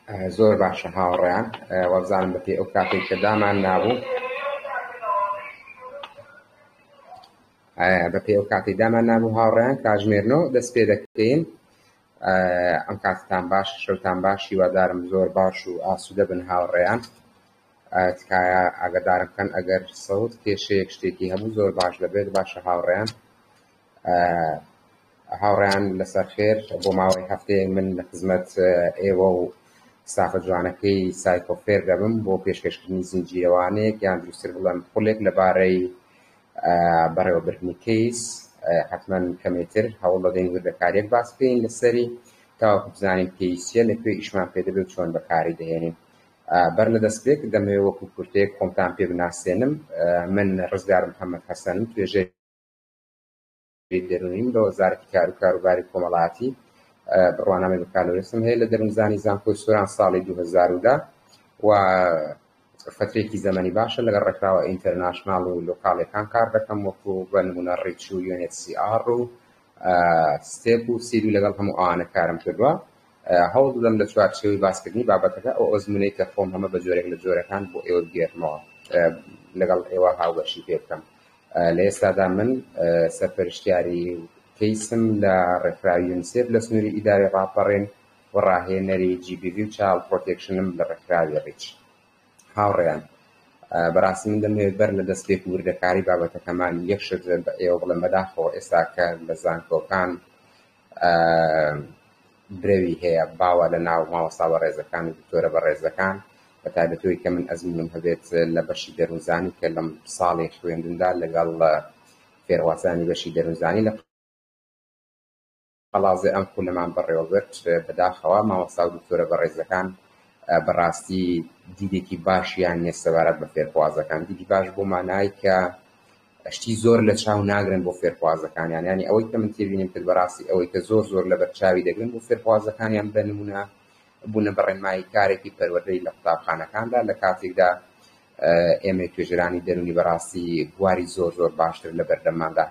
زۆر باشە هاوڕێیان وەبزانم بەپێ ئەو کاتێک کە دامان نابوو بەپێ ئەو کاتی دامان نابوو هاوڕێیان کاژمێرنەوە دەست پێ دەکەین. ئەم کاتتان باش، شەوتان باش، هیوادارم زۆر باش و ئاسوودە بن هاوڕێیان. تکایە ئاگادارم کەن ئەگەر سەوت کێشەیەک شتێکی هەبوو زۆر باش دەبێت. باشە هاوڕێیان. هاوڕێیان لەسەر خێر، بۆ ماوەی هەفتەیەک من لە خزمەت ئێوە و ستافە جوانەکەی سایکۆفێر دەبم بۆ پێشکەشکردنی زنجیرەوانەیەک یان دروستتر بڵێم خولێک لەبارەی بەڕێوەبردننی کەیس. حتمما کەمێتر هەوڵ دەدەین وردەکاریەک باس بکەین لەسەری تاوەکو بزانین کەیسیە لەکوێ ئیشمان پێ دەبێت چۆن بەکاری دەهێنین. بەر لە دەستپێک دەمەوێت وەکو کورتێک خۆمتان پێ بناسێنم. من ڕزگار محەممەد حەسەنم، توێژەر دەرونیم لە وەزارەتی کار و کاروباری کۆمەڵایەتی. بڕوانامەی بەکارلەوەستم هەیە لە دەرونزانی زانکۆی سووران ساڵی 2010 و فترێکی زەمەنی باشە لەگەڵ ڕێکخراوە ئینتەرناشناڵ و لۆکاڵەکان کار دەکەم، وەکو بە نمونە ڕیچ و UNHCR و ستێپ و سید و لەگەڵ هەموو ئەوانە کارم کردووە. هەوڵ دەدەم لە چوارچێوەی باسکردنی بابەتەکە ئەو ئەزمونەی کە خۆم هەمە بە جۆرێک لە جۆرەکان بۆ ئێوە بگێڕمەوە، لەگەڵ ئێوە هاوبەشی پێ بکەم. لە ئێستادا من سەرپەرشتیاری کەیسم لە ڕێکخراوی یونیسێف لە سنووری ئیداری ڕاپەڕێن و ڕاهێنەری GBV و چایڵد پڕۆتێکشنم لە ڕێکخراوی ڕیچ. هاوڕێیان، بەڕاستی من دەمەوێت بەر لە دەستپێک و وردەکاری بابەتەکەمان یەکشت بە ئێوە بڵێم بەداخەوە ئێستا کە لە زانکۆکان برەوی هەیە باوە لە ناو مامۆستا بەڕێزەکان و دکتۆرە بەڕێزەکان، بە تایبەتەوەی کە من ئەزمونم هەبێت لە بەشی دەروونزانی کە لەم ساڵی خوێندندا لەگەڵ فێرخوازانی بەشی دەروونزانی لە قەڵازێ ئەم خولەمان بەڕێوەبرد بەداخەوە مامۆستا و دکتۆرە بەڕێزەکان بەڕاستی دیدێکی باشیان نییە سەبارەت بە فێرخوازەکان. دیدی باش بۆ مانای کە شتی زۆر لە چاو ناگرن بۆ فێرخوازەکانیان، ینی ئەوەی کە من تێبینیم کرد بەڕاستی ئەوەی کە زۆر لە بەرچاوی دەگرن بۆ فێرخوازەکانیان بە نمونە بوونە بەڕێنمایی کارێکی پەروەردەی لە قوتابخانەکاندا لە کاتێکدا ئێمە توێژەرانی دەرونی بەڕاستی گواری زۆر باشتر لە بەردەماندا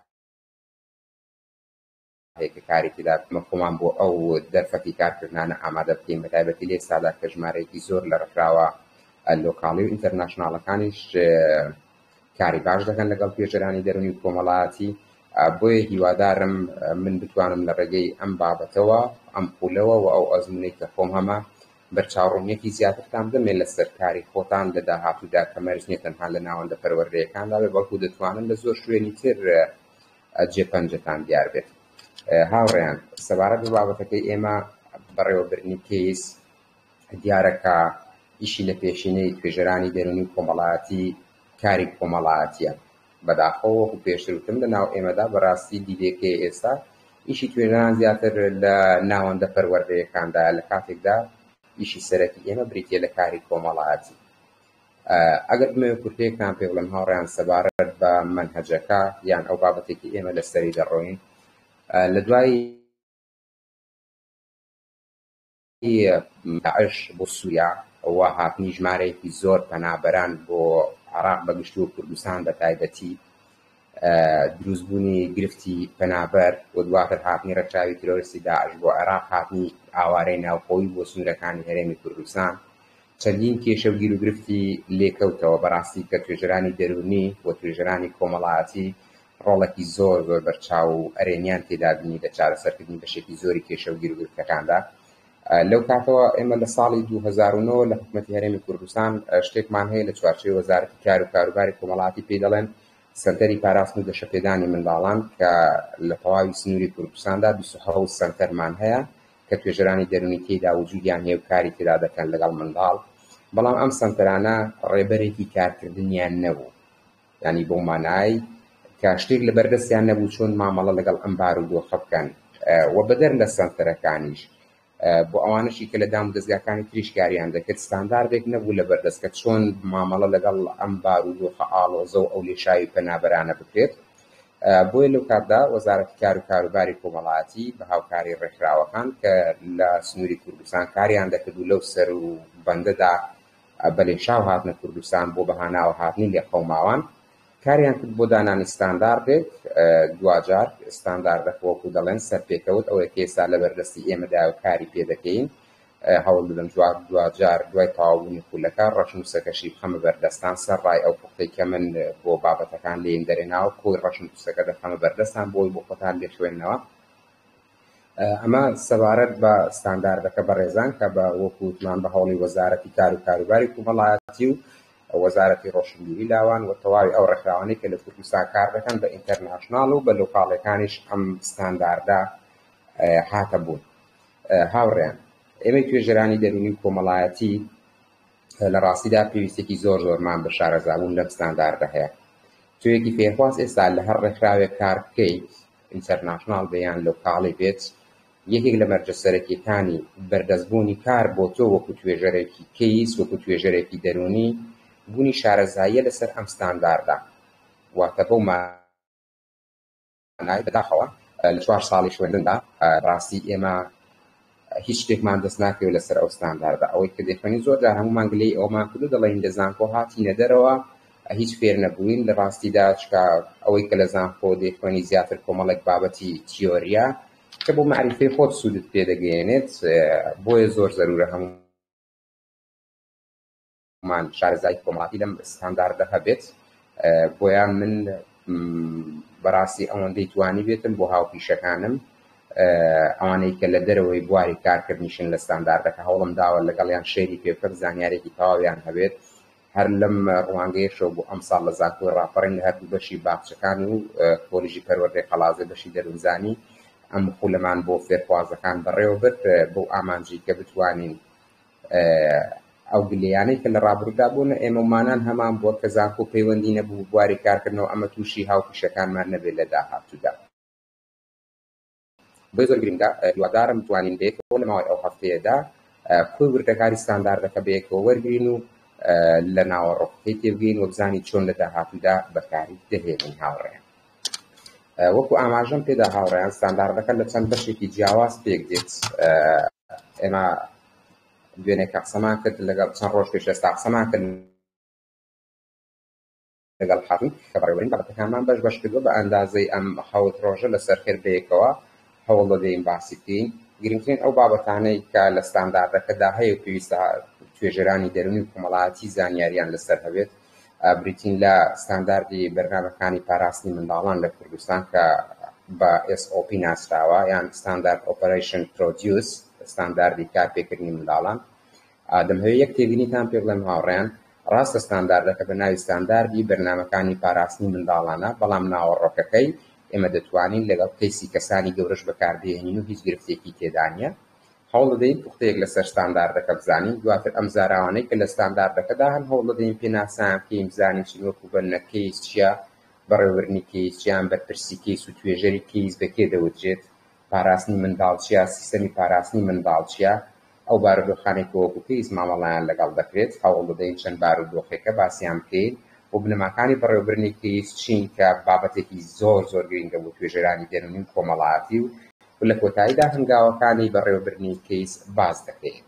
هەیە کە کاری تێدا مەفهومان بۆ ئەو دەرفەتی کارکردانە ئامادە بکەین، بە تایبەتی لە ئێستادا کە ژمارەیەکی زۆر لە ڕێکخراوە لۆکاڵی و ئینتەرناشناڵەکانیش کاری باش دەکەن لەگەڵ توێژەرانی دەرونی و کۆمەڵایەتی. بۆیە هیوادارم من بتوانم لە ڕێگەی ئەم بابەتەوە ئەم پولەوە و ئەو ئەزمونەی کە خۆم هەمە بەرچاوڕوونیەکی زیاترتان بدەمێت لەسەر کاری خۆتان لە داهاتوودا کە مەرج نیە تەنها لە ناوەندە پەروەردەیەکاندا بێ، بەڵکو دەتوانن لە زۆر شوێنی تر جێپەنجەتان دیار بێت. هاوڕێیان، سەبارەت بە بابەتەکەی ئێمە بەڕێوەبردننی کەیس دیارەکە ئیشی لە پێشینەی توێژەرانی دەرونی و کۆمەڵایەتی کاری کۆمەڵایەتیە. بەداخەوە وەکو پێشتر وتم لە ناو ئێمەدا بەڕاستی دیدێکەیە ئێستا ئیشی توێژەران زیاتر لە ناوەندە پەروەردەیەکاندا لە کاتێکدا ئیشی سەرەکی ئێمە بریتیە لە کاری کۆمەڵایەتی. ئەگەر بمەوێت کورتەیەکتان پێ بڵێم هاوڕێیان سەبارەت بە مەنهەجەکە یان ئەو بابەتێکی ئێمە لەسەری دەڕۆین، لە دوای داعش بۆ سووریا و هاتنی ژمارەیەکی زۆر پەنابەران بۆ عێراق بەگشتی و کوردستان بە تایبەتی دروستبوونی گرفتی پەنابەر و دواتر هاتنی ڕێکخراوی تیرۆریستی داعش بۆ عێراق، هاتنی ئاوارەی ناوخۆیی بۆ سنوورەکانی هەرێمی کوردستان، چەندین کێشە و گیر و گرفتی لێکەوتەوە. بەڕاستی کە توێژەرانی دەرونی و توێژەرانی کۆمەڵایەتی ڕۆڵێکی زۆر بەرچاو و ئەرێنیان تێدا بینی لە چارەسەرکردنی بەشێکی زۆری کێشە و گیر و گرفتەکاندا. لەو کاتەوە ئێمە لە ساڵی 2009 لە حکومەتی هەرێمی کوردستان شتێکمان هەیە لە چوارچێوەی وەزارەتی کار و کاروباری کۆمەڵایەتی پێی دەڵێن سەنتەری پاراستن و دەشەپێدانی منداڵان، کە لە تەواوی سنووری کوردستاندا 27 سەنتەرمان هەیە کە توێژەرانی دەرونی تێدا وجودیان هەیە و کاری تێدا دەکەن لەگەڵ منداڵ. بەڵام ئەم سەنتەرانە ڕێبەرێکی کارکردنیان نەبوو، ینی بۆ مانای کە شتێک لە بەردەستیان نەبوو چۆن مامەڵە لەگەڵ ئەم بارودۆخە بکەن و بەدەر لە سەنتەرەکانیش بۆ ئەوانشی کە لە دام و دەستگاکانی تریش کاریان دەکرد ستانداردێک نەبوو لە بەردەست کە چۆن مامەڵە لەگەڵ ئەم بارودۆخە ئاڵۆزە و ئەو لێشاوی پەنابەرانە بکرێت. بۆیە لەو کاتدا وەزارەتی کار و کاروباری کۆمەڵایەتی بە هاوکاری ڕێکخراوەکان کە لە سنووری کوردستان کاریان دەکرد و لەو سەر و بەندەدا بە لێشاو هاتنە کوردستان بۆ بەهاناوە هاتنی لێ قەوماوان کاریان کرد بۆ دانانی ستانداردێک. دوجار ستانداردەک وەکو دەڵێن سەرپێکەوت ئەوەی کە ئێستا لە بەردەستی ئێمەدا و کاری پێ دەکەین هەوڵ بدەم دوجار دوای تەواوبوونی خولەکە ڕەشنووسەکەشی بخەمە بەردەستان سەرڕای ئەو پوختەی کە من بۆ بابەتەکان لێم دەرێناوە کۆی ڕەشنووسەکە دەخەمە بەردەستان بۆی بۆ خۆتان لێخوێندنەوە. ئەمە سەبارەت بە ستانداردەکە بەڕێزان کە بە وەکوتمان بە هەوڵی وەزارەتی کار و کاروباری کۆمەڵایەتی و وەزارەتی ڕۆشنبیری لاوان و تەواوی ئەو ڕێکخراوانەی کە لە کوردستان کار دەکەن بە ئینتەرناشناڵ و بە لۆکاڵەکانیش ئەم ستانداردە هاتە بوون. هاوڕێیان ئێمە توێژەرانی دەرونی کۆمەڵایەتی لە ڕاستیدا پێویستێکی زۆرمان بە شارەزابوون لەم ستانداردە هەیە. توێکی فێرخواست ئێستا لە هەر ڕێکخراوێک کار بکەیت ئینتەرناشناڵ بێیان لۆکاڵی بێت، یەکێک لە مەرجە سەرەکیەکانی بەردەستبوونی کار بۆ تۆ وەکو توێژەرێکی کەیس وەکو توێژەرێکی دەرونی بوونی شارەزاییە لەسەر ئەم ستانداردە. واتە بەو مانای بەداخەوە لە 4 ساڵی خوێندندا ڕاستی ئێمە هیچ شتێکمان دەست ناکەوێت لەسەر ئەو ستانداردە. ئەوەی کە دەخوێنین زۆرجار هەمومان گلەی ئەومان کردو دەڵێن لە زانکۆ هاتینە دەرەوە هیچ فێر نەبووین. لە ڕاستیدا ئەوەی کە لە زانکۆ دەخوێنی زیاتر کۆمەڵێک بابەتی تیۆریە کە بۆ معریفەی خۆت سوودت پێدەگەێنێت. بۆیە زۆر زەرورە هەمومان شارەزایی کۆمەڵاتی لەم ستانداردە هەبێت. بۆیان من بەڕاستی ئەوەندەی توانی بێتم بۆ هاوپیشەکانم ئەوانەی کە لە دەرەوەی بواری کارکردنیشن لە ستانداردەکە هەوڵم داوە لەگەڵیان شێری پێکەم زانیارێکی تەواویان هەبێت. هەر لەم ڕوانگەیەشەوە بۆ ئەم ساڵ لە زانکۆی ڕاپەڕین لە هەردوو بەشی باخچەکان و کۆلیژی پەروەردەی قەڵازێ بەشی دەروونزانی ئەم خولەمان بۆ فێرخوازەکان بەڕێوە برد بۆ ئامانجی کە بتوانین ئەو گلەیانەی کە لە ڕابردوودا بوون ئێمەمانان هەمان بووە کە زانکۆ پەیوەندی نەبوو بواری کارکردنەوە ئەمە تووشی هاوپیشەکانمان نەبێت لە داهاتوودا. بۆی زۆر گرنگە هیوادارم بتوانین بێکەوە لە ماوەی ئەو هەفتەیەدا کۆی وردەکاری ستانداردەکە بەیەکەوە وەرگرین و لە ناوەڕۆکەکەی تێبگەین و بزانین چۆن لە داهاتوودا بەکاری دەهێنین. هاوڕێیان وەکو ئاماژەم پێدا هاوڕێیان ستانداردەکە لە چەند بەشێکی جیاواز پێک دێت. ئێمە دوێنێکە قسەمان کرد لەگەڵ چەند ڕۆژ پێش ئێستا قسەمان کرد لەگەڵ حاکم کە بەڕێوەبەرین بابەتەکانمان بەش کردووە بە ئەندازەی ئەم 7 ڕۆژە لەسەر خێر بەیەکەوە هەوڵ دەدەین باسی بکەین. گرنگترین ئەو بابەتانەی کە لە ستانداردەکەدا هەیە و پێویستە توێژەرانی دەرونی کۆمەڵایەتی زانیاریان لەسەر هەبێت. بریتین لە ستانداردی بەرنامەکانی پاراستنی منداڵان لە کوردستان کە بە SOP ناسراوە یان ستاندارد ئۆپەرەیشن پرۆدیوس ستانداردی کارپێکردنی منداڵان. دەمەوێت یەک تێبینیتان پێ بڵێم هاوڕێیان ڕاستە ستانداردەکە بە ناوی ستانداردی بەرنامەکانی پاراستنی منداڵانە، بەڵام ناوەڕۆکەکەی ئێمە دەتوانین لەگەڵ کەیسی کەسانی گەورەش بەکاربهێنین و هیچ گرفتێکی تێدا نیە. هەوڵ دەدەین پوختەیەک لەسەر ستانداردەکە بزانین، دواتر ئەم زاراوانەی کە لە ستانداردەکەدا هەن هەوڵ دەدەین پێناسان بکەین بزانین چ وەکو بەرنە کەیس چییە، بەڕێوەبردنی کەیس چیان، بەرپرسی کەیس و توێژەری کەیس بەکێ دەوترێت، پاراستنی منداڵ چییە، سیستەمی پاراستنی منداڵ چییە، ئەو بارودۆخانێک وەکو کەیس مامەڵەیان لەگەڵ دەکرێت. هەوڵ دەدەین چەند بارودۆخێکە باسییان بکەین و بنەماکانی بەڕێوەبردنی کەیس چین کە بابەتێکی زۆر گرنگە بۆ توێژەرانی دەرونی کۆمەڵایەتی و لە کۆتاییدا هەنگاوەکانی بەڕێوەبردنی کەیس باز دەکەین.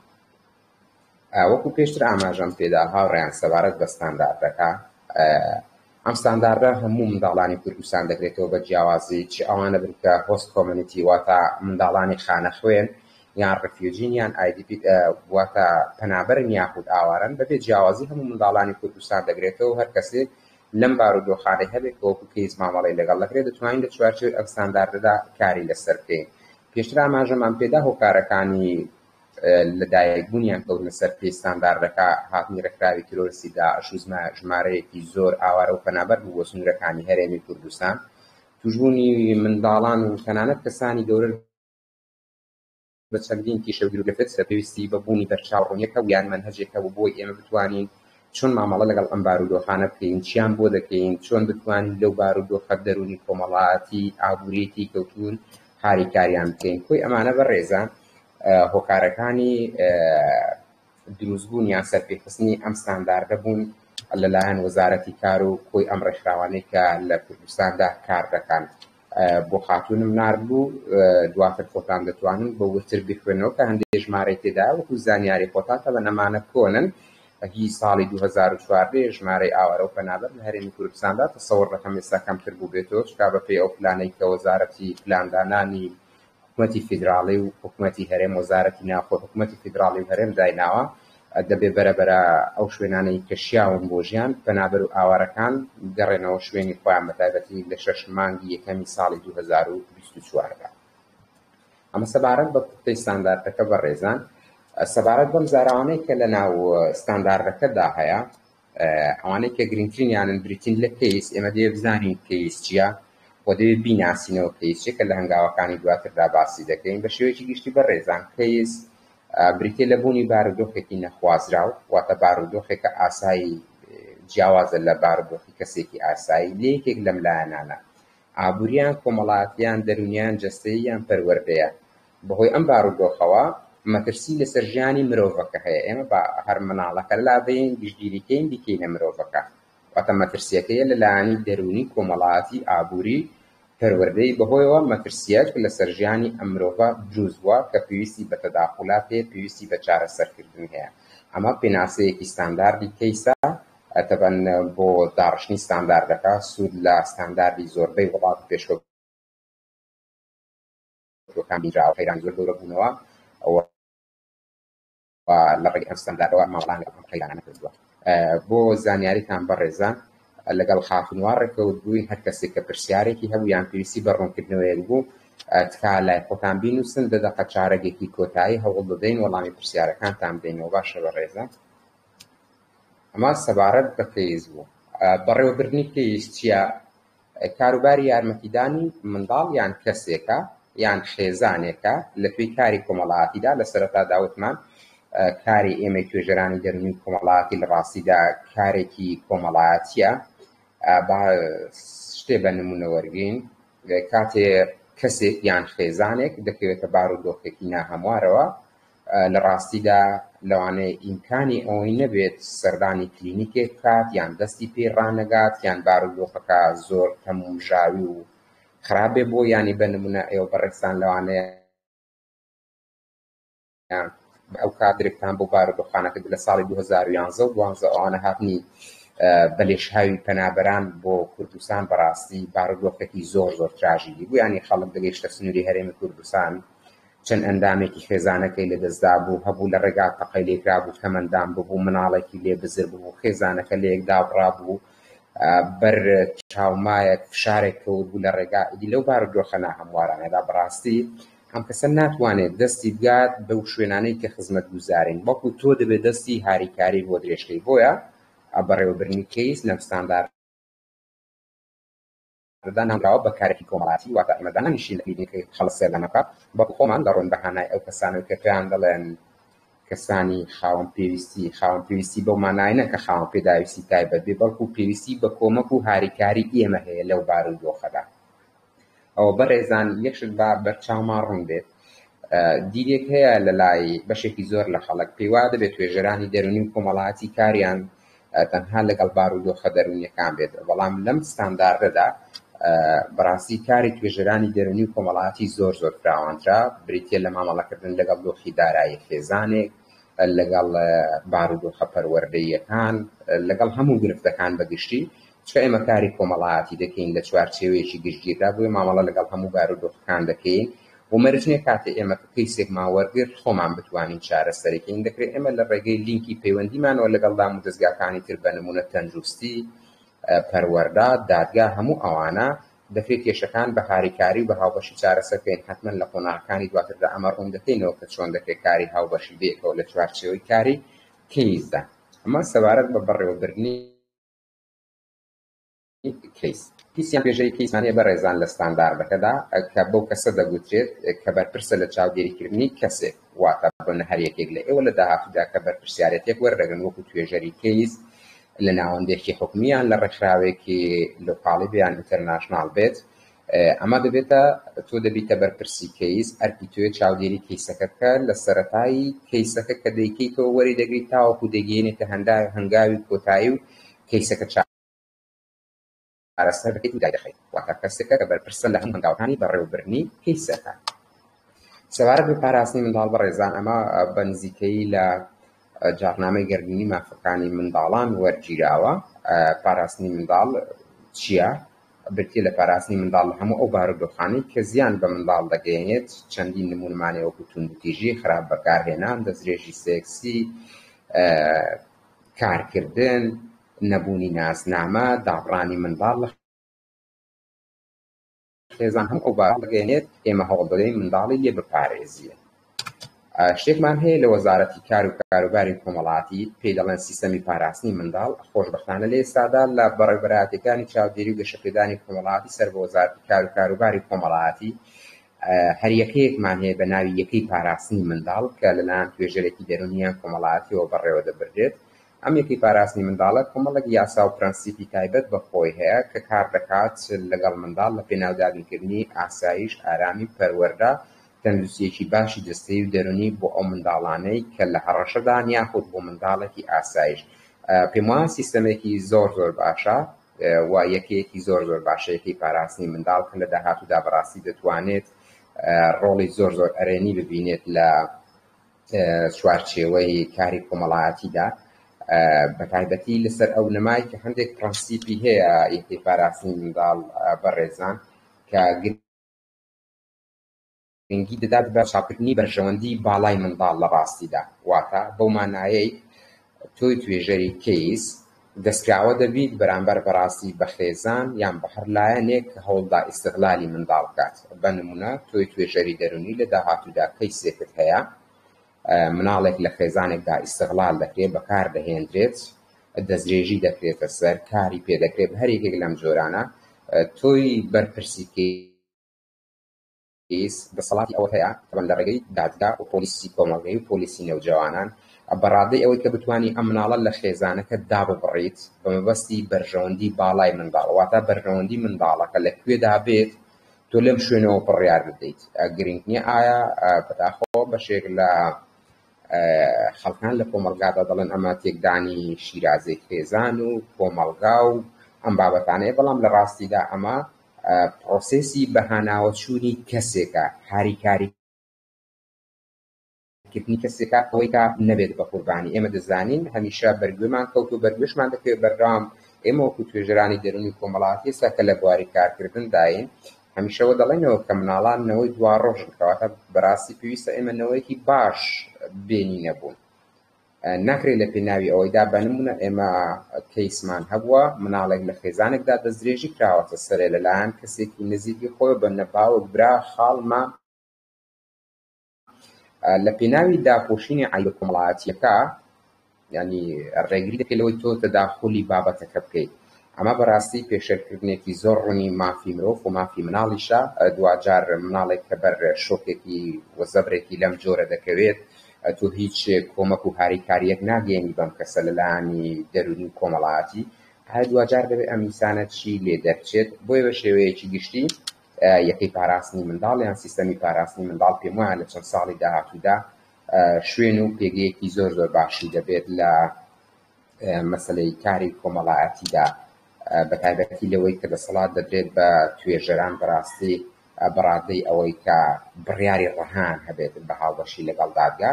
وەکو پێشتر ئاماژەم پێدا هاوڕێیان سەبارەت بە ستانداردەکە، ئەم ستانداردە هەموو منداڵانی کوردستان دەکرێتەوە بە جیاوازی، چ ئەوانە بن کە هۆست کۆمەنیتی واتە منداڵانی خانە خوێن یان ڕفیوجین یان IDP واتە پەنابەرن یاخود ئاوارن، بەبێ جیاوازی هەموو منداڵانی کوردستان دەگرێتەوە. هەر کەسێک لەم بارودۆخانەی هەبێت کە وەکو کەیس مامەڵەی لەگەڵ دەکرێت دەتوانین لە چوارچێوەی ئەم ستانداردەدا کاری لەسەر بکەین. پێشتر ئاماژەمان پێدا هۆکارەکانی لەدایکبوونیان کەوتنە سەر پێی ستانداردەکە هاتنی ڕێکخراوی تیرۆریستی داعش و ژمارەیەکی زۆر ئاوارە و پەنابەر بوو بۆ سنوورەکانی هەرێمی کوردستان. توشبوونی منداڵان و تەنانەت کەسانی گەورە بە چەندین کیشە و گرفتت پێویستی بەبوونی بەرچاوڕوونیەکە و یان مەنهەجێکە و بۆی ئێمە بتوانین چۆن مامەڵە لەگەڵ ئەم بارودۆخانە بکەین، چیان بۆ دەکەین، چۆن بتوانین لەو بارودۆخە دەرونی کۆمەڵایەتی ئابووریەتی کەوتون هاریکاریان بکەین. کۆی ئەمانە بەڕێزان هۆکارەکانی دروستبوون یان سەرپێخستنی ئەم ستانداردە بوون لەلایەن وەزارەتی کار و کۆی ئەم ڕێکخراوانەی کە لە کوردستاندا کار دەکەن. بۆ خاتونم ناردبوو دواتر خۆتان دەتوانن بە ورتر بخوێنەوە کە هەندێک ژمارەی تێدا وەکو زانیاری خۆتان کە بە نەمانە کۆنن. هی ساڵی 2014 ژمارەی ئاوارە و پەنابەر لە هەرێمی کوردستاندا تەسەوڕ دەکەم ئێستا کەمتر بوو بێتەوە چکا بەپێی ئەو پلانەی کە وەزارەتی پلاندانانی حکومەتی فیدراڵی و حکومەتی هەرێم وەزارەتی ناوخۆ حکومەتی فیدراڵی و هەرێم دایناوە دەبێ بەرەبەرە ئەو شوێنانەی کە شیاون بۆ ژیان پەنابەر و ئاوارەکان گەڕێنەوە شوێنی خۆیان بەتایبەتی لە 6 مانگی یەکەمی ساڵی 2024دا. ئەمە سەبارەت بە پوختەی ستانداردەکە بەڕێزان سەبارەت بەم زاراوانەی کە لە ناو ستانداردەکەدا هەیە ئەوانەی کە گرنگترینیانن بریتین لە کەیس ئێمە دەیە بزانین کەیس چییە بۆ دەوێ بیناسینەوە کەیس چیە کە لە هەنگاوەکانی دواتردا باسی دەکەین بە شێوەیەکی گشتی بەڕێزان کەیس بریتێ لە بوونی بارودۆخێکی نەخوازراو واتە بارودۆخێکە ئاسایی جیاوازە لە بارودۆخی کەسێکی ئاسایی لە یەکێک لەم لایەنانە ئابووریان کۆمەڵایەتیان دەرونیان جەستەیی یان پەروەردەیە بەهۆی ئەم بارودۆخەوە مەترسی لەسەر ژیانی مرۆڤەکە هەیە ئێمە بە هەر مەناڵەکە لابێن گشتگیریکەین بیکەینە مرۆڤەکە واتە مەترسیەکەیە لەلایەنی دەرونی کۆمەڵایەتی ئابووری پەروەردەی بەهۆیەوە مەترسیەک لەسەر ژیانی ئەم مرۆڤە دروست بووە کە پێویستی بە تەداخولات هەیە پێویستی بە چارەسەرکردن هەیە ئەمە پێناسەیەکی ستانداردی کەیسە ئەتەبەن بۆ داڕشتنی ستانداردەکە سوود لە ستانداردی زۆربەی وڵات پێشکەوتوەکان بینراوە خەیرانی زۆر گەورە بوونەوە لە ڕێگەی ئەم ستانداردەوە ماوەڵان لەم خەیرانە کردووە. بۆ زانیاریتان بەڕێزان لەگەڵ خاتونوار ڕێکەوت بووین هەر کەسێک کە پرسیارێکی هەبوو یان پێویستی بە ڕوونکردنەوەیەک بوو تکا لای خۆتان بینووسن دەدەقە چارەگێکی کۆتایی هەوڵ بدەین وەڵامی پرسیارەکانتان بدەینەوە باشە بەڕێزان. ئەمە سەبارەت بە کەیس بوو. بەڕێوەبردننی کەیس چییە؟ کاروباری یارمەتیدانی منداڵ یان کەسێکە یان خێزانێکە لە توێی کاری کۆمەڵایەتیدا لە سەرەتا داوتمان کاری ئێمە توێژەرانی دەرونی کۆمەڵایەتی لە ڕاستیدا کارێکی کۆمەڵایەتیە. با شتێ بە نمونە وەرگین کاتێ کەسێک یان خێزانێک دەکەوێتە بارودۆخێکی ناهەموارەوە لە ڕاستیدا لەوانەیە ئیمکانی ئەوەی نەبێت سەردانی کلینیکێک بکات یان دەستی پێ ڕانەگات یان بارودۆخەکە زۆر تەمومژاوی و خراپێ بۆ ینی بە نمونە ئێوە بەڕێستان لەوانەیە ئەو کادرێکتان بۆ بارودۆخانەکە لە ساڵی 2011 و 2012 ئەوانە هاتنی بەلێشهاوی پەنابەران بۆ کوردستان بەڕاستی بارودۆخێکی زۆر زۆر تراژیدی بوو ینی خەڵک دەگەیشتە سنووری هەرێمی کوردستان چەند ئەندامێکی خێزانەکەی لەدەستدا بوو هەبوو لە ڕێگا تەقەی لێکرا بوو کەمەندان ببوو مناڵێکی لێ بزر بوو خێزانەکە لە یەکدا بڕا بوو بەر چاومایەک فشارێک کەوت بوو لە ڕێگا ئیدی لەو بارودۆخە ناهەموارانەدا بەڕاستی ئەم کەسە ناتوانێت دەستی بگات بەو شوێنانەی کە خزمەت گوزارین وەکو تۆ دەبێت دەستی هاریکاری بۆ درێژکەی بۆیە بەڕێوەبردننی کەیس لەم ستانداردەدا نامراوە بە کارێکی کۆمەڵایەتی واتە ئێمە دانانیشی لە کلینیکەی خەڵک سێردەمەکە بەڵکو خۆمان لە ڕوون بەهانای ئەو کەسانەوە کە پێیان دەڵێن کەسانی خاوەن پێویستی بەو مانایە کە خاوەن پێداویستی تایبەت بێ بەڵکو پێویستی بە کۆمەک و هاریکاری ئێمە هەیە لەو بارودۆخەدا. ئەوە بەڕێزان یەکشت با بەرچاومان ڕوون بێت دیرێک هەیە لە لای بەشێکی زۆر لە خەڵک پێی وا دەبێت توێژەرانی دەرونی و کۆمەڵایەتی کاریان تەنها لەگەڵ بارودۆخە دەرونیەکان بێت بەڵام لەم ستانداردەدا بەڕاستی کاری توێژەرانی دەرونی و کۆمەڵایەتی زۆر زۆر فراوانترا بریتیە لە مامەڵەکردن لەگەڵ دۆخی دارایی خێزانێک لەگەڵ بارودۆخە پەروەردەییەکان لەگەڵ هەموو گرفتەکان بەگشتی چکە ئێمە کاری کۆمەڵایەتی دەکەین لە چوارچێوەیەکی گشتگیردا بۆیە مامەڵە لەگەڵ هەموو بارودۆخەکان دەکەین و مەرجنێ کاتێ ئێمە کەیسێکمان وەرگرت خۆمان بتوانین چارەسەرەکەین دەکرێت ئێمە لە ڕێگەی لینکی پەیوەندیمانەوە لەگەڵ دام و دەستگاکانی تر بە نمونە تەندروستی پەروەردە دادگا هەموو ئەوانە دەکرێت کێشەکان بە هاریکاری و بە هاوبەشی چارەسەرکەین حتمەن لە قۆناغەکانی دواتردا ئەمە ڕوون دەکەینەوە کە چۆن دەکرێت کاری هاوبەشی بێکەوە لە چوارچێوەی کاری کەیسدا. ئەمە سەبارەت بە بەڕێوەبردننی کەیس پیسیان پێژەی کەیسمانەیە بەڕێزان لە ستانداردەکەدا کە بەو کەسە دەگوترێت کە بەرپرسە لە چاودێریکردنی کەسێک واتە بن هەر یەکێک لە ئێوە لە داهاتوودا کە بەرپرسیارەتێک وەردەگرن وەکو توێژەری کەیس لە ناوەندێکی حکومیان لە ڕێکخراوێکی لۆکاڵی بیان ئینتەرناشناڵ بێت ئەمە دەبێتە تۆ دەبیتە بەرپرسی کەیس ئەرکی توێ چاودێری کەیسەکە بکە لە سەرەتایی کەیسەکە کە دەیکەیتەوە وەری دەگریت تاوەکو دەگەێنێتە هەنگاوی کۆتایی و کەیسەکە چارەسەر دەکەیت و دایدەخەیت واتە کەسێکە کە بەرپرسە لە هەموو هەنگاوەکانی بەڕێوەبردننی کەیسەکە. سەبارەت بە پاراستنی منداڵ بەڕێزان ئەمە بە نزیکەیی لە جاڕنامەی گەردنی مافەکانی منداڵان وەرگیراوە. پاراستنی منداڵ چییە؟ برتی لە پاراستنی منداڵ هەموو ئەو بارودۆخانەی کە زیان بە منداڵ دەگەیەنێت چەندین نمونمانێ وەکو توندوتیژی خراپ بەکارهێنان دەستدرێژی سێکسی کارکردن نەبوونی ناسنامە داڕانی منداڵ لە خێزان هەموو ئەو بارە دەگەیەنێت ئێمە هەوڵ دەدەین منداڵی لێ بپارێزیە. شتێکمان هەیە لە وەزارەتی کار و کاروباری کۆمەڵاتی پێی دەڵێن سیستەمی پاراستنی منداڵ خۆشبەختانە لە ئێستادا لە بەڕێوەبەرایەتەکانی چاودێری و گەشەپێدانی کۆمەڵاتی سەر بە وەزارەتی کار و کاروباری کۆمەڵاتی هەر یەکەیەکمان هەیە بە ناوی یەکەی پاراستنی منداڵ کە لەلایەن توێژەرێکی دەرونیان کۆمەڵاتیەوە بەڕێوە دەبردرێت. ئەم یەکەی پاراستنی منداڵە کۆمەڵێک یاسا و پرەنسیپی تایبەت بەخۆی هەیە کە کار دەکات لەگەڵ منداڵ لە پێناودابینکردنی ئاسایش ئارامی پەروەردە تەندروستیەکی باشی جستەیی و دەرونی بۆ ئەو منداڵانەی کە لە هەڕەشەدا یاخود بۆ منداڵێکی ئاسایش. پێم وایە سیستەمێکی زۆر باشە و یەکەیەکی زۆر باشە یەکەی پاراستنی منداڵ کە لە داهاتوودا بەڕاستی دەتوانێت ڕۆڵی زۆر ئەرێنی ببینێت لە چوارچێوەی کاری کۆمەڵایەتیدا بەتایبەتی لەسەر ئەو نەمای کە هەندێک پرەنسیپی هەیە یەکەی پاراستنی منداڵ بەڕێزان کە گرنگی دەدات بە چاپکردنی بەرژەوەندی باڵای منداڵ لە ڕاستیدا. واتە بەو مانایەی تۆی توێژەری کەیس دەستکراوە دەبیت بەرامبەر بەڕاستی بە خێزان یان بە هەر لایەنێک کە هەوڵدا ئیستیغلالی منداڵ بکات. بە نمونە تۆی توێژەری دەرونی لە داهاتوودا کەیسێکت هەیە مناڵێک لە خێزانێکدا ئیستیغلال دەکرێت بەکار دەهێنرێت دەستدرێژی دەکرێتە سەر کاری پێدەکرێت هەر یەکێک لەم جۆرانە تۆی بەرپرسی کەیس دەسەڵاتی ئەوە هەیە لە ڕێگەی دادگا و پۆلیسی کۆمەڵگەی و پۆلیسی نێوجەوانان بەڕادەی ئەوەی کە بتوانی ئەم مناڵە لە خێزانەکە داببڕیت بە مەبەستی بەرژەوەندی باڵای منداڵ واتە بەرژەوەندی منداڵەکە لەکوێدا بێت تۆ لەم شوێنەوە بڕیار بدەیت. گرنگ نییە ئایا بەداخۆ بەشێک لە خەڵکان لە کۆمەلگادا دەڵێن ئەمە تێکدانی شیرازەی خێزان و کۆمەلگا و ئەم بابەتانەیە بەڵام لە ڕاستیدا ئەمە پرۆسێسی بەهاناوەچوونی کەسێکە هاریکاریکردنی کەسێکە ئەوەی کە نەبێت بە قوربانی. ئێمە دەزانین هەمیشە بەرگوێمان کەوت و بەرگوێشمان دەکەوێت بەردەوام ئێمە وەکو توێژەرانی دەرونی کۆمەڵاتی ئێستا کە لە بواری کارکردنداین هەمیشەوە دەڵێنەوە کە مناڵان نەوەی دوا ڕۆژن کەواتە بەڕاستی پێویستە ئێمە نەوەیەکی باش بینی نەبوون. ناکرێت لە پێناوی ئەوەیدا بە نمونە ئێمە کەیسمان هەبووە مناڵێک لە خێزانێکدا دەستدرێژی کراوەتە سەرێ لەلایەن کەسێکی نزیکی خۆی بە نەباوک برا خاڵمە لە پێناوی داپۆشینی عیبە کۆمەڵایەتیەکە ینی ڕێگری دەکەیت لەوەی تۆ تەداخولی بابەتەکە بکەیت. ئەمە بەڕاستی پێشێرکردنێکی زۆر ڕوونی مافی مرۆڤ و مافی مناڵیشە. دوجار مناڵێک کە بەر شۆکێکی وەزەبرێکی لەم جۆرە دەکەوێت تۆ هیچ کۆمەک و هاریکاریەک ناگەێنی بەم کەسە لەلایەنی دەرونی و کۆمەڵایەتی هەر دوجار دەبێت ئەم ئینسانە چی لێ دەرچێت. بۆیە بە شێوەیەکی گشتی یەکەی پاراستنی منداڵ یان سیستەمی پاراستنی منداڵ پێم وایە لە چەند ساڵی داهاتوودا شوێن و پێگەیەکی زۆر باشی دەبێت لە مەسەلەی کاری کۆمەڵایەتیدا بەتایبەتی لەوەی کە دەسەڵات دەدرێت بە توێژەران بەڕاستی بەڕادەی ئەوەی کە بڕیاری ڕەهان هەبێت بە هاوبەشی لەگەڵ دادگا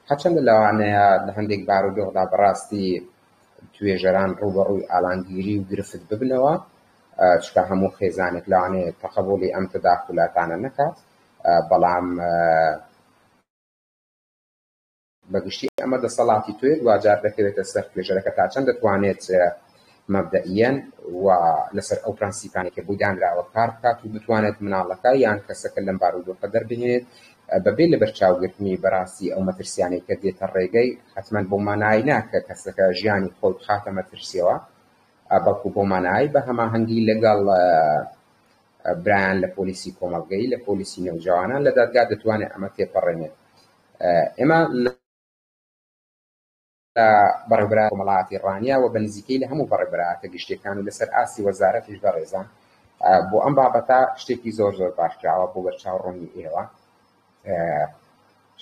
هەرچەندە لەوانەیە لە هەندێک بارودۆخدا بەڕاستی توێژەران ڕوبەڕووی ئالانگیری و گرفت ببنەوە چکە هەموو خێزانێک لەوانەیە تەقەبولی ئەم تەداخولاتانە نەکات بەڵام بەگشتی ئەمە دەسەڵاتی توێ دوجار دەکەوێتە سەر توێژەرەکە تا چەند دەتوانێت مەبدەئیەن و لەسەر ئەو پرەنسیپانێک کە بوودانراوە کار بکات و بتوانێت مناڵەکە یان کەسەکە لەم بارودۆخە دەربهێنێت بەبێ لە بەرچاوگرتنی بەڕاستی ئەو مەترسیانەی کە دێتە ڕێگەی حتمەن بۆ مانای ناکە کەسەکە ژیانی خۆی بخاتە مەترسیەوە بەڵکو بۆ مانایی بە هەماهەنگی لەگەڵ برایان لە پۆلیسی کۆمەڵگەی لە پۆلیسی نێوجەوانان لە دادگا دەتوانێت ئەمە تێپەڕێنێت. ئێمە بەڕێوەبەری کۆمەڵایەتی ڕانیا و بە نزیکەی لە هەموو بەڕێوەبەرایەتە گشتیەکان و لەسەر ئاسی وەزارەتیش بەڕێزان بۆ ئەم بابەتە شتێکی زۆر باشکراوە بۆ بەرچاوڕوونی ئێوە.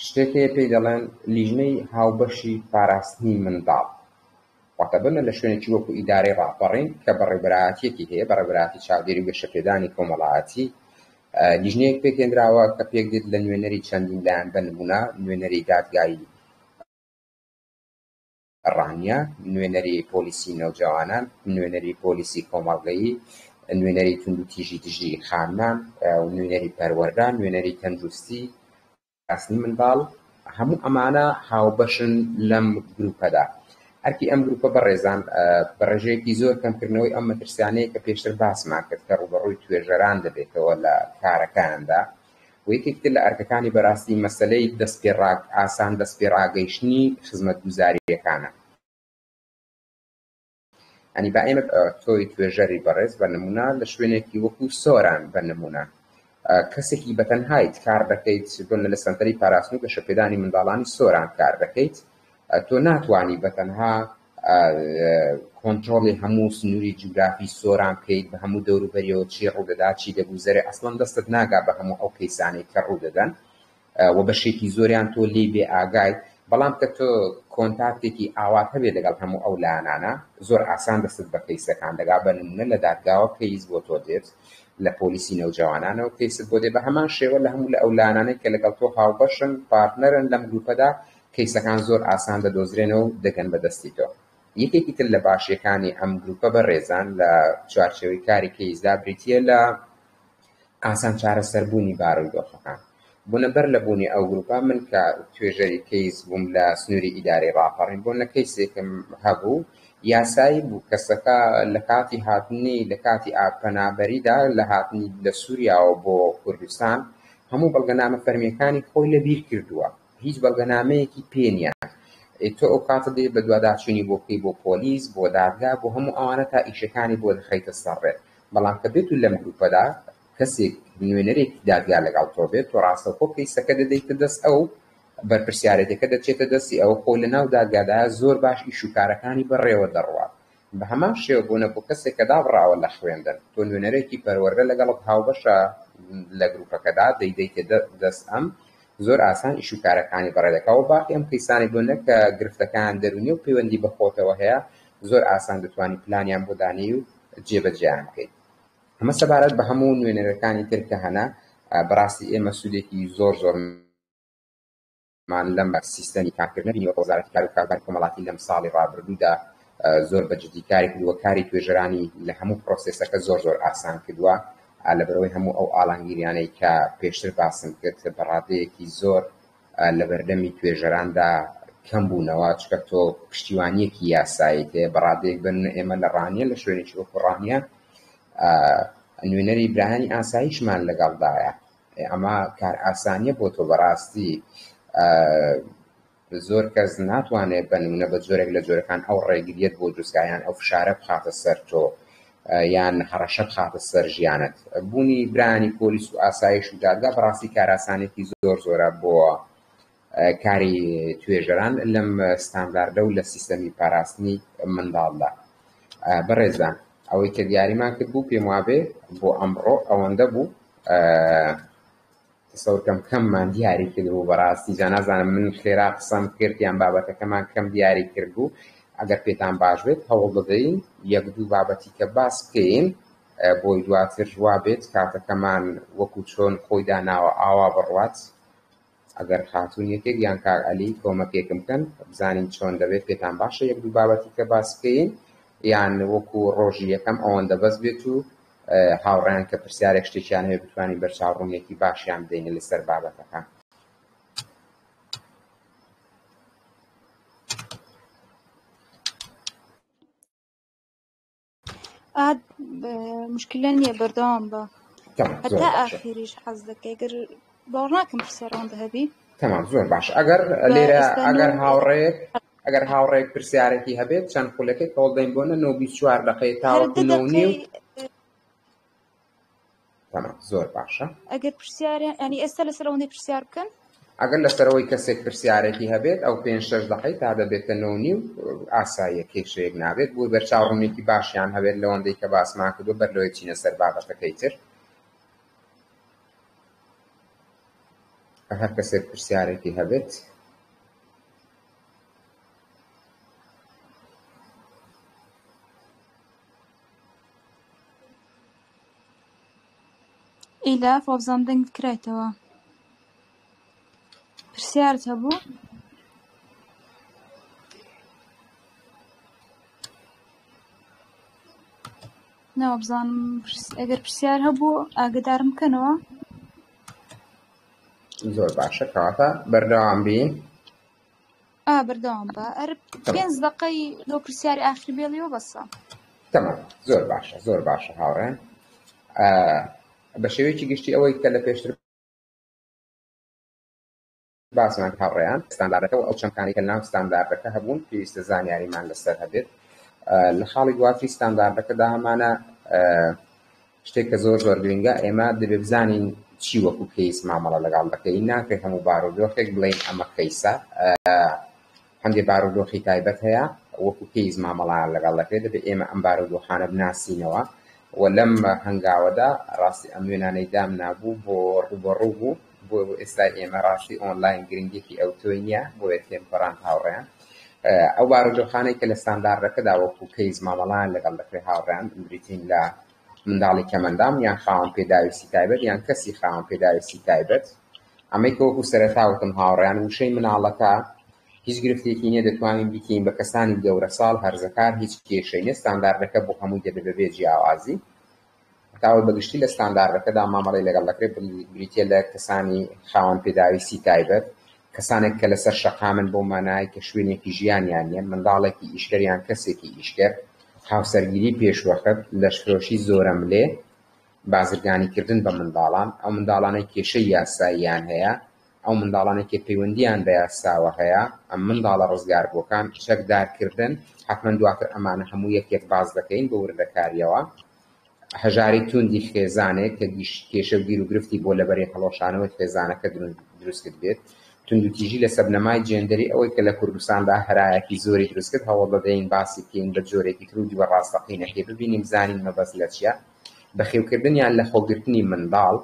شتێک هەیە پێی دەڵێن لیژنەی هاوبەشی پاراستنی منداڵ واتە بنە لە شوێنێکی وەکو ئیدارەی ڕاپەڕین کە بەڕێوەبەرایەتیەکی هەیە بەڕێوەبەرایەتی چاودێری و گەشەپێدانی کۆمەڵایەتی لیژنەیەک پێکهێنراوە کە پێک دێت لە نوێنەری چەندین لایەن بە نمونە نوێنەری دادگایی ڕانیا نوێنەری پۆلیسی نێوجەوانان نوێنەری پۆلیسی کۆمەڵگەیی نوێنەری تونند و تیژی دژی خانمان و نوێنەری پەروەردان نوێنەری تەندروستی ئاسنی منداڵ هەموو ئەمانە هاوبەشن لەم گروپەدا. هەرکی ئەم گروپە بەڕێزان بە ڕێژەیەکی زۆر کەمکردنەوەی ئەم مەترسیانەیە کە پێشتر باسمان کرد کە ڕوبەڕووی توێژەران دەبێتەوە لە کارەکاندا و یەکێکتر لە ئەرکەکانی بەڕاستی مەسەلەی ئاسان دەستپێڕاگەیشتنی خزمەتگوزاریەکانە. ئەنی با ئێمە تۆی توێژەری بەڕێز بە نمونە لە شوێنێکی وەکو سۆران بە نمونە کەسێکی بەتەنهایت کار دەکەیت بۆن لە سەنتەری پاراستن و گەشەپێدانی منداڵانی سۆران کار دەکەیت تۆ ناتوانی بەتەنها کۆنتڕۆڵی هەموو سنووری جیوگرافی سۆران بکەیت بە هەموو دەوروبەریەوە چی ڕوودەدا چی دەگوزەرێ ئەسڵەن دەستت ناگا بە هەموو ئەو کەیسانەی کە ڕوودەدەن و بەشێکی زۆریان تۆ لێ بێ ئاگای بەڵام کە تۆ کۆنتاکتێکی ئاوات هەبێت لەگەڵ هەموو ئەو لایەنانە زۆر ئاسان دەستت بە کەیسەکان دەگا بە نمونە لە دادگاوە کەیس بۆ تۆ دێت لە پۆلیسی نەوجەوانانەوە کەیست بۆ دێ بە هەمان شێوە لە هەموو لە ئەو لایەنانەی کە لەگەڵ تۆ هاوبەشن پارتنەرن لەم گروپەدا کەیسەکان زۆر ئاسان دەدۆزرێنەوە و دەگەن بەدەستی تۆ. یەکێکی تر لە باشیەکانی ئەم گروپە بەڕێزان لە چوارچێوەی کاری کەیسدا بریتیە لە ئاسان چارەسەربوونی بارودۆخەکان. بوونەبەر لە بوونی ئەو گروپە من کە توێژەری کەیس بووم لە سنووری ئیدارەی ڕاپەڕین بۆ لە کەیسێکم هەبوو یاسایی بوو کەسەکە لە کاتی هاتنی لە کاتی پەنابەریدا لە هاتنی لە سووریاوە بۆ کوردستان هەموو بەڵگەنامە فەرمیەکانی خۆی لەبیر کردووە هیچ بەڵگەنامەیەکی پێ نییە تۆ ئەو کاتە دێ بە دوواداچوونی بۆ بکەی بۆ پۆلیس بۆ دادگا بۆ هەموو ئەوانە تا ئیشەکانی بۆ دەخەیتە سەرڕێ بەڵام کە بێت و لەم گروپەدا کەسێک نوێنەرێکی دادگا لەگەڵ تۆ بێت تۆ ڕاستەوخۆ کەیسەکە دەدەیتە دەست ئەو بەرپرسیارەتەکە دەچێتە دەستی ئەو خۆ لە ناو دادگادایە زۆر باش ئیش و کارەکانی بەڕێوە دەڕوات بە هەمان شێوە بوونە بۆ کەسێک کە دابڕاوە لە خوێندن تۆ نوێنەرێکی پەروەردە لەگەڵت هاوبەشە لە گروپەکەدا دەیدەیتە دەست ئەم زۆر ئاسان ئیش و کارەکانی بەڕێ دەکەوە باقی ئەم کەیسانی بوونە کە گرفتەکان دەرونی و پەیوەندی بە خۆتەوە هەیە زۆر ئاسان دەتوانی پلانیان بۆ دانی و جێبەجێیان بکەیت. ئەمە سەبارەت بە هەموو نوێنەرەکانی تر کە هەنا بەڕاستی ئێمە سوودێکی زۆرمان لەم سیستەمی کارکردنە بینیوە وەزارەتی کار و کارباری کۆمەڵاتی لەم ساڵی ڕابردوودا زۆر بەجددی کاری کردووە کاری توێژەرانی لە هەموو پرۆسێسەکە زۆر ئاسان کردووە لەبەرەوەی هەموو ئەو ئاڵنگیریانەی کە پێشتر باسم کرد بەڕادەیەکی زۆر لە بەردەمی توێژەراندا کەم بوونەوە چکە تۆ پشتیوانیەکی یاساییت هەیە بەڕادەیەک بن ئێمە لە ڕانیە لە شوێنێکی وەکو ڕانیە نوێنەری برایانی ئاساییشمان لەگەڵدایە ئەمە کار ئاسانیە بۆ تۆ بەڕاستی زۆر کەس ناتوانێت بە نمونە بە جۆرێک لە جۆرەکان ئەو ڕێگریت بۆ دروستکایان ئەو فشارە بخاتە سەر تۆ یان هەڕەشە بخاتە سەر ژیانت بوونی برانی پۆلیس و ئاسایش و دادگا بەڕاستی کار ئاسانێکی زۆرە بۆ کاری توێژەران لەم ستانداردە و لە سیستەمی پاراستنی منداڵدا. بەڕێزان ئەوەی کە دیاریمان کرد بوو پێم وابێ بۆ ئەمڕۆ ئەوەندە بوو تەسەورکەم کەممان دیاری کرد بوو بەڕاستی جا نازانم من خێرا قسەم کرد یان بابەتەکەمان کەم دیاری کرد بوو ئەگەر پێتان باش بێت هەوڵ بدەین یەک دوو بابەتی کە باس بکەین بۆی دواتر وا بێت کاتەکەمان وەکو چۆن خۆی داناوە ئاوا بڕوات ئەگەر خاتون یەکێک یان کار عەلی کۆمەکێکم بکەن بزانین چۆن دەبێت پێتان باشە یەک دوو بابەتی کە باس بکەین یان وەکو ڕۆژی یەکەم ئەوەندە بەس بێت و هاوڕێیان کە پرسیارێک شتێکیان هەیە بتوانین بەرچاوڕوونیەکی باشیان بدەین لەسەر بابەتەکان. مشكلة نییە بەردەوام بە هەتا ئاخیریش حەز دەکەی ئەگەر باوەڕ ناکەم پرسیارەوەندە هەبی تەمام زۆر باش ئەگەر لێرە ئەگەر هاوڕێک پرسیارێکی هەبێت چەند خولەکەی هەوڵ دەین بۆنە 24 دقەیە تاوەکو 9:30 تەمام زۆر باشە ئەگەر پرسیاریان ینی ئێستا لەسەر ئەوەندەی پرسیار بکەن ئەگەر لەسەرەوەی کەسێک پرسیارێکی هەبێت ئەو 5-6 دقەی تا دەبێتە 9:30 ئاساییە کێشەیەک نابێت بۆ بەرچاوڕوونێکی باشیان هەبێت لەوەندەی کە باسمان کردو بەر لەوەی چینە سەر بابەتەکەی تر هەر کەسێک پرسیارێکی هەبێت ئیلا فۆزان دەنگ کرایتەوە پرسیارت هەبوو؟ نەوە بزانم ئەگەر پرسیار هەبوو ئاگدارم بکەنەوە. زۆر باشە کەواتە بەردەوام بین. بەردەوام بە 5 دقەی لەو پرسیاری ئاخر بێڵیەوە بەسە. تەمام زۆر باشە زۆر باشە هاوڕێن. بە شێوەیەکی گشتی ئەوەی کە لە پێشتر باسمان هاوڕێیان ستانداردەکە و ئەو چەمکانی کە ناو ستانداردەکە هەبوون پێویستە زانیاریمان لەسەر هەبێت. لە خاڵی دواتری ستانداردەکەدا هەمانە شتێک کە زۆر زۆر گرنگە ئێمە دەبێ بزانین چی وەکو کەیس مامەڵە لەگەڵ دەکەین. ناکرێت هەموو بارودۆخێک بڵێین ئەمە کەیسە. هەندێک بارودۆخی تایبەت هەیە وەکو کەیس مامەڵەیان لەگەڵ دەکرێت. دەبێت ئێمە ئەم بارودۆخانە بناسینەوە و لەم هەنگاوەدا ڕاستی ئەم وێنانەی دام نابوو بۆ ڕوبەڕوو بوو بۆ ئێستا ئێمە ڕاستی ئۆنلاین گرنگێکی ئەو تۆی نییە بۆیە تێمپەڕان هاوڕێیان. ئەو بارودۆخانەی کە لە ستانداردەکەدا وەکو کەیس مامەڵەیان لەگەڵ دەکرێت هاوڕێیان بریتین لە منداڵی کەمەندام یان خاوەن پێداویستی تایبەت یان کەسی خاوەن پێداویستی تایبەت. ئەمەی کە وەکو سەرەتاوتم هاوڕێیان وشەی مناڵەکە هیچ گرفتێکی نییە، دەتوانین بیکەین بە کەسانی گەورە ساڵ هەرزەکار هیچ کێشەی نیە. ستانداردەکە بۆ هەمووی دەبێت بەبێ جیاوازی. تاوە بەگشتی لە ستانداردەکەدا مامەڵەی لەگەڵ دەکرێت بریتە لە کەسانی خاوەن پێداویستی تایبەت، کەسانێک کە لەسەر شەقامن بۆ مانای کە شوێنێکی ژیانیان نیە، منداڵێکی ئیشکەریان کەسێکی ئیشکەر، هاوسەرگیری پێشوەخت، لەشفرۆشی زۆرە ملێ، بازرگانیکردن بە منداڵان، ئەو منداڵانەی کێشەی یاساییان هەیە، ئەو منداڵانێک کە پەیوەندیان بە یاساوە هەیە، ئەم منداڵە ڕزگاربووەکان چەکدارکردن حتمما دواتر ئەمانە هەموو یەکێک باز دەکەین بە وردەکاریەوە. هەژاری توندی خێزانێک کە کێشە و گیر و گرفتی بۆ لەبەرەی هەڵۆشانەوەی خێزانەکە دروست کرد بێت. توندوتیژی لە سەبنەمای جێندەری ئەوەی کە لە کوردستاندا هەرایەکی زۆری دروست کرد هەوڵ دەدەین باسی بکەین بە جۆرێکی تر و دیوە ڕاستەقینەکەی ببینیم بزانین مەبەست لە چییە. بەخێوکردنیان لە خۆگرتنی منداڵ،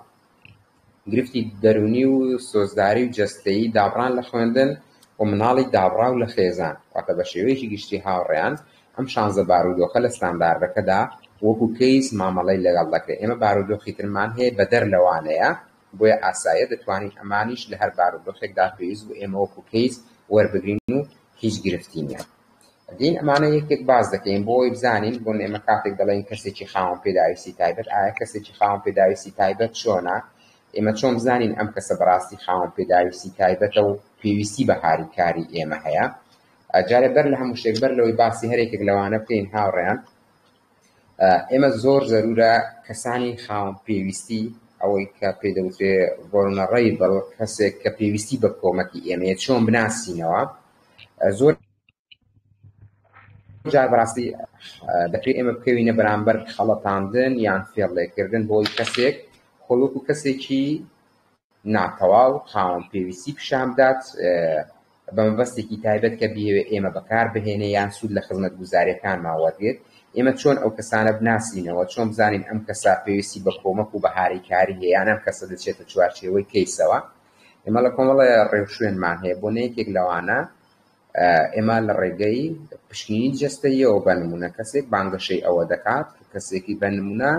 گرفتی دەرونی و سۆزداری و جەستەیی، دابڕان لە خوێندن و مناڵی دابڕا و لە خێزان. واتە بە شێوەیەکی گشتی هاوڕێیان ئەم 16 بارودۆخە لە ستانداردەکەدا وەکو کەیس مامەڵەی لەگەڵ دەکرێت. ئێمە بارودۆخی ترمان هەیە بەدەر لەوانەیە بۆیە ئاسایە دەتوانین ئەمانیش لە هەر بارودۆخێکدا پێویست بوو ئێمە وەکو کەیس وەربگرین و هیچ گرفتی نیە. دین ئەمانە یەکێک باز دەکەین بۆی بزانین بۆ ئێمە کاتێک دەڵێن کەسێکی خاوەن پێداویستی تایبەت، ئایا کەسێکی خاوەن پێداویستی تایبەت چۆنە؟ ئێمە چۆن بزانین ئەم کەسە بەڕاستی خاوەن پێداویستی تایبەتە و پێویستی بە هاریکاری ئێمە هەیە. جارێ بەر لە هەموو شتێک بەر لەوەی باسی هەرێکێک لەوانە بکەین هاوڕێیان، ئێمە زۆر زەرورە کەسانی خاوەن پێویستی ئەوەی کە پێدەوترێ vulnerable کەسێک کە پێویستی بە کۆمەکی ئێمەیە چۆن بناسینەوە. زۆر جار بەڕاستی دەکرێت ئێمە بکەوینە بەرامبەر خەڵەتاندن یان فێڵێکردن بۆی کەسێک خۆڵوەکو کەسێکی ناتەواو خاوەن پێویستی پیشان بدات بە مەبەستێکی تایبەت کە بێوێ ئێمە بەکار بهێنێ یان سوود لە خزمەتگوزاریەکانمان وەرگێت. ئێمە چۆن ئەو کەسانە بناسینەوە، چۆن بزانین ئەم کەسا پێویستی بە کۆمەک و بە هاریکاری هەیە یان ئەم کەسە دەچێتە چوارچێوەی کەیسەوە. ئێمە لە کۆمەڵە ڕێوشوێنمان هەیە بۆ نەیەکێک لەوانە ئێمە لە ڕێگەی پشکنینی جەستەییەوە بە نمونە کەسێک بانگەشەی ئەوە دەکات کەسێکی بە نمونە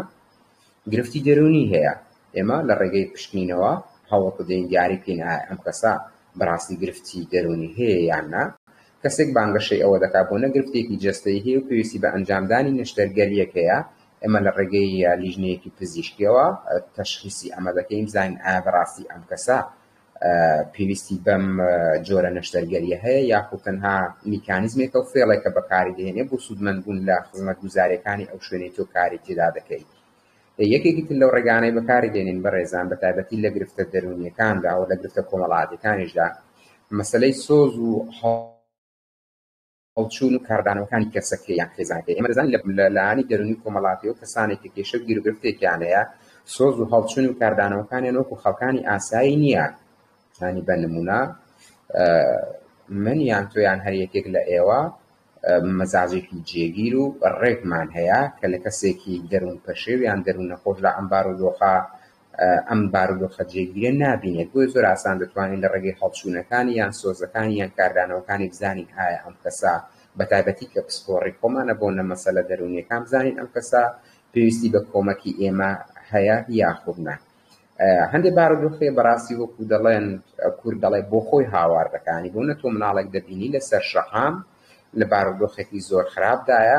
گرفتی دەرونی هەیە، ئێمە لە ڕێگەی پشکنینەوە هەوڵ بدەین دیاری بکەین ئەم کەسە بەڕاستی گرفتی دەرونی هەیە یان نا. کەسێک بانگەشەی ئەوە دەکات بۆ نەگرفتێکی جەستەیی هەیە و پێویستی بە ئەنجامدانی نەشتەرگەریەک هەیە، ئێمە لە ڕێگەی لیژنەیەکی پزیشکیەوە تەشخیصی ئەمە دەکەین بزانین ئایا بەڕاستی ئەم کەسە پێویستی بەم جۆرە نەشتەرگەریە هەیە یاخود تەنها میکانیزمێکە و فێڵێکە بەکاری دێنێ بۆ سوودمەندبوون لە خزمەتگوزاریەکانی ئەو شوێنەی تۆ کاری تێدا دەکەیت. یەکێکی تر لەو ڕێگانەی بەکاری دێنین بەڕێزان بە تایبەتی لە گرفتە دەرونیەکاندا و لە گرفتە کۆمەڵایەتیەکانیشدا مەسەلەی سۆز و هەڵچوون و کاردانەوەکانی کەسەکە یان خێزانەکە. ئێمە دەزانین لە لایەنی دەرونی کۆمەڵایەتیەوە کەسانێک کە کێشە و گیر و گرفتێکیان هەیە سۆز و هەڵچوون و کاردانەوەکانیان وەکو خەڵکانی ئاسایی نییە. ینی بە نمونە من یان تۆ یان هەر یەکێک لە ئێوە مەزاجێکی جێگیر و ڕێکمان هەیە کە لە کەسێکی دەروون پەشێو یان دەروون نەخۆش لە ئەم بارودۆخە جێگیرە نابینێت. بۆی زۆر ئاسان دەتوانین لە ڕێگەی هەڵچوونەکانی یان سۆزەکانی یان کاردانەوەکانی بزانین ئایا ئەم کەسە بە تایبەتی کە پسپۆڕی کۆمانە بۆ نە مەسەلە دەرونیەکان بزانین ئەم کەسە پێویستی بە کۆمەکی ئێمە هەیە یاخود نا. هەندێک بارودۆخێ بەڕاستی وەکو دەڵێن کورد دەڵێ بۆ خۆی هاواردەکانی بۆ نە تۆ مناڵێک دەبینی لەسەر شەقام لە بارودۆخێکی زۆر خراپدایە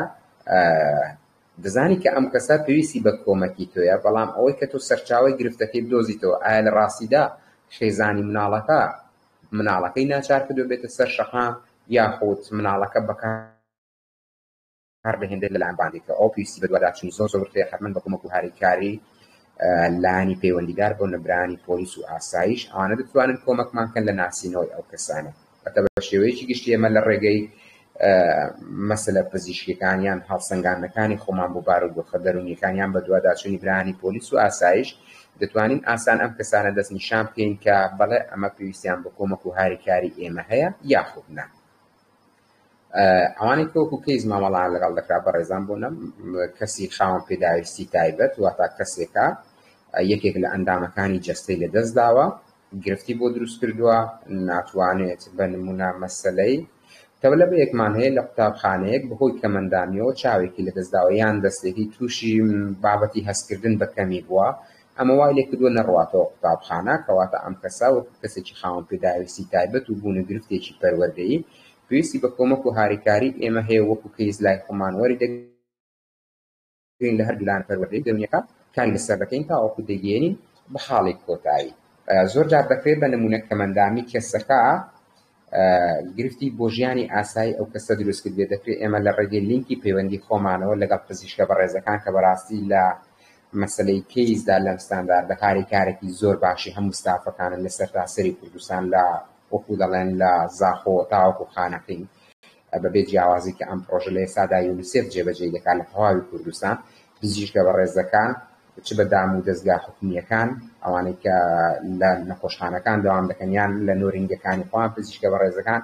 دەزانی کە ئەم کەسە پێویستی بە کۆمەکی تۆیە، بەڵام ئەوەی کە تۆ سەرچاوی گرفتەکەی بدۆزیتەوە ئایا لە ڕاستیدا خێزانی مناڵەکەی ناچار کردو بێتە سەر شەقام یاخود مناڵەکە بەکار بهێنرێت لەلایەن باندێکە ئەو پێویستی بە دوواداچنی زۆر زۆرترێ حتمەن بە کۆمەک و هاریکاری لایانی پەیوەندیدار بۆ نەبرانی پۆلیس و ئاسایش ئەوانە دەتوانن کۆمەکمانکەن لە ناسینەوەی ئەو کەسانە. بەتە بە شێوەیەکی گشتی ئێمە لە ڕێگەی مەسەلە پزیشکیەکانیان هەڵسەنگاندنەکانی خۆمان بۆ بارودۆخە دەرونیەکانیان بە دوواداچوونی برانی پۆلیس و ئاسایش دەتوانین ئاسان ئەم کەسانە دەست نیشان بکەین کە بەڵێ ئەمە پێویستیان بە کۆمەک و هاریکاری ئێمە هەیە یاخود نا. ئەوانەی کە وەکو کەیس مامەڵان لەگەڵ دەکرا بەڕێزان بوونە کەسی خاوەن پێداویستی تایبەت واتە کەسێکە یەکێک لە ئەندامەکانی جەستەی لەدەست داوە، گرفتی بۆ دروست کردووە، ناتوانێت بە نمونە مەسەلەی تەولە بەیەکمان هەیە لە قوتابخانەیەک بەهۆی کەمەندامیەوە چاوێکی لەدەستداوە یان دەستێکی تووشی بابەتی هەستکردن بەکەمی بووە، ئەمە وای لێ کردووە نەڕواتەوە قوتابخانە کەواتە ئەم کەسا وەکو کەسێکی خاوەن پێداویستی تایبەت و بوونە گرفتێکی پەروەردەیی پێویستی بە کۆمەک و هاریکاری ئێمە هەیە وەکو کەیس لای خۆمان وەری دەگرین لە هەر گلان پەروەردەی دەونیەکە کاری لەسەر دەکەین تاوەکو دەگەێنین بە حاڵێک کۆتایی. زۆر جار دەکرێت بە نمونە کەمەندامی کەسەکە گرفتی بۆ ژیانی ئاسایی ئەو کەسە دروست کرد بێت. دەکرێت ئێمە لە ڕێگەی لینکی پەیوەندی خۆمانەوە لەگەڵ پزیشکە بەڕێزەکان کە بەڕاستی لە مەسەلەی کەیسدا لەم ستانداردە هاریکارێکی زۆر باشی هەموو ستافەکانن لە سەرتاسەری کوردستان لە وەکو دەڵێن لە زاخۆ تاوەکو خانەقین بەبێ جیاوازی کە ئەم پرۆژە لە ئێستادا یونیسێف جێبەجێ دەکات لە تەواوی کوردستان پزیشکە بەڕێزەکان چ بە دام و دەستگا حکومیەکان ئەوانەی کە لە نەخۆشخانەکان دەوام دەکەن یان لە نۆرینگەکانی خۆیان پزیشکە بەڕێزەکان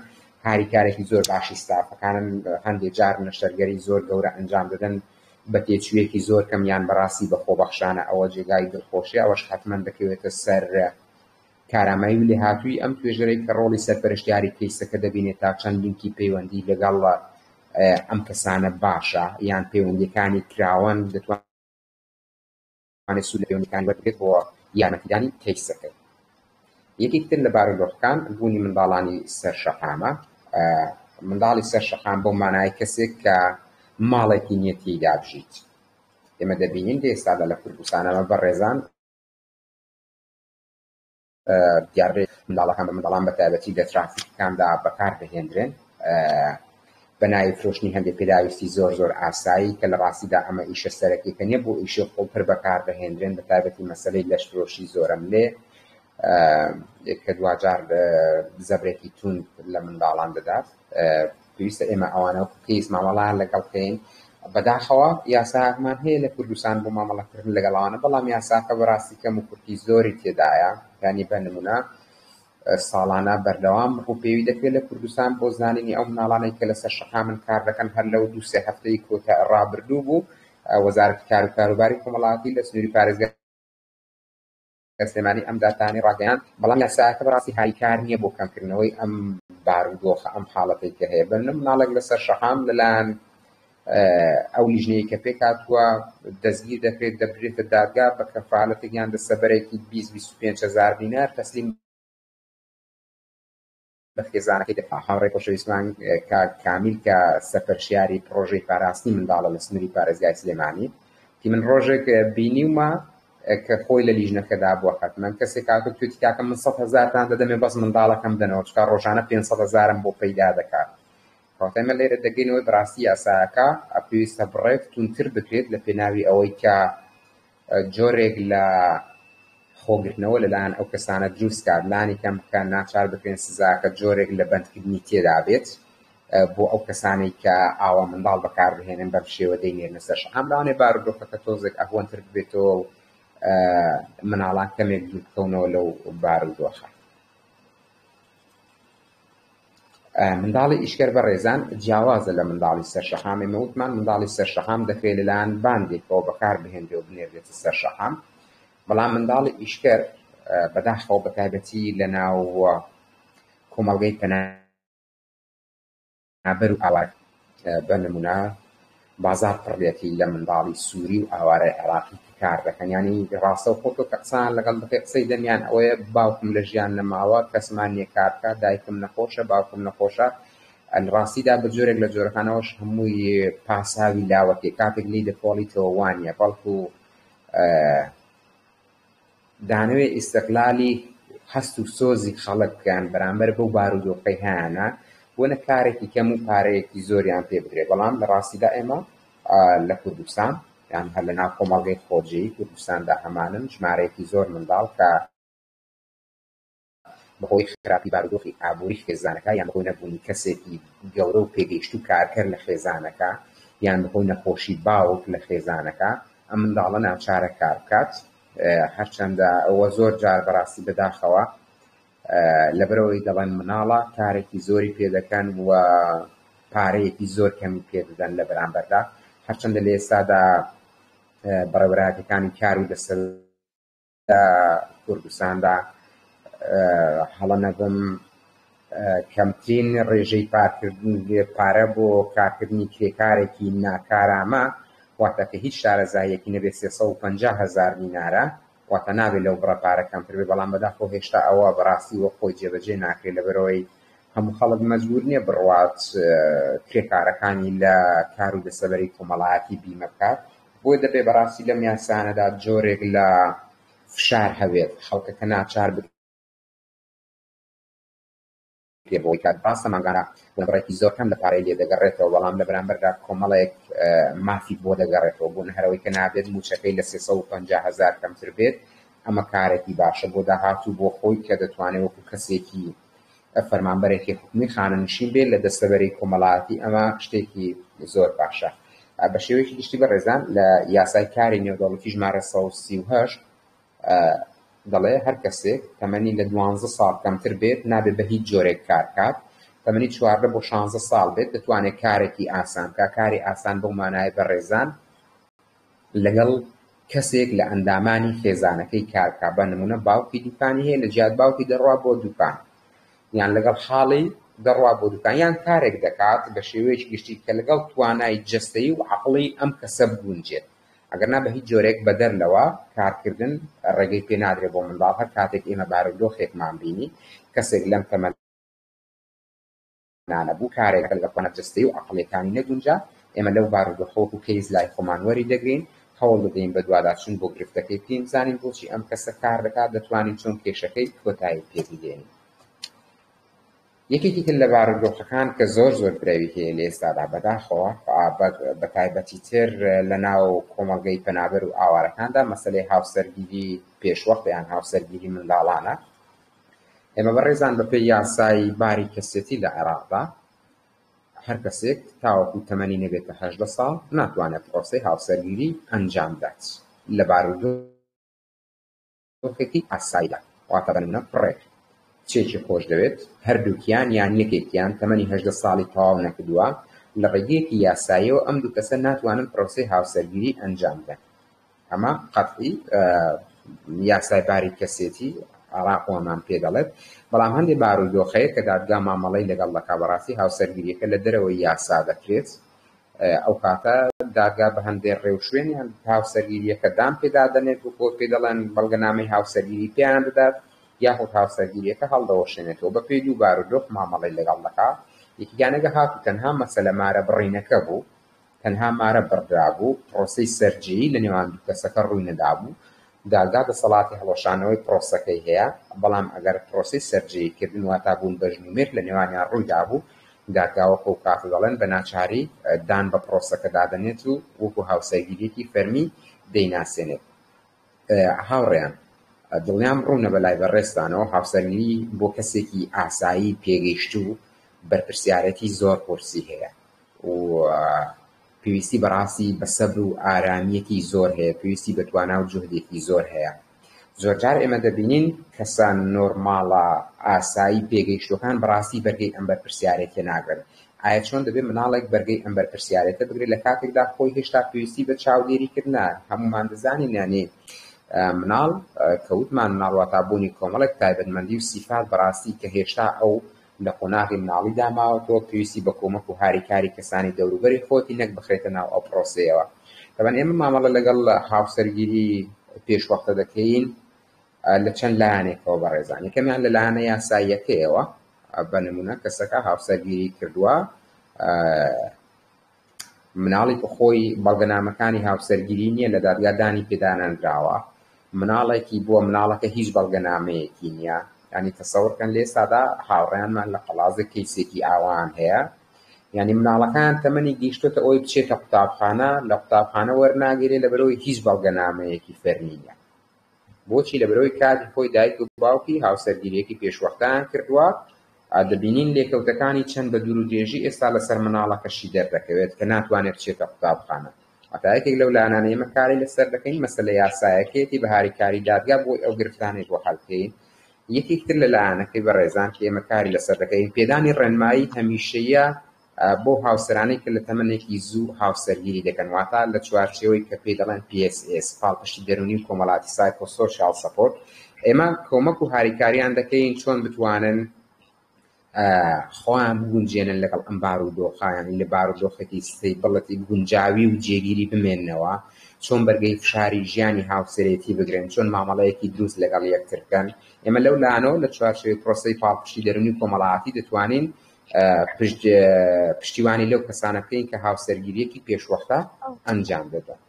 هاریکارێکی زۆر باشی ستافەکانن هەندێک جار نەشتەرگەری زۆر گەورە ئەنجام دەدەن بە تێچوویەکی زۆر کەم یان بەڕاستی بە خۆبەخشانە ئەوە جێگای دڵخۆشی ئەوەش حتمەن دەکەوێتە سەر کارامایی و لێهاتووی ئەم توێژەرەی کە ڕۆڵی سەرپەرشتیاری کەیسەکە دەبینێت تا چەند لینکی پەیوەندی لەگەڵ ئەم کەسانە باشە یان پەیوەندیەکانی کراوەن دەتوانێت سوود لە پەیوەندیەکانی وەربگرێت بۆ یارمەتیدانی کەیسەکە. یەکێکتر لە بارودۆخەکان بوونی منداڵانی سەرشەقامە. منداڵی سەرشەقام بۆ مانای کەسێک کە ماڵێکی نییە تێیدا بژیت. ئێمە دەبینین ئێستادا لە کوردستانەمە بەڕێزان دیارڕێ منداڵان بە تایبەتی لە ترافیکەکاندا بەکار دەهێنرێن بە ناوی فرۆشتنی هەندێک پێداویستی زۆر زۆر ئاسایی کە لە ڕاستیدا ئەمە ئیشە سەرەکیەکە نییە بۆ ئیشە خۆپر بەکار دەهێنرێن بە تایبەتی مەسەلەی لەشفرۆشی زۆرم لێ کە دوجار زەبرێکی تون لە منداڵان دەدات. پێویستە ئێمە ئەوانە کەیس مامەڵان لەگەڵکەین بەداخەوە یاسامان هەیە لە کوردستان بۆ مامەڵەکردن لەگەڵاوانە، بەڵام یاساکە بەڕاستی کەم و کورتی زۆری تێدایە. یعنی بە نمونە ساڵانە بەردەوام ڕووپێوی دەکرێت لە کوردستان بۆ زانینی ئەو مناڵانەی کە لەسەر شەقامن کار دەکەن. هەر لەو 2-3 هەفتەی کۆتا ڕابردوو بوو وەزارەتی کار و کاروباری کۆمەڵایەتی لە سنووری پارێزگای سلێمانی ئەم داتانی ڕاگەیاند، بەڵام یاساکە بەڕاستی هاریکار نییە بۆ کەمکردنەوەی ئەم بارودۆخە ئەم حاڵەتەی کە هەیە. بن مناڵێک لەسەر شەقام لەلایەن ئەو لیژنەیە کە پێک هاتووە دەستگیر دەکرێت دەبرێتە دادگا بە کەفالەتێک یان دەستەبەرێکی 20-25,000 دینار تەسلیم بە خێزانەکەی دەکات. هاوڕێی خۆشەویستمان کامیل کە سەرپەرشتیاری پرۆژەی پاراستنی منداڵە لە سنووری پارێزگای سلێمانی کی من ڕۆژێک بینیومە کە خۆی لە لیژنەکەدا بووە حتمەن کەسێک هاتوو توێتی کاکە من 100,000تان دەدەمێ بەس منداڵەکەم دەنەوە چکە ڕۆژانە 500,000م بۆ پەیدا دەکات. کەواتە لێرە دەگەینەوەی بەڕاستی یاساکە پێویستە بڕێک تونتر بکرێت لە پێناوی ئەوەی کە جۆرێک لە خۆگرتنەوە لەلایەن ئەو کەسانە دروست کات لانی کەم بکەن ناچار بکرێن سزاکە جۆرێک لە بەندکردنی تێدا بێت بۆ ئەو کەسانی کە ئاوا منداڵ بەکار بهێنن بەم شێوە دەینێنە سەر شەقام. لەوانێ بارودۆخەکە تۆزێک ئەهۆنتر بێتەوە و مناڵان کەمێک دوور بکەونەوە لەو بارودۆخە. منداڵی ئیشکەر بەڕێزان جیاوازە لە منداڵی سەرشەقام. ئێمە وتمان منداڵی سەرشەقام دەکرێت لەلایەن باندێکەوە بەکار بهێنرێت و بنێردرێتە سەرشەقام، بەڵام منداڵی ئیشکەر بەداخەوە بەتایبەتی لە ناو کۆمەڵگەی پەنابەر و ئاوار بە نمونە بازار پڕێتی لە منداڵی سووری و ئاوارەی عێراقی کار دەکەن. ینی ڕاستە و خۆتۆ کە قسان لەگەڵ دەکەی قسەی دەمیان ئەوەیە باوکم لە ژیان نەماوە کەسمان نییە کار بکات، دایکم نەخۆشە باوکم نەخۆشە ڕاستیدا بە جۆرێک لە جۆرەکانەوەش هەمووی پاساوی لاوەکێ کاتێک لی دەپۆڵیتەوە وانە بەڵکو دانەوێ ئیستقلالی هەست و سۆزی خەڵک بکەن بەرامبەر بەو بارودۆخەی هەیانە وەنە کارێکی کەم و پارەیەکی زۆریان پێ بدرێت. بەڵام لە ڕاستیدا ئێمە لە کوردستان یان هەر لە ناو کۆمەڵگەی خۆرجەیی کوردستاندا هەمانن ژمارەیەکی زۆر منداڵ کە بەهۆی خراپی بارودۆخی ئابووری خێزانەکە یان بەهۆی نەبوونی کەسێکی گەورە و پێگەیشت و کارکەر لە خێزانەکە یان بەهۆی نەخۆشی باوک لە خێزانەکە ئەم منداڵە ناچارە کار بکات. هەرچەندە ئەوە زۆر جار بەڕاستی بەداخەوە لەبەرەوەی دەڵێن مناڵە کارێکی زۆری پێ دەکەن و پارەیەکی زۆر کەمی پێ دەدەن لە بەرامبەردا. هەرچەندە لە ئێستادا بەڕێوەبەرەکانی کار و دەسەل کوردستاندا هەڵە نەبم کەمترین ڕێژەی پارە بۆ کارکردنی کرێکارێکی ناکارامە واتە کە هیچ شارەزاییەکی نەبێت 350,000 دینارە واتە نابێت لەو بڕە پارە کەمتر بێ. بەڵام بەداخەوە هێشتا ئەوە بەڕاستی وە خۆی جێبەجێ ناکرێت لەبەرەوەی هەموو خەڵک مەجبور نییە بڕوات کرێکارەکانی لە کار و دەسەبەری کۆمەڵایەتی بیمە بکات. بۆی دەبێت بەڕاستی لەم یاسانەدا جۆرێک لە فشار هەبێت خەڵکەکە ناچار بۆی کات باس ئەمانگانە بڕێکی زۆر کەم لە پارەی لێ دەگەڕێتەوە بەڵام لە بەرامبەردا کۆمەڵێک مافی بۆ دەگەڕێتەوە بۆ هەرەوەی کە نابێت موچەکەی لە 350,000 کەمتر بێت. ئەمە کارێکی باشە بۆ داهاتوو بۆ خۆی کە دەتوانێت وەکو کەسێکی فەرمانبەرێکی حکومی خانەنشین بێت لە دەستەبەری کۆمەڵایەتی. ئەمە شتێکی زۆر باشە. بە شێوەیەکی گشتی بەڕێزان لە یاسای کاری نێودەوڵەتی ژمارە 138 دەڵێ هەر کەسێک تەمەنی لە 12 ساڵ کەمتر بێت نابێت بە هیچ جۆرێک کار کات. تەمەنی 14 بۆ 16 ساڵ بێت دەتوانێت کارێکی ئاسان کە کاری ئاسان بەو مانایە بەڕێزان لەگەڵ کەسێک لە ئەندامانی خێزانەکەی کارکا. بە نمونە باوکی دوکانی هەیە لە جیات باوکی دەڕوا بۆ دوکان یان لەگەڵ خاڵی دەڕوا بۆ دوکان یان کارێک دەکات بە شێوەیەکی گشتی کە لەگەڵ توانای جەستەیی و عەقڵی ئەم کەسە بگونجێت. ئەگەرنا بە هیچ جۆرێک بەدەر لەوە کارکردن ڕێگەی پێ نادرێت بۆ منداڵ. هەر کاتێک ئێمە بارودۆخێکمان بینی کەسێک لەم تەمەنانە بوو کارێک لەگەڵ توانای جەستەیی و عەقڵیەکانی نەگونجا ئێمە لەو بارودۆخەوە و کەیس لای خۆمان وەری دەگرین هەوڵ بدەین بە دوواداچوون بۆ گرفتەکەی پێ بزانین بۆچی ئەم کەسە کار دەکات دەتوانین چۆن کێشەکەی کۆتایی پێ بدێنین. یەکێکی تر لە بارودۆخەکان کە زۆر براوی هەیە لە ئێستادا بەداخەوە بە تایبەتی تر لە ناو کۆمەڵگەی پەنابەر و ئاوارەکاندا مەسەلەی هاوسەرگیری پێشوەخت یان هاوسەرگیری منداڵانە. ئێمە بەڕێزان بەپێی یاسای باری کەسێتی لە عێراقدا هەر کەسێک تاوەکو تەمەنی نەبێتە 18 ساڵ ناتوانێت پرۆسەی هاوسەرگیری ئەنجام بدات لە بارودۆخێکی ئاساییدا واتە بە نمونە پڕێک چێکی خۆش دەوێت هەردووکیان یان یەکێکیان تەمەنی 18 ساڵی تەواو نەکردووە لە ڕێگەیەکی یاساییەوە ئەم دوو کەسە ناتوانن پرۆسەی هاوسەرگیری ئەنجام بدەن. ئەمە قەتعی یاسای باری کەسێتی عێراقمان پێ دەڵێت. بەڵام هەندێک بارودۆخەیە کە دادگا مامەڵەی لەگەڵ دەکا بەڕاستی هاوسەرگیریەکە لە دەرەوەی یاسا دەکرێت ئەو کاتە دادگا بە هەندێک ڕێو شوێنیان هاوسەرگیریەکە دام پێدا دەنێت و خۆ پێ دەڵێن بەڵگەنامەی هاوسەرگیری پێیان بدات یاخود هاوسەرگیریەکە هەڵدەوەشێنێتەوە بە پێی دوو بارودۆخ مامەڵەی لەگەڵ دەکا. یەکیانەگە هاتو تەنها مەسەلە مارە بڕینەکە بوو تەنها مارە بڕدرا بوو پرۆسەی سەرجەیی لە نێوان دوو کەسەکە ڕووی نەدابوو دادگا دەسەڵاتی هەڵەشانەوەی پرۆسەکەی هەیە. بەڵام ئەگەر پرۆسەی سەرجەیی کردن واتا بوون بە ژنومێک لە نێوانیان ڕوویدا بوو دادگاوە خۆ کاتە دەڵێن بە ناچاری دان بە پرۆسەکە دادەنێت و وەکو هاوسەرگیریەکی فەرمی دەیناسێنێت. هاوڕێیان دڵنیام ڕوونە بەلای بەڕێستانەوە هاوسەرگیری بۆ کەسێکی ئاسایی پێگەیشت و بەرپرسیارەتی زۆر قورسی هەیە و پێویستی بەڕاستی بە سەبر و ئارامیەکی زۆر هەیە پێویستی بە توانا و جوهدێکی زۆر هەیە. زۆرجار ئێمە دەبینین کەسان نۆرماڵە ئاسایی پێگەیشتوەکان بەڕاستی بەرگەی ئەم بەرپرسیارەتە ناگرن. ئایا چۆن دەبێت مناڵێک بەرگەی ئەم بەرپرسیارەتە بگرێت لە کاتێکدا خۆی هێشتا پێویستی بە چاودێریکردنە؟ هەمومان دەزانین یانێ مناڵ کەوتمان مناڵ واتابوونی کۆمەڵێک تایبەتمەندی و سیفات بەڕاستی کە هێشتا ئەو لە قۆناغی مناڵی داماوەتەوە پێویستی بە کۆمەک و هاریکاری کەسانی دەوروبەری خۆتی نەک بخرێتە ناو ئەو پرۆسەیەوە. طبعاً ئێمە مامەڵە لەگەڵ هاوسەرگیری پێشوەختە دەکەین لە چەند لایەنێکەوە بەڕێزان. یەکەمیان لە لایەنە یاساییەکەیەوە بە نمونە کەسەکە هاوسەرگیری کردووە مناڵی خۆی بەڵگەنامەکانی هاوسەرگیری نییە لە دادگادانی پێدانانراوە مناڵێکی بووە مناڵەکە هیچ بەڵگەنامەیەکی نییە ینی تەسەوڕکەن لێ سادا هاوڕێیانمان لە قەڵازە کەیسێکی ئاوان هەیە ینی مناڵەکان تەمەنی گەیشتوتە ئەوی بچێتە قوتابخانە لە قوتابخانە وەرناگیرێ لە بەرەوەی هیچ بەڵگەنامەیەکی فەرمی نییە بۆچی لە بەرەوەی کاتی خۆی دایک و باوکی هاوسەرگیریەکی پێشوەختان کردووە دەبینین لێکەوتەکانی چەند بە دوور و درێژی ئێستا لەسەر مناڵەکەشی دەردەکەوێت کە ناتوانێت بچێتە قوتابخانە ئەتایەکێک لەو لانانەیە ئێمە کاری لەسەر دەکەین مەسەلە یاسایەکێتی بەهاری کاری دادگا بۆی ئەو گرفتانێک بۆ حەڵکەین یەکێکتر لە لایەنەکەی بەڕێزان کە ئێمە کاری لەسەر دەکەین پێدانی ڕێنمایی هەمیشەیە بۆ هاوسەرانەی کە لە تەمەنێکی زوو هاوسەرگیری دەکەن واتە لە چوارچێوەی کە پێی دەڵێن PSS پاڵپشتی دەرونی و کۆمەڵاتی سایکۆسۆشیال سەپۆرت ئێمە کۆمەک و هاریکاریان دەکەین چۆن بتوانن خۆیان بگونجێنن لەگەڵ ئەم بارودۆخایانی لە بارودۆخێکی ستەیبڵەتی گونجاوی و جێگیری بمێننەوە چۆن بەرگەی فشاری ژیانی هاوسەرێتی بگرن چۆن مامەڵەیەکی دروست لەگەڵ یەکترکەن ئێمە لەو لانەوە لە چوارچێوەی پرۆسەی پاڵپشتی دەرونی و کۆمەڵاتی دەتوانین پشتیوانی لەو کەسانە بکەین کە هاوسەرگیریەکی پێشوەختە ئەنجام بدەن.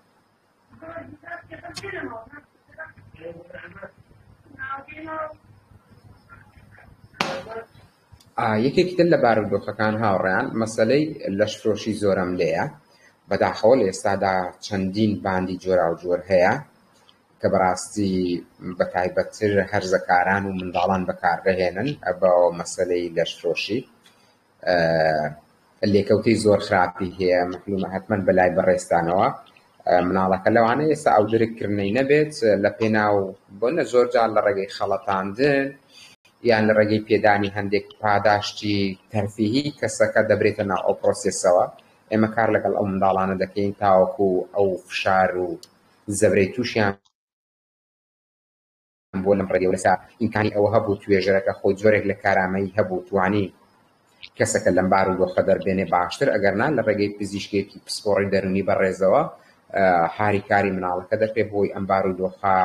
یەکێکتر لە بارودۆخەکان هاوڕێیان مەسەلەی لەشفرۆشی زۆرم لێیە بەداخەوە لە ئێستادا چەندین باندی جۆرا و جۆر هەیە کە بەڕاستی بەتایبەتتر هەرزەکاران و منداڵان بەکاردەهێنن بە مەسەلەی لەشفرۆشی لێکەوتەی زۆر خراپی هەیە مەحلومە حتمەن بەلای بەڕێستانەوە مناڵەکە لەوانەیە ئێستا ئەو درکردنەی نەبێت لە پێناو بۆنە زۆر جار لە ڕێگەی خەڵەتاندن یان لە ڕێگەی پێدانی هەندێک پاداشتی تەرفیهی کەسەکە دەبرێتە ناو ئەو پرۆسێسەوە ئێمە کار لەگەڵ ئەو منداڵانە دەکەین تاوەکو ئەو فشار و زەبرەی تووشیان بۆ لەم ڕێگەی لەسا ئیمکانی ئەوە هەبوو توێژەرەکە خۆی جۆرێک لە کارامەیی هەبوو توانی کەسەکە لەم بارودۆخە دەربێنێ باشتر ئەگەرنا لە ڕێگەی پزیشکێکی پسپۆڕی دەرونی بەڕێزەوە هاریکاری مناڵەکە دەکرێت بۆی ئەم بارودۆخە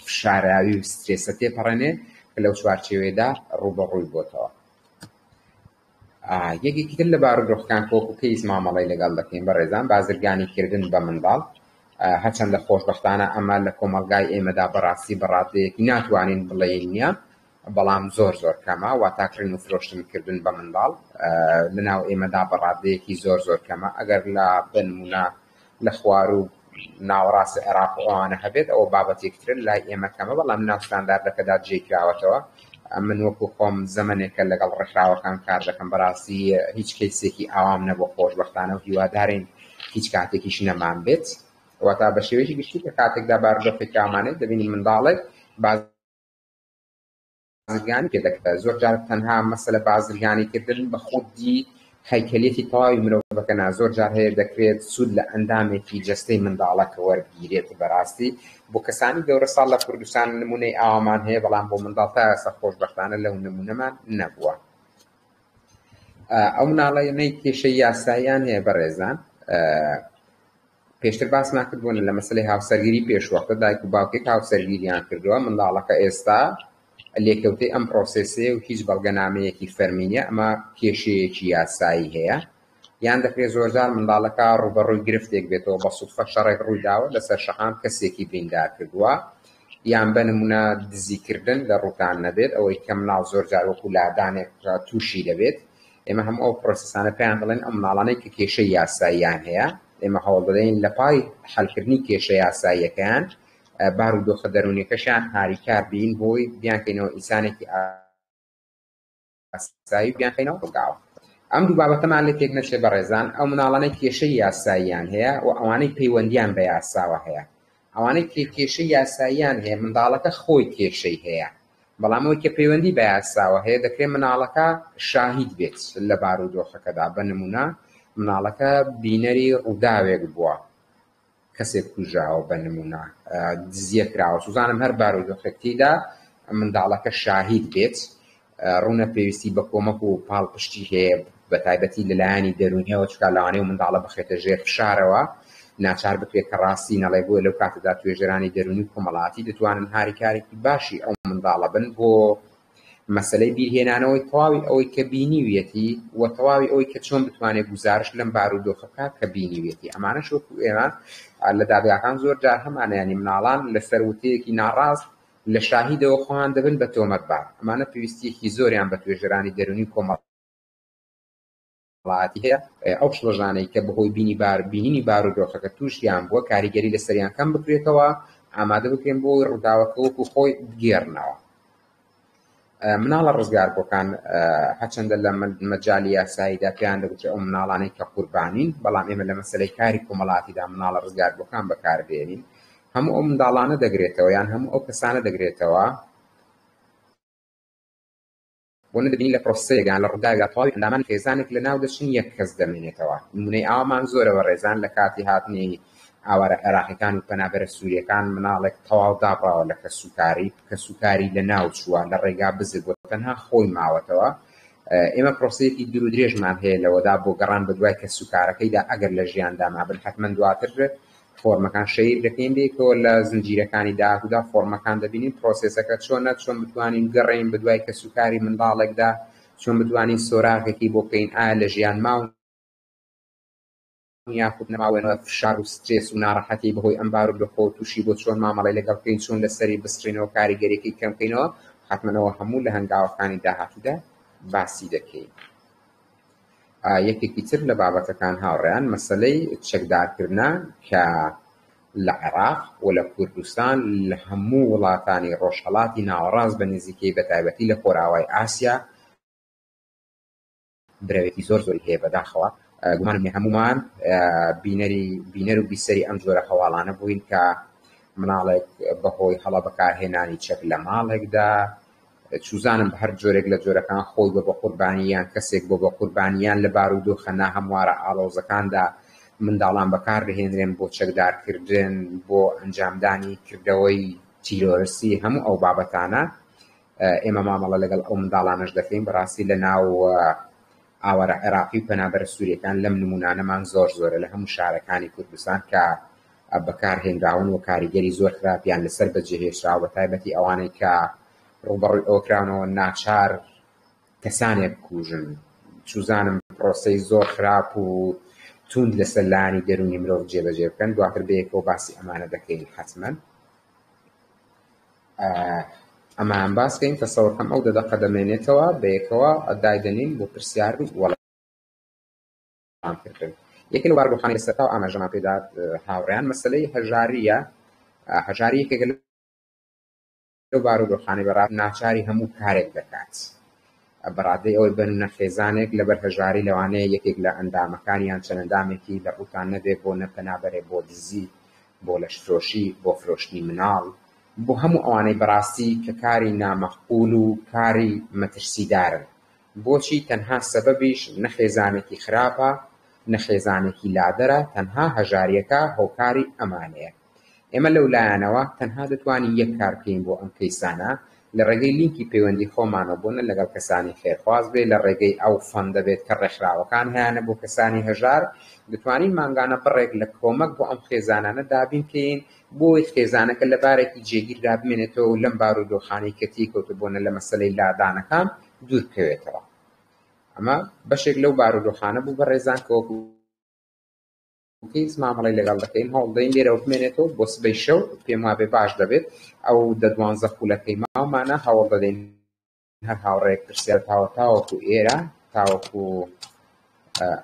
فشاراوی و سترێسە تێپەڕێنێ کە لەو چوارچێوێدا ڕوبەڕووی بۆتەوە. یەکێکی تر لە بارودۆخەکان کۆکو کەیس مامەڵەی لەگەڵ دەکەین بەڕێزان بازرگانی کردن بە منداڵ هەرچەندە خۆشبەختانە ئەمە لە کۆمەلگای ئێمەدا بەڕاستی بەڕادەیەکی ناتوانین بڵێین نییە بەڵام زۆر زۆر کەمە واتاکردن و فرۆشتنکردن بە منداڵ لەناو ئێمەدا بەڕادەیەکی زۆر زۆر کەمە ئەگەر لە بنمونە لە خوار و ناوەڕاستی عێراق و ئەوانە هەبێت ئەوە بابەتێکترن لای ئێمە کەمە بەڵام ناو ستانداردەکەدا جێکراوەتەوە من وەکو خۆم زەمانێکە لەگەڵ ڕێکخراوەکان کار دەکەم بەڕاستی هیچ کەیسێکی ئاوام نەبوو خۆشبەختانە و هیوادارین هیچ کاتێکیش نەمان بێت واتە بە شێوەیەکی گشتی کە کاتێکدا بارودۆخێکی ئامانێت دەبینی منداڵێک بازرگانی پێ دەکرێت زۆر جار تەنها مەسەلە بازرگانی کردن بە خودی هەیکەلێتی تەواوی مرۆڤەکە زۆر جار هەیە دەکرێت سوود لە ئەندامێکی جەستەی منداڵەکە وەرگیرێت بەڕاستی بۆ کەسانی گەورە ساڵ لە کوردستان نمونەی ئاوامان هەیە بەڵام بۆ منداڵ تا ئێستا خۆشبەختانە لەو نمونەمان نەبووە. ئەو مناڵانەی کێشەی یاساییان هەیە بەڕێزان پێشتر باس ناکردبوون لە مەسەلەی هاوسەرگیری پێشوەختە دایک و باوکێک هاوسەرگیریان کردووە منداڵەکە ئێستا لێکەوتەی ئەم پرۆسێسێ و هیچ بەڵگەنامەیەکی فەرمینیە ئەمە کێشەیەکی یاسایی هەیە یان دەکرێت زۆرجار منداڵەکە ڕوبەڕووی گرفتێک بێتەوە بە سوودفە شەڕێک ڕوویداوە لەسەر شەقام کەسێکی بریندار کردووە یان بە نمونە دزیکردن لە ڕووتان نەبێت ئەوەی کە مناڵ زۆرجار وەکو لادانێک تووشی دەبێت ئێمە هەموو ئەو پرۆسەسانە پێیان دەڵێن ئەم مناڵانەی کە کێشەی یاساییان هەیە ئێمە هەوڵ دەدەین لە پای حەلکردنی کێشە یاساییەکەیان بارودۆخە دەرونیەکەشیان هاریکار بین بۆی بیانکەینەوە ئینسانێکی ئاسایی بیانکەینەوە ڕووگاوە. ئەم دوو بابەتەمان لێ تێک نەچێت بەڕێزان ئەو مناڵانەی کێشەی یاساییان هەیە و ئەوانەی پەیوەندیان بە یاساوە هەیە ئەوانەی کێشەی یاساییان هەیە منداڵەکە خۆی کێشەی هەیە بەڵام ئەوەی کە پەیوەندی بە یاساوە هەیە دەکرێت مناڵەکە شاهید بێت لە بارودۆخەکەدا بە نمونە مناڵەکە بینەری ڕووداوێک بووە کەسێک کوژراوە بە نمونە دزیە کراوە سوزانم هەر بارودۆخێکیدا منداڵەکە شاهید بێت ڕوونە پێویستی بە کۆمەک و پاڵپشتی هەیە بە تایبەتی لەلایەنی دەرونیەوە چکە لەوانەیە منداڵە بخێتە ژێر فشارەوە ناچار بکرێت کە ڕاستی نەڵێ بۆیە لەو کاتەدا توێژەرانی دەرونی و کۆمەڵاتی دەتوانن هاریکارێکی باشی ئەو منداڵە بن بۆ مەسەلەی بیرهێنانەوەی تەواوی ئەوەی کە بینیویەتی و تەواوی ئەوەی کە چۆن بتوانێت گوزارش لەم بارودۆخەکە کە بینیویەتی. ئەمانەش وەکو ئێمە لە دادگاکان زۆر جار هەمانەیانی مناڵان لەسەر وتەیەکی ناڕاست لە شاهیدەوە خۆیان دەبن بە تۆمەتبار. ئەمانە پێویستیەکی زۆریان بە توێژەرانی دەرونی کۆمەڵایەتی هەیە. ئەو شڵەژانەی کە بەهۆی بینینی بارودۆخەکە تووشیان بووە کاریگەری لەسەریان کەم بکرێتەوە، ئامادە بکرێن بۆی ڕووداوەکە وەکو خۆی بگێڕنەوە. مناڵە ڕزگاربووەکان هەرچەندە لە مەجالی یاساییدا پێیان دەگوترێت ئەو مناڵانەی کە قوربانین، بەڵام ئێمە لە مەسەلەی کاری کۆمەڵایەتیدا مناڵە ڕزگاربووەکان بەکاربێنین. هەموو ئەو منداڵانە دەگرێتەوە یان هەموو ئەو کەسانە دەگرێتەوە بۆ نەدەبینی لە پرۆسەیەکان لە ڕووداویدا تەواوی ئەندامان خێزانێک لە ناو دەچن یەک کەس دەمێنێتەوە. نمونەی ئاوامان زۆرەوە ڕێزان لە کاتی هاتنی ئاوارە عێراقیەکان و پەنابەرە سووریەکان مناڵێک تەواو دابڕاوە لە کەسوکاری لە ناو چووە لە ڕێگا بزر بۆ تەنها خۆی ماوەتەوە. ئێمە پرۆسەیەکی دوور و درێژمان هەیە لەوەدا بۆ گەڕان بە دوای کەسوکارەکەیدا ئەگەر لە ژیاندا مابن حتمەن دواتر فۆرمەکان شەیر دەکەین دێکەوە لە زنجیرەکانی داهاتوودا فۆرمەکان دەبینین پرۆسێسەکە چۆنە، چۆن بتوانین گەڕین بە دوای کەسوکاری منداڵێکدا، چۆن بتوانین سۆراغێکی بۆ بکەین ئایا لە ژیان ماون یاخود نەماوێنەوە فشار و سترێس و ناڕەحەتی بەهۆی ئەم بارودۆخە تووشی بۆ چۆن مامەڵەی لەگەڵ بکەین، چۆن لەسەری بسترینەوە کاریگەریەکەی کەم بکەینەوە. حتمەنەوە هەموو لە هەنگاوەکانی داهاتوودا باسی دەکەین. یەکێکی تر لە بابەتەکان هاوڕێیان مەسەلەی چەکدارکردنە کە لە عێراق و لە کوردستان لە هەموو وڵاتانی ڕۆژهەڵاتی ناوەڕاست بە نزیکەی بەتایبەتی لە خۆراوای ئاسیا برەوێتی زۆری هەیە بەداخەوە. گومانم هەمومان بینەر و بیسەری ئەم جۆرە هەواڵانە بووین کە مناڵێک بەهۆی هەڵە بەکارهێنانی چەک لە ماڵێکدا چوزانم بە هەر جۆرێک لە جۆرەکان خۆی بە قوربانیان کەسێک بۆ بە قوربانیان لە بارودۆخە ناهەموارە ئاڵۆزەکاندا منداڵان بەکاربهێنرێن بۆ چەکدارکردن، بۆ ئەنجامدانی کردەوەی تیرۆریستی، هەموو ئەو بابەتانە ئێمە مامەڵە لەگەڵ ئەو منداڵانەش دەکەین. بەڕاستی لە ناو ئاوارە عێراقی و پەنابەرە سووریەکان لەم نمونانەمان زۆرە لە هەموو شارەکانی کوردستان کە بەکارهێنراون و کاریگەری زۆر خراپیان لەسەر بەجێهێشرا و بەتایبەتی ئەوانەی کە ڕوبەڕووی ئەوکرانەوە ناچار کەسانێک بکوژن. چوزانم پرۆسەی زۆر خراپ و توند لەسەر لایانی دەرونی مرۆڤ جێبەجێ بکەن. دواتر بەیەکەوە باسی ئەمانە دەکەین حتمەن. ئەمان باسکەین تەسەوڕکەم ئەو دەدەقە دەمێنێتەوە بەیەکەوە دایدەنین بۆ پرسیار و وەڵامکردن. یەکێک لە بارودۆخانەی لەسەرتاوە ئاماژەمان پێدا هاوڕێیان مەسەلەی هەژاریە. هەژاریەکێک لەو بارودۆخانەی بەڕاد ناچاری هەموو کارێک دەکات. بەڕادەی ئەوەی بنە خێزانێک لەبەر هەژاری لەوانەیە یەکێک لە ئەندامەکانیان چەند ئەندامێکی لە ڕووتان نەبێت بۆ نەپەنابەرێ، بۆ دزی، بۆ لەشفرۆشی، بۆ فرۆشتنی مناڵ، بۆ هەموو ئەوانەی بەڕاستی کە کاری نامەحقول و کاری مەترسیدارن. بۆچی؟ تەنها سەبەبیش نەخێزانێکی خراپە، نەخێزانێکی لادەرە، تەنها هەژاریەکە هۆکاری ئەمانەیە. ئێمە لەو لایەنەوە تەنها دەتوانین یەک کار بکەین بۆ ئەم کەیسانە لە ڕێگەی لینکی پەیوەندی خۆمانەوە بوونە لەگەڵ کەسانی خێرخواز بێت، لە ڕێگەی ئەو فەندە بێت کە ڕێکخراوەکان هەیەنە بۆ کەسانی هەژار، دەتوانین مانگانە بڕێک لە کۆمەک بۆ ئەم خێزانانە دابین کەین بۆی خێزانەکە لە بارێکی جێگیردا بمێنێتەوە و لەم بارودۆخانەی کە تێکەوتە بۆنە لە مەسەلەی لادانەکان دوور بکەوێتەوە. ئەمە بەشێک لەو بارودۆخانە بوو بە ڕێزان کەوەکو کەیس مامەڵەی لەگەڵ دەکەین، هەوڵدەین لێرەوە بمێنێتەوە بۆ سبەی شەو پێم وابێ باش دەبێت. ئەو 12 خولەکەی ماومانە هەوڵ دەدەین هەر هاوڕێک پرسیار تاوەکو ئێرە تاوەکو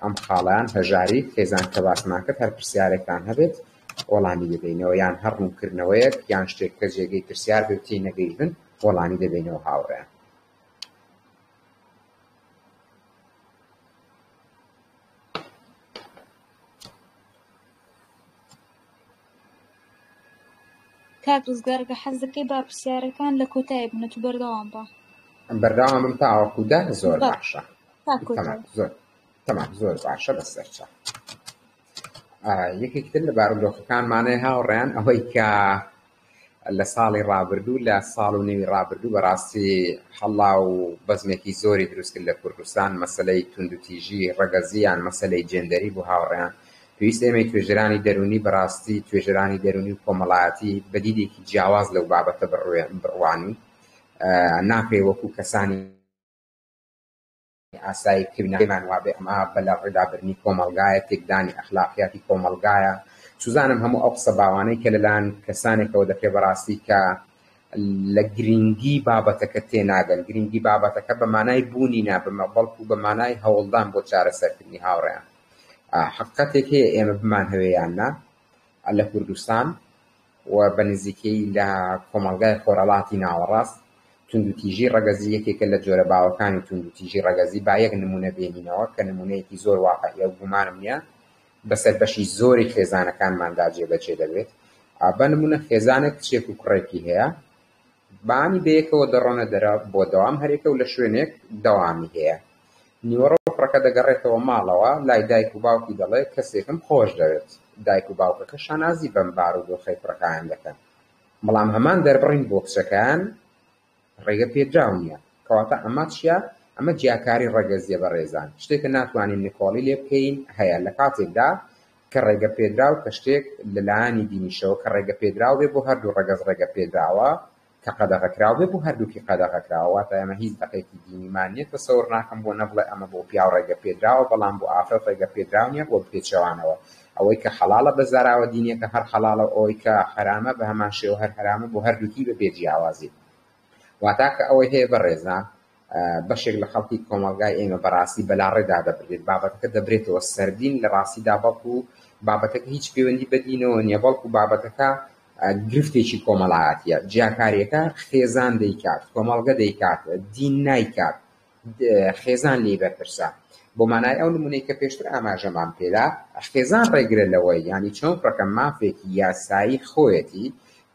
ئەم خاڵیان هەژاری خێزان کە باسمان کرد هەر پرسیارێکتان هەبێت وەڵامی دەدەینەوە، یان هەر ڕوونکردنەوەیەک یان شتێک کە جێگەی پرسیار بێت تی نەگەیشتن وەڵامی دەدەینەوە هاوڕێیان. کاک ڕزگارەکە حەز دەکەی با پرسیارەکان لە کۆتایی بنێت و بەردەوام بە بەردەوام بم تاوەکو دا زۆر باشە. تەمام زۆر باشە بەسەرچە. یەکێکتر لە بارودۆخەکانمانەیە هاوڕێیان ئەوەی کە لە ساڵی ڕابردوو لە ساڵ و نێوی ڕابردوو بەڕاستی هەڵا و بەزمێکی زۆری دروست کرد لە کوردستان، مەسەلەی توندوتیژی ڕەگەزیان، مەسەلەی جێندەری بوو هاوڕێیان. پێویستە ئێمەی توێژەرانی دەرونی بەڕاستی توێژەرانی دەرونی و کۆمەڵایەتی بەدیدێکی جیاواز لەو بابەتە بڕوانی ناکرێ وەکو کەسانی ئاسایی کردنەکەیمان وابێ ئەمە بەلە ڕێدابرنی کۆمەڵگایە تێکدانی ئەخلاقیاتی کۆمەڵگایە. سوزانم هەموو ئەو قسە باوانەی کە لەلایەن کەسانێکەوە دەکرێت بەڕاستی کە لە گرنگی بابەتەکە تێناگەن. گرنگی بابەتەکە بە مانای بوونی نابمە بەڵکو بە مانای هەوڵدان بۆ چارەسەرکردنی هاوڕێیان. حقیقەتێک هەیە ئێمە بمان هەوەیاننا لە کوردستان و بە نزیکەی لە کۆمەڵگای خۆرەڵاتی ناوەڕاست توندوتیژی ڕەگەزی یەکێکە لە جۆرە باوەکانی توندوتیژی ڕەگەزی با یەک نمونە بێنینەوە کە نمونەیەکی زۆر واقعیە و گومانم نییە بەسەر بەشی زۆری خێزانەکانماندا جێبەجێ دەبێت. بە نمونە خێزانێک کچێک و کوڕێکی هەیە بانی بەیەکەوە دەڕۆنە دەرە بۆ دەوام هەرێکە و لە شوێنێک دەوامی هەیە. نیوەڕۆ کوڕەکە دەگەڕێتەوە ماڵەوە لای دایک و باوکی دەڵێ کەسێکم خۆش دەوێت. دایک و باوکەکە شانازی بەم بار و دۆخەی کوڕەکەیان دەکەن. بەڵام هەمان دەربڕین بۆ کچەکان ڕێگە پێدراو نییە. کەواتە ئەمە چییە؟ ئەمە جیاکاری ڕەگەزیە بە ڕێزان. شتێکە ناتوانین نکۆڵی لێ بکەین هەیە لە کاتێکدا کە ڕێگە پێدراو کە شتێک لەلایەنی دینیشەوە کە ڕێگە پێدراو بێ بۆ هەردوو ڕەگەز ڕێگە پێدراوە کە قەدەغەکراو بێ بۆ هەردووکی قەدەغەکراوە. واتە ئەمە هیچ دەقێکی دینیمان نیە تەسەوور ناکەم بۆ نەبڵێ ئەمە بۆ پیاو ڕێگە پێدراوە بەڵام بۆ ئافرەت ڕێگە پێدراو نیە بۆ پێچەوانەوە. ئەوەی کە حەڵاڵە بە زاراوە دینیەکە هەر حەڵاڵە، ئەوەی کە حرامە بە هەمان شێوە هەر حرامە بۆ هەردووکی بە بێجیاوازی. واتە کە ئەوەی هەیە بەڕێزان بەشێک لە خەڵکی کۆمەڵگای ئێمە بەڕاستی بەلاڕێدا دەبرێت بابەتەکە دەبرێتەوە سەردین لە ڕاستیدا بەڵکو بابەتەکە هیچ پەیوەندی بەدینەوە نییە بەڵکو بابەتەکە گرفتێکی کۆمەڵایەتیە. جیاکاریەکە خێزان دەیکات، کۆمەڵگە دەیکات، دین نایکات، خێزان لێ بەرپرسە. بۆ مانای ئەو نمونەی کە پێشتر ئاماژەمان پێدا خێزان ڕێگرە لەوەی ینی چۆن فڕەکە مافێکی یاسایی خۆیەتی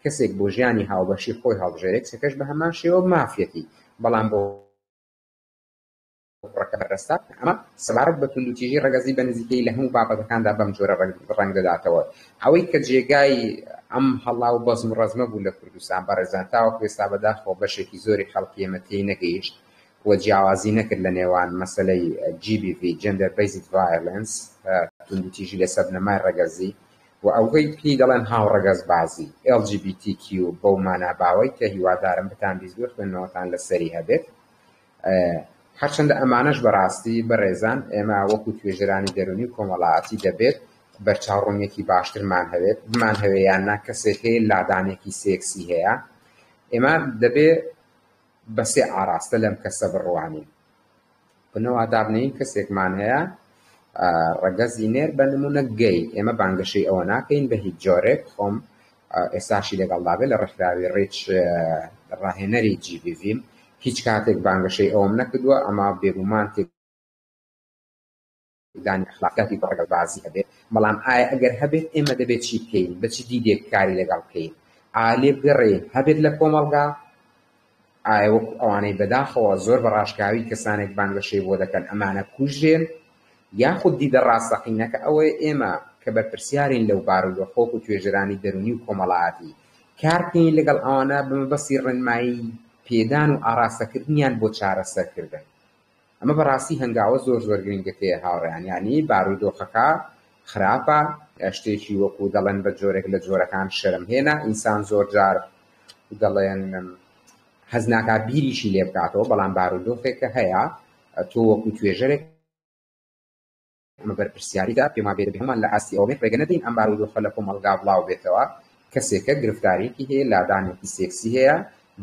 کەسێک بۆ ژیانی هاوبەشی خۆی هەڵبژێرێت کەسەکەش بە هەمان شێوە مافێتی. بەڵام بۆ ڕەکە بەرەستا ئەمە سەبارەت بە توندوتیژی ڕەگەزی بە نزیکەی لە هەموو بابەتەکاندا بەم جۆرە ڕەنگ دەداتەوە. ئەوەی کە جێگای ئەم هەڵا و بەزم و ڕەزمە بوو لە کوردستان بەڕێزان تاوەکو ئێستا بەداخەوە بەشێکی زۆری خەڵکی ئێمە تێی نەگەیشت و جیاوازی نەکرد لە نێوان مەسەلەی GBV Gender Based Violence توندوتیژی لە سەربنەمای ڕەگەزی و ئەوەی پێی دەڵێن هاوڕەگەز بازی LGBTQ بەو ماناباوەی کە هیوادارم بتان بیست خوێندنەوەتان لەسەری هەبێت. هەرچەندە ئەمانەش بەڕاستی بەڕێزان ئێمە وەکو توێژەرانی دەرونی و کۆمەڵایەتی دەبێت بەرچاوڕوونیەکی باشترمان هەبێت بمان هەوەیاننا کەسێک هەیە لادانێکی سێکسی هەیە ئێمە دەبێت بە سێ ئاراستە لەم کەسە بڕوانین. بنەوە دابنین کەسێکمان هەیە ڕەگەزی نێر بە نمونە گەی ئێمە بانگەشەی ئەوە ناکەین بە هیچ جۆرێک. خۆم ئێستاشی لەگەڵدا بێت لە ڕێکخراوی ڕێچ ڕاهێنەری GBVم هیچ کاتێک بانگەشەی ئەوم نەکردووە. ئەمە بێگومان تێکدانی ئەخلاقیاتی ڕەگەزبازی هەبێت. بەڵام ئایا ئەگەر هەبێت ئێمە دەبێت چی بکەین؟ بە چ دیدێک کاری لەگەڵ بکەین؟ ئایا لێ بگەڕێ هەبێت لە کۆمەڵگا؟ ئایا وەکو ئەوانەی بەداخەوە زۆر بە ڕاشکاوی کەسانێک بانگەشەی بۆ دەکەن ئەمانە کوژێن؟ یاخود دیدە ڕاستەقینەکە ئەوەیە ئێمە کە بەرپرسیارین لەو بارودۆخۆک و توێژەرانی دەرونی و کۆمەڵایەتی کار بکەین لەگەڵ ئەوانە بەمەبەستی ڕێنمایی پێدان و ئاراستەکردنیان بۆ چارەسەرکردن. ئەمە بەڕاستی هەنگاوە زۆر زۆر گرنگەکەیە هاوڕێیان. یعنی بارودۆخەکە خراپە، شتێکی وەکو دەڵێن بە جۆرێک لە جۆرەکان شەرم هێنا. ئینسان زۆر جار دەڵێن حەز ناکات بیریشی لێ بکاتەوە، بەڵام بارودۆخێکە هەیە تۆ وەکو توێژەرێک ئەمە بەرپرسیاریدا پێما بێت هەمان لە ئاستی ئەوەی ڕێگە نەدەین ئەم بارودۆخە لە کۆمەڵگا بڵاو بێتەوە. کەسێکە گرفتارێکی هەیە لادانێکی سێکسی هەیە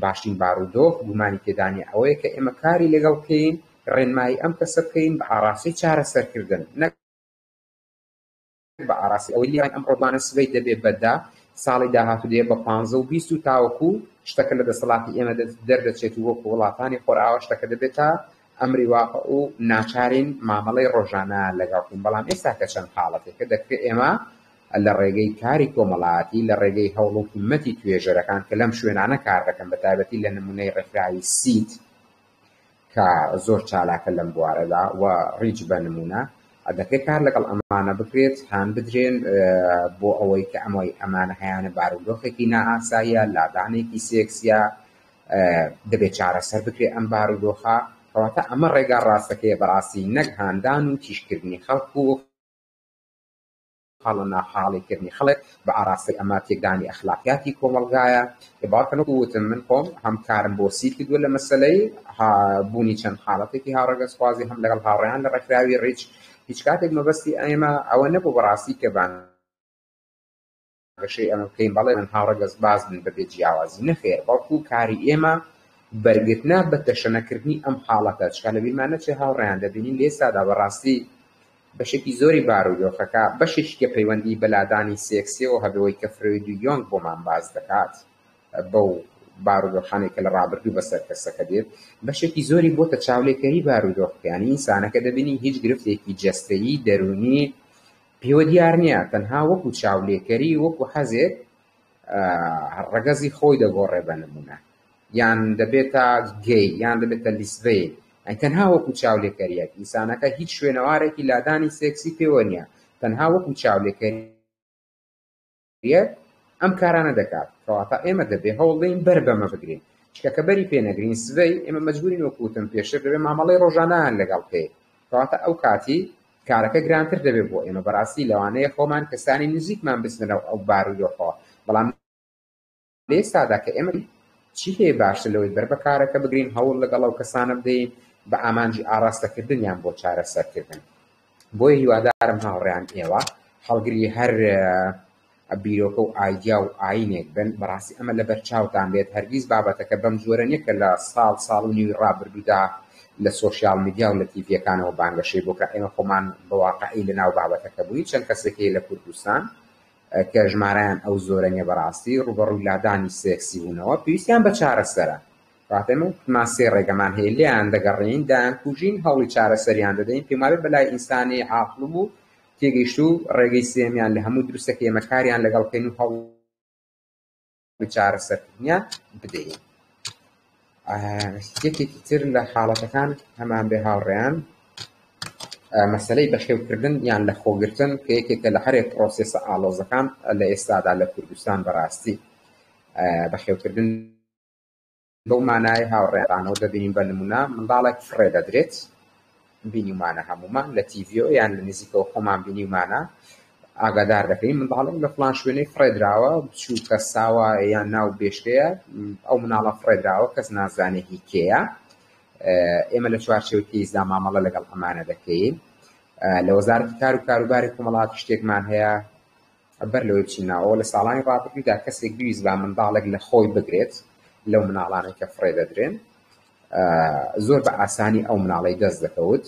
باشترین بارودۆخ گومانی تێدانی ئەوەیە کە ئێمە کاری لەگەڵ بکەین ڕێنمایی ئەم کەسە بکەین بە ئاراستی چارەسەرکردن نەک بە ئاراستی ئەوەی لیان ئەم ڕۆبانە سبەی دەبێت بەدا ساڵی داهاتوو دێ بە 15 و 20 و تاوەکو شتەکە لە دەسەڵاتی ئێمە دەردەچێت و وەکو وڵاتانی خۆرئاوا شتەکە دەبێت تا ئەمری واقع و ناچارین مامەڵەی ڕۆژانە لەگەڵکەین. بەڵام ئێستا کە چەند حاڵەتێکە دەکرێت ئێمە لە ڕێگەی کاری کۆمەڵایەتی لە ڕێگەی هەوڵ و هیممەتی توێژەرەکان کە لەم شوێنانە کار دەکەن بە تایبەتی لە نمونەی ڕێکخراوی سیت کە زۆر چالاکە لەم بوارەدا و ڕیج بە نمونە دەکرێت کار لەگەڵ ئەمانە بکرێت هان بدرێن بۆ ئەوەی کە ئەمانە هەیانە بارودۆخێکی نائاساییە لادانێکی سێکسیە دەبێت چارەسەر بکرێت ئەم بارودۆخە. کەواتە ئەمە ڕێگا ڕاستەکەیە بەڕاستی نەک هاندان و تیشکردنی خەڵک و حاڵە ناحاڵیکردنی خەڵک بە ئاراستی ئەمە تێکدانی ئەخلاقیاتی کۆمەڵگایە باوەکەنەوە وتم من خۆم هەم کارم بۆ سی کردووە لە مەسەلەی بوونی چەند حاڵەتێکی هاوڕێگەسوازی هەم لەگەڵ هاوڕێیان لە ڕێکخراوی ڕیچ هیچ کاتێک مەبەستی ئێمە ئەوە نەبوو بەڕاستی کە بانگەشەی ئەمە بکەین بەڵێ من هاوڕێگەز باز بن بەبێ جیاوازی نەخێر بەڵکو کاری ئێمە بەرگرتنا بە تەشەنەکردنی ئەم حاڵەتە چکە لە بیرمان نەچێ هاوڕێیان دەبینین لێستادا بەڕاستی بەشێکی زۆری بارودۆخەکە بەشێکی پەیوەندی بەلادانی سێکسیەوە هەبەوەی کە فرۆیدی یۆنگ بۆمان باز دەکات بەو بارودۆخانێک کە لە ڕابردوو بەسەر کەسەکە دێت بەشێکی زۆری بۆتە چاولێکەری بارودۆخەکانی ئینسانەکە دەبینی هیچ گرفتێکی جەستەیی دەرونی پێوە دیار نییە تەنها وەکو چاولێکەری وەکو حەزێک ڕەگەزی خۆی دەگۆڕێ بە نمونە یان دەبێتە گەی یان دەبێتە لیسڤەی تەنها وەکو چاولێکەریەک ئینسانەکە هیچ شوێنەوارێکی لادانی سێکسی پێوە نییە تەنها وەکو چاولێکەریەک ئەم کارانە دەکات کەواتە ئێمە دەبێ هەوڵدەین بەر بەمە بگرین چکە کە بەری پێنەگرین سڤەی ئێمە مەجبورین وەکوتم پێشتر دەبێ مامەڵەی ڕۆژانەیان لەگەڵ پێ کەواتە ئەو کاتی کارەکە گرانتر دەبێت بۆ ئێمە بەڕاستی لەوانەیە خۆمان کەسانی نزیکمان بچنەوە ئەو بارودۆخەوە بەڵام لێستادا کە ئێمە چی هەیە باشتر لەوەی بەر بە کارەکە بگرین هەوڵ لەگەڵ ئەو کەسانە بدەین بە ئامانجی ئاراستەکردنیان بۆ چارەسەرکردن بۆیە هیوادارم هاوڕێیان ئێوە هەڵگری هەر بیرۆکە و ئایدیا و ئاینێک بن بەڕاستی ئەمە لە بەرچاوتان بێت هەرگیز بابەتەکە بەم جۆرە نییە کە لە ساڵ و نیوی ڕابردوودا لە سۆشیال میدیا و لە تیڤیەکانەوە بانگەشەی بۆکە ئێمە خۆمان بەواقعی لەناو بابەتەکە بووین چەند کەسێکی لە کوردستان کە ژمارەیان ئەو زۆرە نیە بەڕاستی ڕوبەڕووی لادانی سێکسی بوونەوە پێویستیان بە چارەسەرە کاتێمە ماسێ ڕێگەمان هەیە لێیان دەگەڕین دایانکوژین هەوڵی چارەسەریان دەدەین پێماوێت بەلای ئینسانی عاقڵ بوو تێگەیشت و ڕێگەی سێمیان لە هەموو دروستەکە ئێمە کاریان لەگەڵکەین و هەوڵی چارەسەرکردنیان بدەین یەکێکی تر لە حاڵەتەکان هەمان بێ هاوڕێیان مەسەلەی بەخێوکردن یان لە خۆگرتن کە یەکێکە لە هەرێک پرۆسێسە ئاڵۆزەکان لە ئێستادا لە کوردستان بەڕاستی بەخێوکردن بەو مانای هاوڕێیانەوە دەبینین بە نمونە منداڵێک فڕێ دەدرێت بینیمانە هەمومان لە تیڤیۆ یان لە نزیکەوە خۆمان بینیمانە ئاگادار دەکەین منداڵێک لە فڵان شوێنەی فڕێدراوە بچووکە ساوە یان ناو بێشکەیە ئەو مناڵە فڕێدراوە کەس نازانێکی کێیە ئێمە لە چوارچێوەی تێیزدا مامەڵە لەگەڵ ئەمانە دەکەین لە وەزارەتی کار و کاروباری کۆمەڵات شتێکمان هەیە بەر لەوەی بچینەوە لە ساڵانی ڕابردوودا کەسێک ویست با منداڵێک لە خۆی بگرێت لەو مناڵانە کە فڕێ دەدرێن زۆر بە ئاسانی ئەو مناڵەی دەست دەکەوت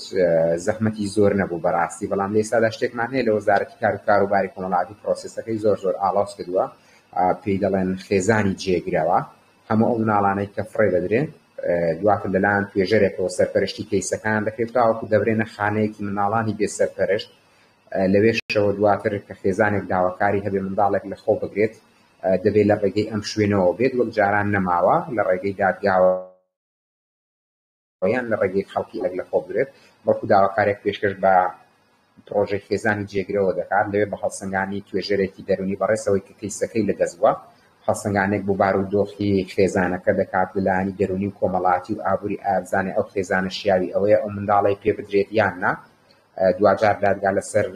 زەحمەتی زۆر نەبوو بەڕاستی بەڵام لێستادا شتێکمان هەیە لە وەزارەتی کار و کاروباری کۆمەڵاتی پرۆسێسەکەی زۆر ئاڵاز کردووە پێی دەڵێن خێزانی جێگرەوە هەموو ئەو مناڵانەی کە فڕێ دەدرێن دواتر لەلایەن توێژەرێکەوە سەرپەرشتی کەیسەکان دەکرێت تاوەکو دەبرێنە خانەیەکی مناڵانی بێ سەرپەرشت لەوێشەوە دواتر کە خێزانێک داواکاری هەبێ منداڵێک لە خۆ بگرێت دەبێت لە ڕێگەی ئەم شوێنەوە بێت وەک جاران نەماوە لە ڕێگەی دادگاوە یان لە ڕێگەی خەڵکی لە خۆ بگرێت بەڵکو داواکارێک پێشکەش بە پرۆژەی خێزانی جێگرەوە دەکات لەوێ بە هەڵسەنگانی توێژەرێکی دەرونی بەڕێسەوەی کە کەیسەکەی لەدەستوە هەڵسەنگانێک بۆ بارودۆخی خێزانەکە دەکات لەلایەنی دەرونی و کۆمەڵاتی و ئابووری ئابزانێ ئەو خێزانە شیاوی ئەوەیە ئەو منداڵی پێ بدرێت یان نا دوجار دادگا لەسەر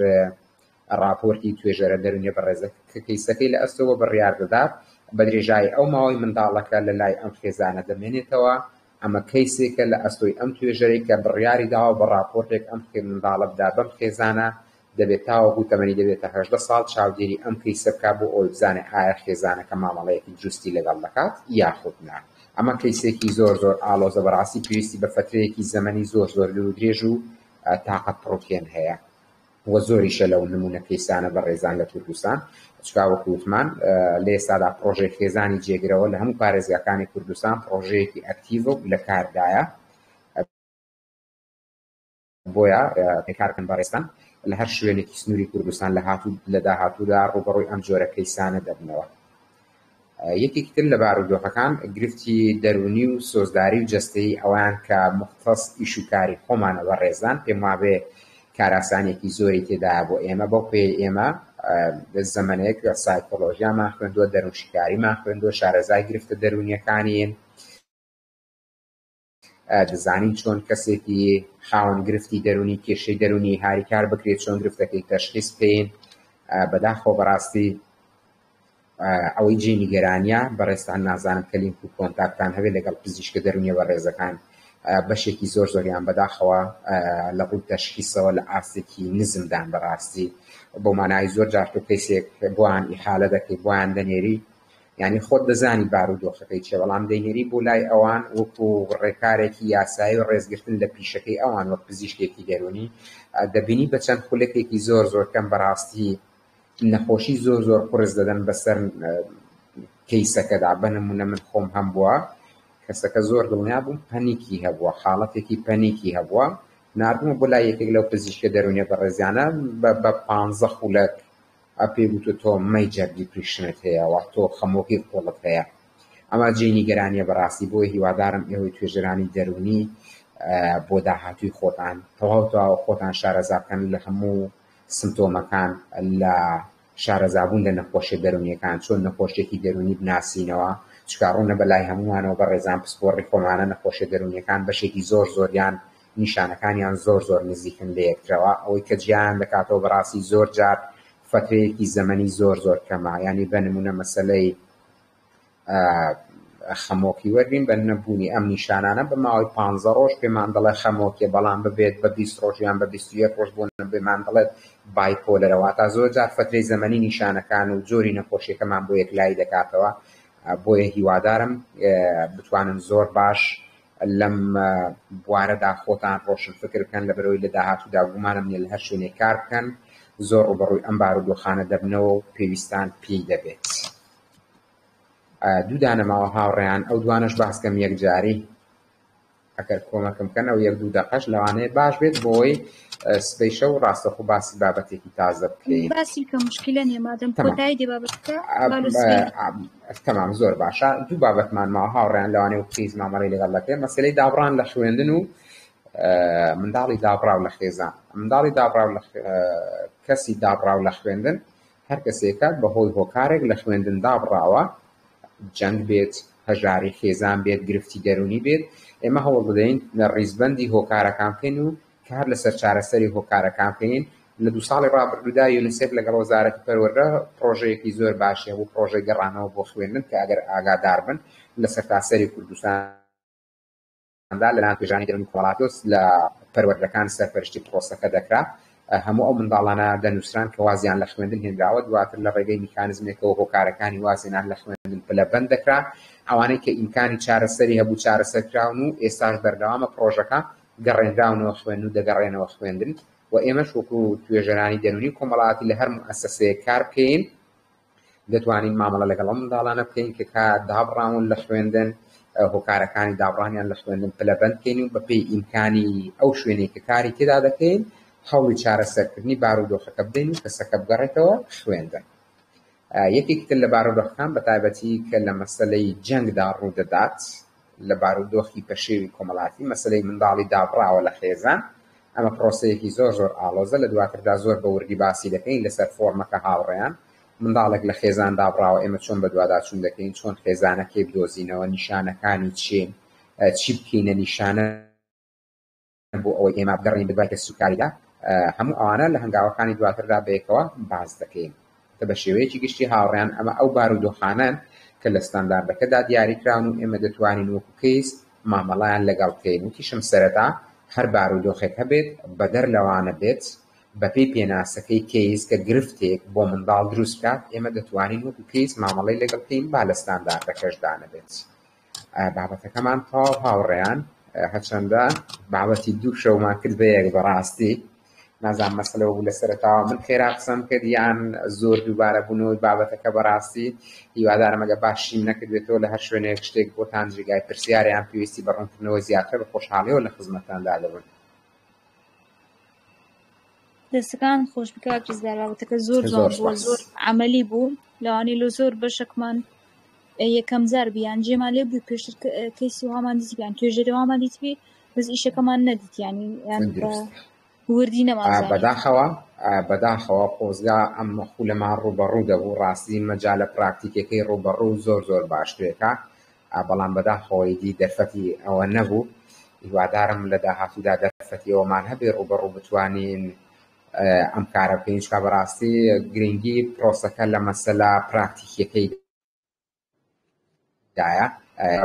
راپۆرتی توێژەرە دەرونیە بەڕێزە کە کەیسەکەی لە ئەستەوە بڕیار دەدات بە درێژایی ئەو ماوەی منداڵەکە لە لای ئەم خێزانە دەمێنێتەوە ئەمە کەیسێکە لە ئەستۆی ئەم توێژەرەی کە بڕیاری داوە بە راپۆرتێک ئەم منداڵە بدا بەم خێزانە دەبێت تاوەکو تەمەنی دەبێتە 18 ساڵ چاودێری ئەم کەیسە بکات بۆ ئەوی بزانێ ئایا خێزانەکە مامەڵەیەکی دروستی لەگەڵ دەکات یاخود نا ئەمە کەیسێکی زۆر ئاڵۆزە بەڕاستی پێویستی بە فترەیەکی زەمەنی زۆر لەو درێژ و تاقەت پڕۆکێن هەیە وە زۆریشە لەو نمونە کەیسانە بە ڕێزان لە کوردستان چکاوەکو وتمان لە ئێستادا پرۆژەی خێزانی جێگرەوە لە هەموو پارێزگاکانی کوردستان پرۆژەیەکی ئەکتیڤە و لە کاردایە بۆیە پێکارکەن بەڕێستان لە هەر شوێنێکی سنووری کوردستان لە داهاتوودا ڕوبەڕووی ئەم جۆرە کەیسانە دەبنەوە یەکێکی تر لە بارودۆخەکان گرفتی دەرونی و سۆزداری و جەستەیی ئەوان کە مختص ئیشوکاری خۆمانە بە ڕێزان پێم وابێ کاراسانێکی زۆری تێدایە بۆ ئێمە بۆ پێ ئێمە زەمانەیەک سایکۆلۆژیامان خوێندووە دەروونشکاریمان خوێندووە شارەزای گرفتە دەرونیەکانیان دەزانین چۆن کەسێکی خاوەن گرفتی دەرونی کێشەی دەرونی هاریکار بکرێت چۆن گرفتەکەی تەشخیص بکەین بەداخەوە بەڕاستی ئەوەی جێ نیگەرانیە بەڕێستان نازانم کە لینک و کۆنتاکتان هەبێت لەگەڵ پزیشکە دەرونیە بەڕێزەکان بەشێکی زۆر زۆریان بەداخەوە لە ڕووی تەشخیصەوە لە ئاستێکی نزمدان بەڕاستی بۆ مانای زۆر جار تۆ کەسێک بۆیان ئیحالە دەکەی بۆیان دەنێری یعنی خۆت دەزانی بارودۆخەکەی چێ بەڵام دەینێری بۆ لای ئەوان وەکو ڕێکارێکی یاسایی و ڕێزگرتن لە پیشەکەی ئەوان وەک پزیشکێکی دەرونی دەبینی بە چەند خولەکێکی زۆر زۆر کەم بەڕاستی نەخۆشی زۆر زۆر قرس دەدەن بەسەر کەیسەکەدا بەنمونە من خۆم هەم بووە کەسەکە زۆر دڵنیا بووم پەنیکی هەبووە حاڵەتێکی پەنیکی هەبووە نردومە بۆ لای یەکێک لەو پزیشکە دەرونیە بەڕێزیانە بە 15 خولەک ئەپێ گوتو تۆ مەیجەر دیپریشنت هەیە و تۆ خەمۆکی قوڵت هەیە ئەمە جێی نیگەرانیە بەڕاستی بۆی هیوادارم ئێوەی توێژەرانی دەرونی بۆ داهاتووی خۆتان تەواو خۆتان شارەزا بکەن لە هەموو سمتۆمەکان لە شارەزابوون لە نەخۆشیە دەرونیەکان چۆن نەخۆشیێکی دەرونی بناسینەوە چکارڕوونە بەلای هەمووانەوە بە ڕێزان پسپۆڕی خۆمانە نەخۆشیە دەرونیەکان بەشێکی زۆر زۆریان نیشانەکانیان زۆر زۆر نزیکن لە یەکترەوە ئەوەی کە جیان دەکاتەوە بەڕاستی زۆر جار فترەیەکی زەمەنی زۆر زۆر کەمە ینی بەنمونە مەسەلەی خەمۆکی وەرگین بە نەبوونی ئەم نیشانانە بە ماوەی 15 ڕۆژ پێمان دەڵێ خەمۆکیە بەڵام ببێت بە 20 ڕۆژ یان بە 21 ڕۆژ بۆ بێمان دەڵێت بایپۆلەرەوە تا زۆر جار فترەی زەمەنی نیشانەکان و جۆری نەخۆشیەکەمان بۆ یەکلایی دەکاتەوە بۆیە هیوادارم بتوانن زۆر باش لەم بوارەدا خۆتان ڕۆشن فکر بکەن لە بەرەوەی لە داهاتوودا گومانم نیە لە هەر شوێنێک کار بکەن زۆر ڕوبەڕووی ئەم بارودۆخانە دەبنەوە و پێویستان پێی دەبێت دوو دانەماوە هاوڕێیان ئەو دوانش باسکەم یەکجاری ئەگەر کۆمەکەم بکەن ئەو 1-2 دەقەش لەوانەیە باش بێت بۆی سبەیشە و ڕاستەخۆ باسی بابەتێکی تازە بکەین باسی کە مشکلە نیە مادەم کۆتایی دێ بابەتەکە تەمام زۆر باشە دوو بابەتمان ماوە هاوڕێیان لەوانەیە و قیز مامەڵەی لەگەڵ دەکەین مەسەلەی دابڕان لە خوێندن و منداڵی دابڕاو لە خێزان منداڵی دابڕاو کەسی دابڕاو لە خوێندن هەر کەسێکات بەهۆی هۆکارێک لە خوێندن دابڕاوە جەنگ بێت هەژاری خێزان بێت گرفتی دەرونی بێت ئێمە هەوڵ بدەین لە ڕیزبەندی هۆکارەکان بکەین و کار لەسەر چارەسەری هۆکارەکان بکەین لە 2 ساڵی ڕابردوودا یونیسێف لەگەڵ وەزارەتی پەروەردە پرۆژەیەکی زۆر باشیە بۆ پرۆژەی گەڕانەوە بۆ خوێندن کە ئەگەر ئاگادار بن لە سەرتاسەری کوردستاندا لەلایەن توێژانی دەرونی کۆڵاتۆس لە پەروەردەکان سەرپەرشتی پرۆسەکە دەکرا هەموو ئەو منداڵانە دەنووسران کە وازیان لە خوێندن هێنراوە دواتر لە ڕێگەی میکانزمێکەوە هۆکارەکانی وازیان لە خوێندن پلەبەند دەکرا ئەوانەی کە ئیمکانی چارەسەری هەبوو چارەسەرکراون و ئێستاش بەردەوامە پرۆژەکە گەڕێنراونەوە خوێندن و دەگەڕێنەوە خوێندن و ئێمەش وەکو توێژەرانی دەرونی کۆمەڵاتی لە هەر مؤسسەیەک کار بکەین دەتوانین مامەڵە لەگەڵ ئەم منداڵانە بکەین کە کار دابڕاون لە خوێندن هۆکارەکانی دابڕانیان لە خوێندن پلەبەند بکەین و بەپێی ئیمکانی ئەو شوێنێک کە کاری تێدا دەکەین هەوڵی چارەسەرکردنی بارودۆخەکە بدەین و کەسەکە بگەڕێتەوە خوێندن یەکێکتر لە بارودۆخەکان بەتایبەتی کە لە مەسەلەی جەنگدا ڕوودەدات لە بارودۆخی پەشێوی کۆمەڵاتی مەسەلەی منداڵی دابڕاوە لە خێزان ئەمە پرۆسەیەکی زۆر زۆر ئاڵۆزە لە دواتردا زۆر بە وردی باسی دەکەین لەسەر فۆرمەکە هاوڕێیان منداڵێک لە خێزان دابڕاوە ئێمە چۆن بە دوواداچوون دەکەین چۆن خێزانەکەی بدۆزینەوە نیشانەکانی چین چی بکەینە نیشانە بۆ ئەوەی ئێمە بگەڕین بەدوای سوکاریدا هەموو ئەوانە لە هەنگاوەکانی دواتردا بەیەکەوە باز دەکەین کە بە شێوەیەکی گشتی هاوڕێیان ئەمە ئەو بارودۆخانەن کە لە ستانداردەکەدا دیاریکراون و ئێمە دەتوانین وەکو کەیس مامەڵەیان لەگەڵ بکەین وتیشم سەرەتا هەر بارودۆخێک هەبێت بەدەر لەوانە بێت بەپێی پێناسەکەی کەیس کە گرفتێک بۆ منداڵ دروست بکات ئێمە دەتوانین وەکو کەیس مامەڵەی لەگەڵ بکەین با لە ستانداردەکەشدا نەبێت بابەتەکەمان تەواو هاوڕێیان هەرچەندە بابەتی دوو شەومان کرد بە یەک بەڕاستی نازانم مەسەلەوە بوو لە سەرەتاوە من خێرا قسەم کرد یان زۆر دووبارە بوونەوەی بابەتەکە بەڕاستی هیوادارم ئەگە باشیم نەکردوێتەوە لە هەر شوێنێک شتێک بۆتان جێگای پرسیاریان پێویستی بەڕوونکردنەوە زیاتر بە خۆشحاڵیەوە لە خزمەتتاندا دەبن دەستەکان خۆش بکە پرسیار بابەتەکە زۆر زۆر عەمەلی بوو لەوانەیە لە زۆر بەشێکمان یەکەم جار بیان جێمان لێ بوو پێشتر کەیسی وامان دیت بیان توێژەری وامان دیتبێ بەس ئیشەکەمان نەدیت یانی وردی نەمازانی بەداخەوە خۆزگا ئەم مەخولەمان ڕوبەڕوو دەبوو ڕاستی مەجالە پراکتیکەکەی ڕوبەڕوو زۆر زۆر باشترێکە بەڵام بەداخەوەیدی دەرفەتی ئەوە نەبوو هیوادارم لە داهاتوودا دەرفەتی ئەوەمان هەبێ ڕوبەڕوو بتوانین ئەم کارە بکەین چکە بەڕاستی گرنگی پرۆسەکە لە مەسەلا پراکتیکیەکەیدایە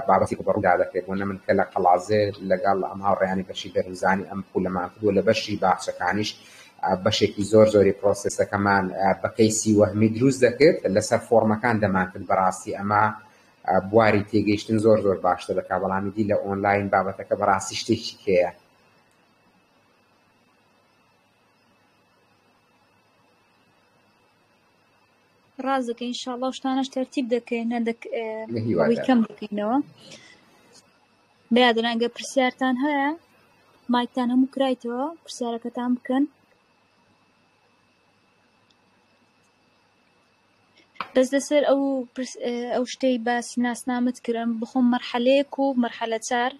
بابەتی بەڕوودا دەکرێت بۆ من کە لە قەڵازێ لەگەڵ ئەم هاوڕێیانی بەشی دەرونزانی ئەم پولەمان کردووە لە بەشی باخچەکانیش بەشێکی زۆری پرۆسسەکەمان بە کەیسی وەهمی دروست دەکرد لەسەر فۆرمەکان دەمان کرد بەڕاستی ئەمە بواری تێگەیشتن زۆر باشتر دەکات بەڵامی دی لە ئۆنلاین بابەتەکە بەڕاستی شتێکی کێیە ڕازەکە ئینشاءڵڵا شتانەش تەرتیب دەکەین ئەوەی کەم دەکەینەوە بەیادەن ئەگە پرسیارتان هەیە مایکتان هەموو کرایتەوە پرسیارەکەتان بکەن بەس لەسەر ئەو شتەی باسی ناسنامت کردم بخۆم مەرحەلەیەک و مەرحەلە 4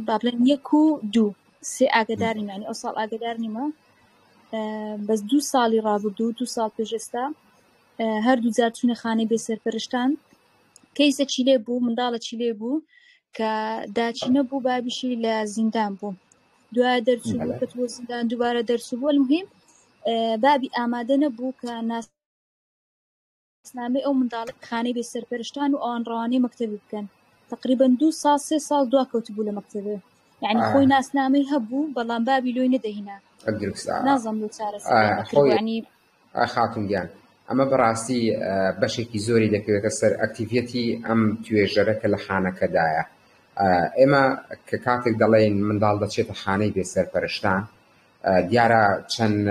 با بڵێن 1 و 2 3 ئاگداریم یانی ئەو ساڵ ئاگدار نیمە بەس 2 ساڵی ڕابردوو 2 ساڵ پێش ئێستا هەردوو جار چوونە خانەی بێسەرپەرشتان کەیسێکی لێ بوو منداڵێکی لێ بوو کە داچینە بوو بابیشی لە زیندان بوو دوایە دەرچوو بوو کە بۆ زیندان دووبارە دەرچوو بوو المهم بابی ئامادە نەبوو کە ناسنامەی ئەو منداڵە خانەی بێسەرپەرشتان و ئەوانڕەوانەی مەکتەبی بکەن تقریبا 2 ساڵ 3 ساڵ دوا کەوتبوو لە مەکتەبێ یعنی خۆی ناسنامەی هەبوو بەڵام بابی لۆی نەدەهینا نازەم لە چارەسەر خاتون گیان ئەمە بەڕاستی بەشێکی زۆری دەکەوێتە سەر ئەکتیڤیەتی ئەم توێژەرەکە لە خانەکەدایە ئێمە کە کاتێک دەڵێن منداڵ دەچێتە خانەی بێسەرپەرشتان دیارە چەند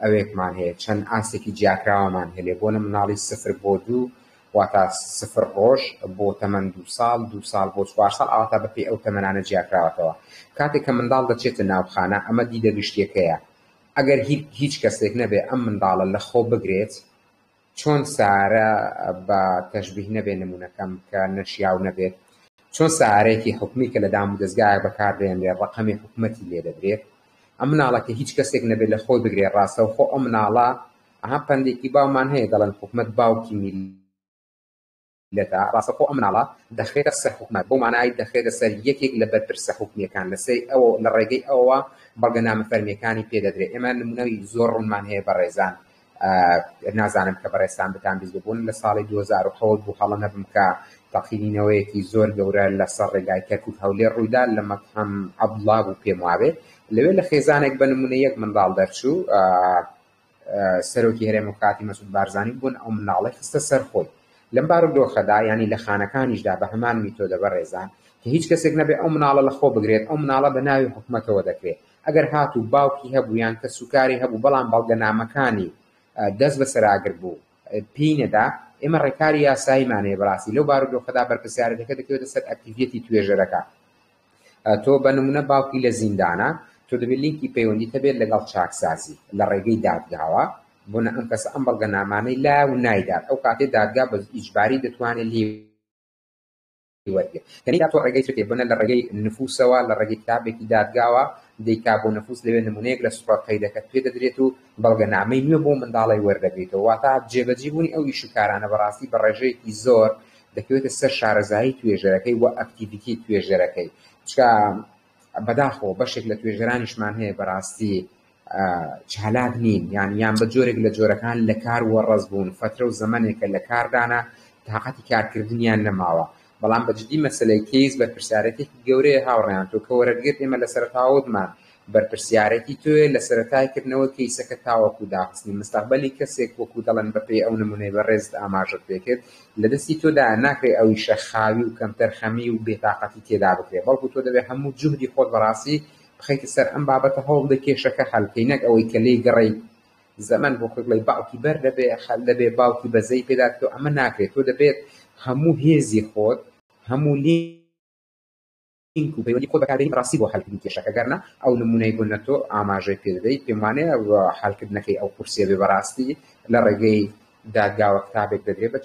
ئەوێکمان هەیە چەند ئاسێکی جیاکراوەمان هەیە بۆ نە مناڵی 0 بۆ 2 واتە 0 ڕۆژ بۆ تەمەن 2 ساڵ 2 ساڵ بۆ 4 ساڵ ئاواتە بەپێی ئەو تەمەنانە جیاکراوەتەوە کاتێک کە منداڵ دەچێتە ناوخانە ئەمە دیدە گشتیەکەیە ئەگەر هیچ کەسێک نەبێ ئەم منداڵە لە خۆ بگرێت چۆن سارە بە تەشبیه نەبێ نمونونەکەم کە نەشیاو نەبێت چۆن سارێکی حکومی کە لە دام و دەستگایە بەکاردێنرێ ڕقەمی حکومەتی لێ دەبرێت ئەم مناڵەکە هیچ کەسێک نەبێت لە خۆی بگرێت ڕاستە و خۆ ئەم مناڵە ئەها پەندێکی باومان هەیە دەڵێن حکومەت باوکی میلەتە ڕاستە خۆ ئەم مناڵە دەخرێتە سەر حکومەت بۆ مانای دەخرێتە سەر یەکێک لە بەرپرسە حکومیەکان لەسەر ئەوە لە ڕێگەی ئەوە بەڵگەنامە فەرمیەکانی پێدەدرێت ئێمە نمونەوی زۆر ڕوونمان هەیە بەڕێزان نازانم کە بەڕێستان بتان بیست ببوون لە ساڵی 2007 بوو هەڵە نەبم کە تەقینینەوەیەکی زۆر گەورە لەسەر ڕێگای کەرکووت هەولێر ڕوویدا لە مەتحەم عەبدوڵڵا بوو پێم وابێ لەوێ لە خێزانێک بە نمونە یەک منداڵ دەرچوو سەرۆکی هەرێم و کاتی مەسعود بارزانی بوون ئەو مناڵی خستە سەر خۆی لەم بارودۆخەدا ینی لە خانەکانیشدا بە هەمان میتۆدە بەڕێزان کە هیچ کەسێک نەبێ ئەو مناڵە لە خۆ بگرێت ئەو مناڵە بە ناوی حکومەتەوە دەکرێت ئەگەر هاتوو باوکی هەبوو یان کە سوکاری هەبوو بەڵام بەڵگەنامەکانی دەست بەسەراگر بوو پێی نەدا ئێمە ڕێکاری یاساییمانەیە بەڕاستی لەو بارودۆخەدا بەرپرسیارەتەکە دەکەوێتە سەر ئەکتیڤیەتی توێژەرەکە تۆ بە نمونە باوکی لە زیندانە تۆ دەبێت لینکی پەیوەندی هەبێت لەگەڵ چاکسازی لە ڕێگەی دادگاوە بۆنە ئەم کەسە ئەم بەڵگەنامانەی لا و نایدات ئەو کاتێ دادگا بە ئیجباری دەتوانێت لێ وەرگێت تەنیا تۆ ڕێگەی ترکێ بنە لە ڕێگەی نفوسەوە لە ڕێگەی کتابێکی دادگاوە دەیکا بۆ نفوس لەوێ نمونەیەک لە سوپڕەکەی دەکەت پێ دەدرێت و بەڵگەنامەی نوێ بۆ منداڵی وەردەگریتەوە واتە جێبەجێبوونی ئەو ئیشوکارانە بەڕاستی بە ڕێژەیەکی زۆر دەکەوێتە سەر شارەزایی توێژەرەکەی و ئەکتیڤیتی توێژەرەکەی چکە بەداخەوە بەشێک لە توێژەرانیشمان هەیە بەڕاستی چالاک نین یان بە جۆرێک لە جۆرەکان لە کار وەڕەز بوون فترە و زەمانێکە لە کاردانە تاقەتی کارکردنیان نەماوە بەڵام بەجددی مەسلەی کەیس بەرپرسیارەتێکی گەورەیە هاوڕێیان تۆ کە وەرەگرت ئێمە لە سەرەتاوتمان بەرپرسیارەتی توێ لە سەرەتایکردنەوە کەیسەکە تاوەکو داخستنی مستەقبەلی کەسێک وەکو دەڵێن بەپێی ئەو نمونەی بەڕێزت ئاماژت پێکرد لە دەستی تۆدا ناکرێت ئەوی شەخاوی و کەمتەرخەمی و بێتاقەتی تێدا بکرێت بەڵکو تۆ دەبێت هەموو جوهدی خۆت بەڕاستی بخەیتە سەر ئەم بابەتە هەوڵ بدە کێشەکە هەڵکەی نەک ئەوەی کە لێی گەڕێی زەمن بۆ خۆت لەی باوکی بەر دەبێ خەل دەبێ باوکی بەزەی پێدات تۆ ئەمە ناکرێت تۆ دەبێت هەموو هێزی خۆت هەموو لینک و پەیوەندی خۆت بەکاربێنی ڕاستی بۆ هەڵکردنی کێشەکە گەرنە ئەو نمونەی بوونە تۆ ئاماژەی پێ دەدەیت پێم وانەیە هەڵکردنەکەی ئەو کورسیە بێ بەڕاستی لە ڕێگەی دادگاوە کتابێک دەدرێت بە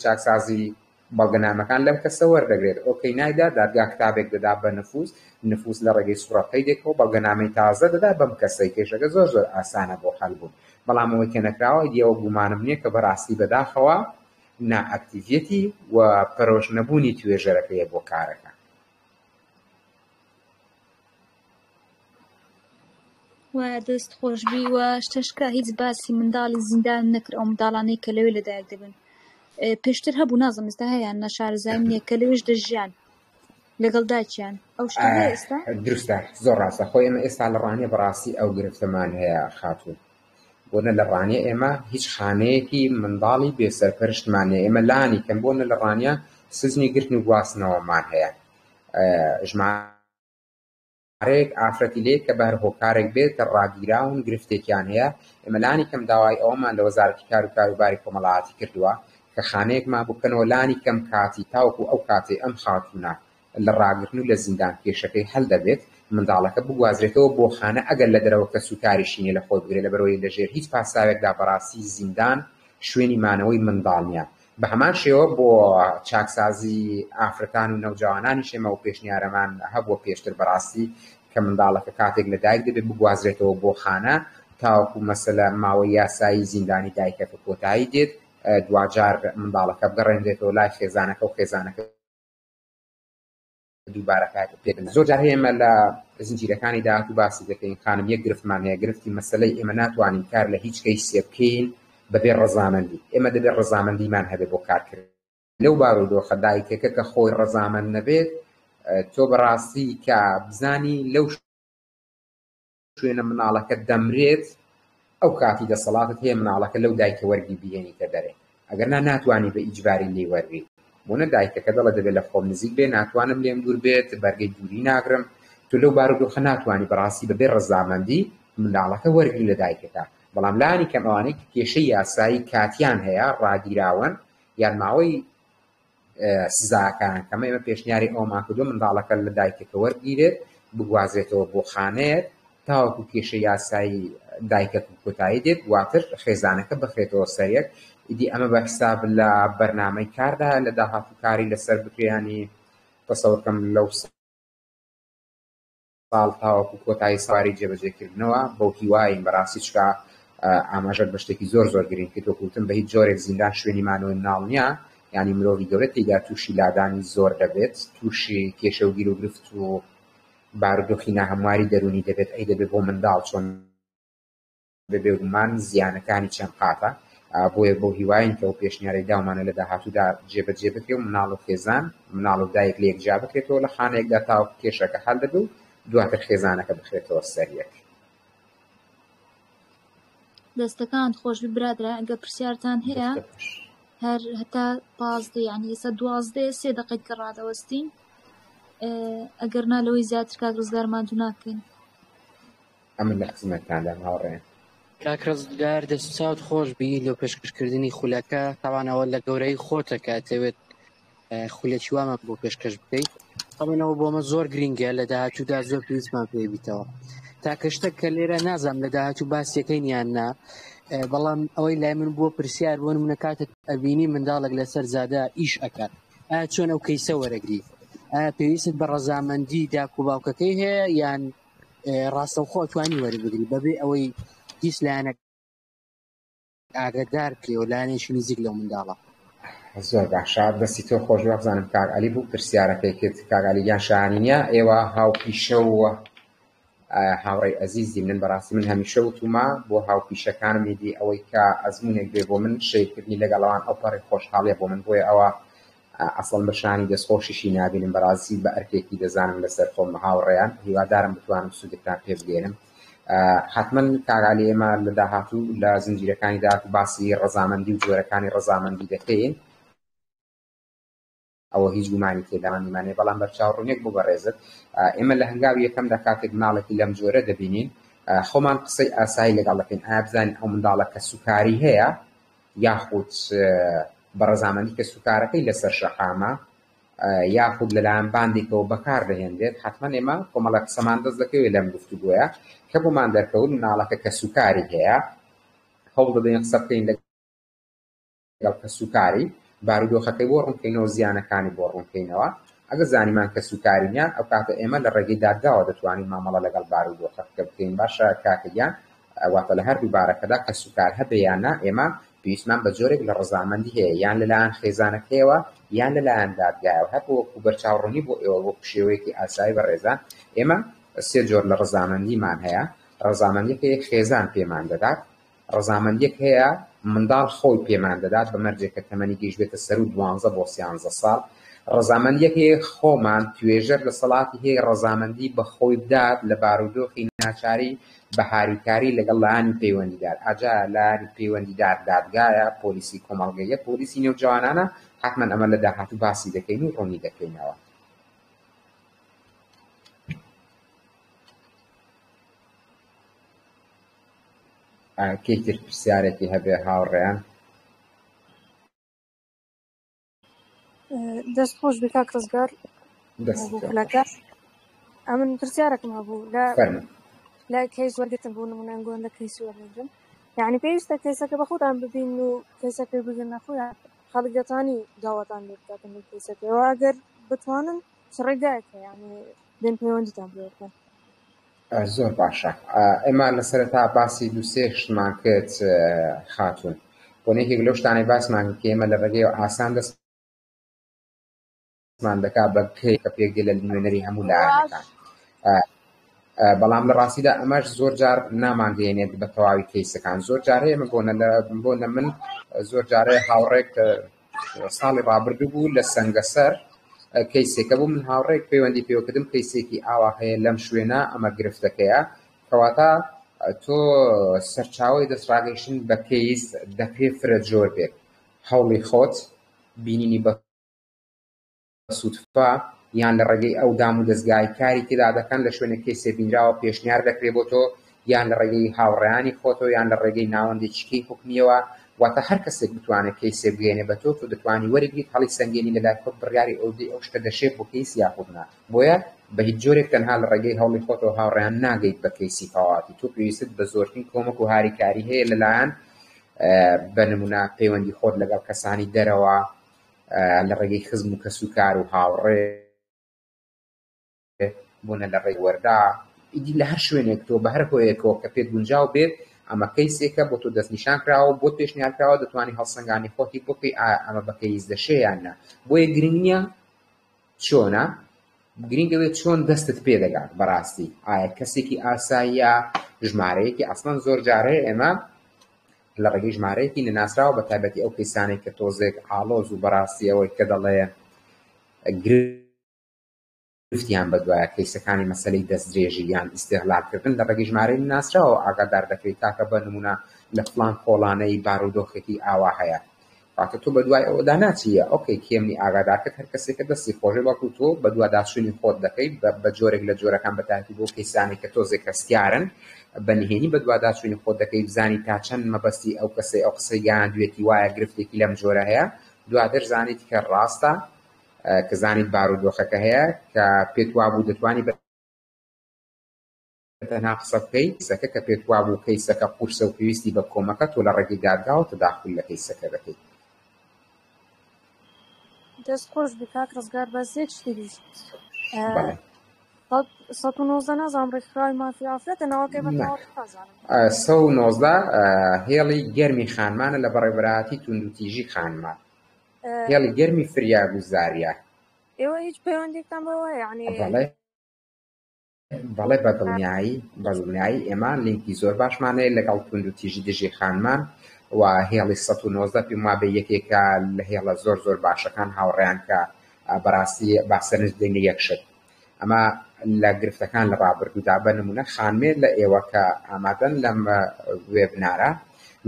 چاکسازی بەڵگەنامەکان لەم کەسە وەردەگرێت ئۆکەی نایدا دادگا کتابێک دەدا بە نفوس لە ڕێگەی سوڕەکەی دێکەوە بەڵگەنامەی تازە دەدا بەم کەسەی کێشەکە زۆر ئاسانە بۆ حەل بوون بەڵام ئەوەی کە نەکراوە دیەوە گومانم نییە کە بەڕاستی بەداخەوە نائەکتیڤیەتی و پەرۆش نەبوونی توێژەرەکەیە بۆ کارەکە و دەست خۆشبی و شتەشکە هیچ باسی منداڵی زیندان نەکرد ئەو منداڵانەی کە لەوێ لەدایک دەبن پێشتر هەبوو نازم ئێستا هەیەیان نەشارەزای نییە کە لەوێش دەژیان لەگەڵ داچیان ئەو شتە هەیە ئێستا دروستە زۆر ڕاستە خۆی ئێمە ئێستا لە ڕانیە بەڕاستی ئەو گرفتمان هەیە خاتوون بۆنە لە ڕانیە ئێمە هیچ خانەیەکی منداڵی بێسەرپەرشتمانە ئێمە لانی کەم بۆنە لە ڕانیە سزنی گرتن و گواستنەوەمان هەیە ژمارەیەک ئافرەتی لێ کە بە هەر هۆکارێک بێت ڕاگیراون گرفتێکیان هەیە ئێمە لانی کەم داوای ئەوەمان لە وەزارەتی کار و کاروباری کۆمەڵایەتی کردووە کە خانەیەکمان بکەنەوە لانی کەم کاتی تاوەکو ئەو کاتێ ئەم خاتوونە لە ڕاگرتن و لە زیندان کێشەکەی هەل دەبێت منداڵەکە بگوازرێتەوە بۆ خانە ئەگەر لە دەرەوە کە سوکاریشینە لە خۆی بگرێت لەبەرەوەی لەژێر هیچ پاساوێکدا بەڕاستی زیندان شوێنی مانەوەی منداڵ نییە بە هەمان شێوە بۆ چاکسازی ئافرەتان و نەوجوانانی شێمە و پێشنیارەمان هەبووە پێشتر بەڕاستی کە منداڵەکە کاتێک لە دایک دەبێت بگوازرێتەوە بۆ خانە تاوەکو مەسەلە ماوەی یاسایی زیندانی دایکەکە کۆتایی دێت دوجار منداڵەکە بگەڕێنرێتەوە لای خێزانەکە و خێزانەکە دووبارە پێدن زۆر جار ئێمە لە زنجیرەکانی داهاتوو باسی دەکەین خانم یەک گرفتمان هەیە گرفتی مەسەلەی ئێمە ناتوانین کار لە هیچ کەیسێ بکەین بەبێ ڕەزامەندی ئێمە دەبێت ڕەزامەندیمان هەبێت بۆ کارکردن لەو بارودۆخە دایکێکە کە خۆی ڕەزامەند نەبێت تۆ بەڕاستی کە بزانی لەو شوێنە مناڵەکە دەمرێت ئەو کاتی دەسەڵاتت هەیە مناڵەکە لەو دایکە وەرگی بهێنیتە دەرێ ئەگەرنا ناتوانانی بە ئیجباری لێ وەرگی بۆنە دایکەکە دەڵە دەبێت لە خۆم نزیک بێ ناتوانم لێم دوور بێت بەرگەی دووری ناگرم تو لەو بارودۆخە ناتوانی بەڕاستی بەبێ ڕەزامەندی منداڵەکە وەرگی لە دایکەکە بەڵام لانی کەم ئەوانەی کێشەی یاسایی کاتیان هەیە ڕاگیراون یان ماوەی سزاکان کەمە ئێمە پێشنیاری ئەومان کردووە منداڵەکە لە دایکەکە وەرگیرێت بگوازرێتەوە بۆ خانەیەک تاوەکو کێشە یاسایی دایکەک کۆتایی دێت واتر خێزانەکە بخرێتەوە سەرەک ئیدی ئەمە بە حساب لە بەرنامەی کاردا لە داهاتوو کاری لەسەر بکرێنی تەسەوڕکەم لەو ساڵ تاوەکو کۆتایی سواری جێبەجێکردنەوە بەو هیواین بەڕاستی چکە ئاماژەت بە شتێکی زۆر زۆر گرنگ کە تۆکوتن بە هیچ جۆرێک زیندان شوێنی مانەوەی مناڵ نییە یعنی مرۆڤی گەورە تێیدا تووشی لادانی زۆر دەبێت تووشی کێشە و گیر و گرفت و بارودۆخی ناهەمواری دەرونی دەبێت ئەی دەبێت بۆ منداڵ چۆن ببێگومان زیانەکانی چەند قاتە بۆیە بۆ هیواین کە و پێشنیارەی داومانە لە داهاتوودا جێبەجێ بکرێ و مناڵ و خێزان مناڵ و دایک لە یەکجا بکرێتەوە لە خانەیەکدا تاوەکو کێشەکە هەڵ دەبێت و دواتر خێزانەکە بخرێتەوە سەریەک دەستەکان خۆشبی برادرە ئەگە پرسیارتان هەیە هەر هەتا 15 یعنی ئێستا 12 3 دقیقەت کە ڕادەوەستین ئەگەر نالەوەی زیاتر کاک ڕزگارمان دوو ناکەین ئەمن لە خزمەتتاندا هاوڕێن کاک ڕزگار دەست چاوت خۆش بی لەو پێشکەشکردنی خولەکە تاوانەوە لە گەورەی خۆتە کە دەوێت خولێکی وامە بۆ پێشکەش بکەیت ئەمەوە بۆمە زۆر گرینگە لە داهاتوودا زۆر پێویستمان پێ بیتەوە تاکە شتێک کە لێرە نازانم لە داهاتوو باسیەکەین یان نا بەڵام ئەوەی لای من بۆ پرسیار بۆ نمونە کاتێک ئەبینی منداڵێک لەسەر زادە ئیش ئەکات ئایا چۆن ئەو کەیسە وەرەگری ئایا پێویست بە ڕەزامەندی داک و باوکەکەی هەیە یان ڕاستەوخۆ توانی وەربگری بەبێ ئەوەی هیچ لایەنێک ئاگادار بکەی و لایەنێکی نزیک لەو منداڵە زۆر باشە دەستی تۆ خۆش بزانم کاک عەلی بوو پرسیارەکەی کرد کاک عەلییان شایانی نییە ئێوە هاوپیشە و هاوڕێی ئەزیزی من بەڕاستی من هەمیشە وتومە بۆ هاوپیشەکانم میدی ئەوەی کە ئەزمونێک بێ بۆ من شەیرکردنی لەگەڵەوان ئەو پەڕی خۆشحاڵیە بۆ من بۆیە ئەوە ئەسڵ بەشانی دەستخۆشیشی نابینم بەڕاستی بە ئەرکێکی دەزانم لەسەر خۆم هاوڕێیان هیوادارم بتوانم سوودێکتان پێ بگێنم حتما کاک عەلی ئێمە لە داهاتوو لە زنجیرەکانی داهاتوو باسی ڕەزامەندی و جۆرەکانی ڕەزامەندی دەکەین ئەوە هیچ گومانی تێداوانیمانێ بەڵام بەرچاوڕوونێک بۆ بەڕێزت ئێمە لە هەنگاوی یەکەمدا کاتێک مناڵێکی لەم جۆرە دەبینین خۆمان قسەی ئاسایی لەگەڵ دەکەین ئایا بزانین ئەو منداڵە کە سوکاری هەیە یاخود بە ڕەزامەندی کە سوکارەکەی لەسەر شەقامە یاخود لەلایەن باندێکەوە بەکار دەهێنرێت حتما ئێمە کۆمەڵە قسەمان دەست دەکەوێت لەم گفتوگۆیە کە بۆمان دەرکەوت مناڵەکە کە سوکاری هەیە هەوڵ دەدەین قسە بکەین لەگەڵ کە سوکاری بارودۆخەکەی بۆ ڕوونکەینەوە زیانەکانی بۆ ڕوونکەینەوە ئەگەر زانیمان کە سوکاری نییە ئەو کاتە ئێمە لە ڕێگەی دادگاوە دەتوانین مامەڵە لەگەڵ بارودۆخەکە بکەین باشە کاکەیان واتە لە هەردوو بارەکەدا کە سوکار هەبێ یان نا ئێمە پێویستمان بە جۆرێک لە ڕەزامەندی هەیە یان لەلایەن خێزانەکەیەوە یان لەلایەن دادگایەوە هەر بۆ بەرچاوڕوونی بۆ ئێوە بۆ شێوەیەکی ئاسایی بەڕێزان ئێمە سێ جۆر لە ڕەزامەندیمان هەیە ڕەزامەندیەک هەیە خێزان پێمان دەدات، ڕەزامەندیەک هەیە منداڵ خۆی پێمان دەدات بە مەرجێکە تەمەنی گەیشت بێتە سەر و 12 بۆ 13 ساڵ. ڕەزامەندیەک هەیە خۆمان توێژەر لە سەڵاتی هەیە ڕەزامەندی بە خۆی بدات لە بارودۆخی ناچاری بە هاریکاری لەگەڵ لایانی پەیوەندیدار. ئاجا لایانی پەیوەندیدار دادگایە، پۆلیسی کۆمەڵگەیە، پۆلیسی نێوجوانانە، حتمەن ئەمە لە داهاتوو باسی دەکەین و ڕوونی دەکەینەوە. کەیتر پرسیارێکی هەبێ هاوڕێیان؟ دەست خۆش بێ کاک ڕزگار خولەکە. ئەمن پرسیارێکم هەبوو لە کەیس وەرگتن بوو نمونە گۆندە کەیسی وەرگن، یعنی پێویستە کەیسەکە بە خۆتان ببین و کەیسەکە بگرن نەخۆیان خەڵک دەتوانی داوەتان لێ بکاتن بە کەیسەکەەوە ئەگەر بتوانن چ ڕێگایەکە یعنی دێن پەیوەندیتان پێ بکەن. زۆر باشە. ئێمە لە سەرەتا باسی دووسێ شتمان کرد خاتون، بۆنێکێک لەو شتانەی باسمان کە ئێمە لە ڕێگەی ئاسان دەستمان دەکات بە کەی کە پێک دێ لە نوێنەری هەموو لایەنەکان. بەڵام لە ڕاستیدا ئەمەش زۆر جار نامانگەێنێت بە تەواوی کەیسەکان. زۆر جار ئێمە بۆنە من زۆر جارەیە هاوڕێک ساڵی ڕابردوو بوو لە سەنگەسەر کەیسێکە بوو، من هاوڕێک پەیوەندی پێوەکردم کەیسێکی ئاوا هەیە لەم شوێنە، ئەمە گرفتەکەیە، کەواتە تۆ سەرچاوی دەستڕاگەیشتن بە کەیس دەپێ فرە جۆر بێت، هەوڵی خۆت بینینی بە سوودفا یان لە ڕێگەی ئەو دام و دەستگای کاری تێدا دەکەن لە شوێنە کەیسێ بینراوە پێشنیار دەکرێت بۆ تۆ، یان لە ڕێگەی هاوڕێیانی خۆتۆ، یان لە ڕێگەی ناوەندێکیکەی حکمیەوە. واتە هەر کەسێک بتوانێت کەیسێ بگەێنێ بە تۆ دەتوانی وەرەگریت هەڵی سەنگێنی لەلای خۆت بڕیاری ئەو شتە دەشێت بۆ کەیس یاخودنا. بۆیە بە هیچ جۆرێک تەنها لە ڕێگەی هەوڵی خۆتەوە هاوڕێیان ناگەیت بە کەیسی تەواوەتی. تۆ پێویستت بە زۆرترین کۆمەک و هاریکاری هەیە لەلایەن بە نمونە پەیوەندی خۆت لەگەڵ کەسانی دەرەوە، لە ڕێگەی خزم و کەسوکار و هاوڕێ بوونە لە ڕێی وەردا، ئیدی لە هەر شوێنێک تۆ بە هەر هۆیەکەوە کە پێت گونجاو بێت ئەمە کەیسێکە بۆ تۆ دەستنیشان کراوە، بۆ پێشنیار کراوە، دەتوانی هەڵسەنگانی خۆتی بۆکەی ئەمە بە کەیس دەشێ یان نا. بۆیە گرنگ نییە چۆنە، گرنگەوێت چۆن دەستت پێ دەگات بەڕاستی. ئایا کەسێکی ئاساییە، ژمارەیەکی ئەسڵەن زۆر جارەیە ئێمە لە ڕێگەی ژمارەیەکی نەناسراوە بە تایبەتی ئەو کەیسانێک کە تۆزێک ئاڵۆز و بەڕاستی ئەوەی کە دەڵێ گرفتیان بەدوایە کەیسەکانی مەسەلەی دەستدرێژی یان ئیستیغلالکردن لە ڕێگەی ژمارەی ناسراوە ئاگادار دەکرێت تاکە بە نمونە لە فڵان کۆڵانەی بارودۆخێکی ئاوا هەیە. کاتە تۆ بەدوای ئەوەدا ناچیە ئۆکەی کێمنی ئاگادارکرد هەر کەسێکە دەستی خۆشێ بەڵکو تۆ بەدوا داچوونی خۆت دەکەیت بە جۆرێک لە جۆرەکان بەتایبەتی بۆ کەیسانێک کە تۆزێک هەستیارن بەنهێنی بەدوا داچوونی خۆت دەکەی بزانی تا چەند مەبەستی ئەو کەسەی ئەو قسەی گەیاندوێتی وایە گرفتێکی لەم جۆرە هەیە، دواتر زانیت کە ڕاستە، کە زانیت بارودۆخەکە هەیە کە پێت وابوو دەتوانی تەنها قسە بکەی کەسەکە کە پێت وابوو کەیسەکە قورسە و پێویستی بە کۆمەکە تۆ لە ڕێگەی دادگاوە تەداخل لە کەیسەکە دەکەیت. دەست خۆش بێ کاک ڕزگار بەسێک شتی بیست 119 نازانم ڕێکخراوی مافی ئافرەتە ناوەکەی بەتەواو نازانم. 119 هێڵی گەرمی خانمانە لە بەڕێوەبەرهەتی توندوتیژی خانمان، هێڵی گەرمی فریاگوزاریە. ئێوە هیچ پەیوەندێکتان بەوە یعنی؟ بەڵێ بەدڵنیایی ئێمە لینکی زۆر باشمانەیە لەگەڵ توندوتیژی دژی خانمان و هێڵی 119 پێم وابێ یەکێکە لە هێڵە زۆر زۆر باشەکان هاوڕێیان کە بەڕاستی باسەرنج دێنە یەکشت. ئەمە لە گرفتەکان لە ڕابردوودا بە نمونە خانمێر لە ئێوە کە ئامادەن لەم وێبنارە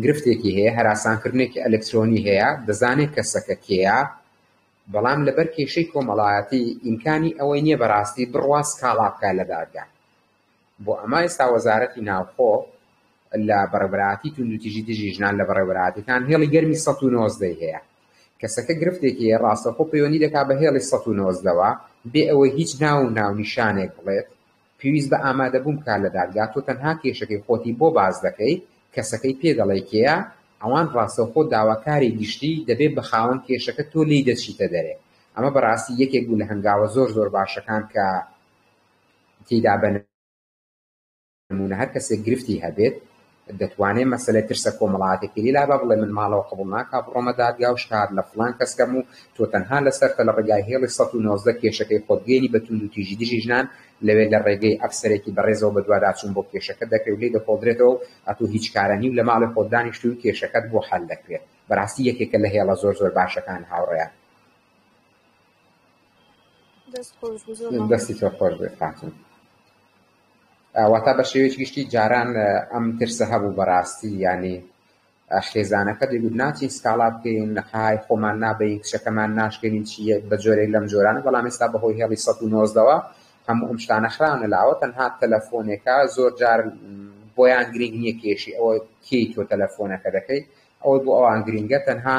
گرفتێکی هەیە، هەراسانکردنێکی ئەلکترۆنی هەیە، دەزانێت کەسەکە کێیە، بەڵام لەبەر کێشەی کۆمەڵایەتی ئیمکانی ئەوەی نییە بەڕاستی بڕواست کاڵا بکات لە دادگا. بۆ ئەمە ئێستا وەزارەتی ناوخۆ لە بەڕێوەبەرهەتی توندوتیژی دژی ژنان لە بەڕێوەبەرهەتیەکان هێڵی گەرمی 119 هەیە. کەسەکە گرفتێکی هەیە ڕاستەوخۆ پەیوەندی دەکات بە هێڵی 119ەوە بێ ئەوەی هیچ ناونیشانێک بڵێت، پێویست بە ئامادەبووم بکات لە دادگا. تۆ تەنها کێشەکەی خۆتی بۆ باز دەکەی، کەسەکەی پێ دەڵێ کێیە، ئەوان ڕاستەوخۆ داواکاری گشتی دەبێت بە خاوەن کێشەکە تۆ لی دەچیتە دەرێ. ئەمە بەڕاستی یەکێک بوو لە هەنگاوە زۆر زۆر باشەکان کە تێیدا بە نمونە هەر کەسێک گرفتی هەبێت دەتوانێت مەسەلەی ترسە کۆمەڵایەتێکی لا بە بڵێ من ماڵەوە قبول ناکا بڕۆمە دادگا و شکار لە فڵان کەسکەم و تۆ تەنها لەسەرتە لە ڕێگای هێڵی 119 کێشەکەی خۆتگەێنی بە توند و تیژی دژی ژنان لەوێ لە ڕێگەی ئەفسەرێکی بەڕێزەوە بە دوواداچوون بۆ کێشەکە دەکرێت و لێ دەخۆدرێتەوە ئەتۆ هیچ کارەنی و لە ماڵی خۆت دانیشتووی و کێشەکەت بۆ حەل دەکرێت. بەڕاستی یەکێکە لە هێڵە زۆر باشەکان هاوڕێیان. دەستی تۆ خۆش بێت فاتن. واتە بە شێوەیەکی گشتی جاران ئەم ترسە هەبوو بەڕاستی، ینی خێزانەکە دەیگوت ناچین سکاڵا بکەین های خۆمان نابین کشەکەمان ناشکێنین چیە بە جۆرێک لەم جۆرانە، بەڵام ئێستا بەهۆی هێڵی 119ەوە هەموو ئەم شتانە خراونە لاوە. تەنها تەلەفۆنێکە زۆر جار بۆیان گرنگ نییە کێشی ئەوە کێی تۆ تەلەفۆنەکە دەکەی، ئەوە بۆ ئەوان گرنگە تەنها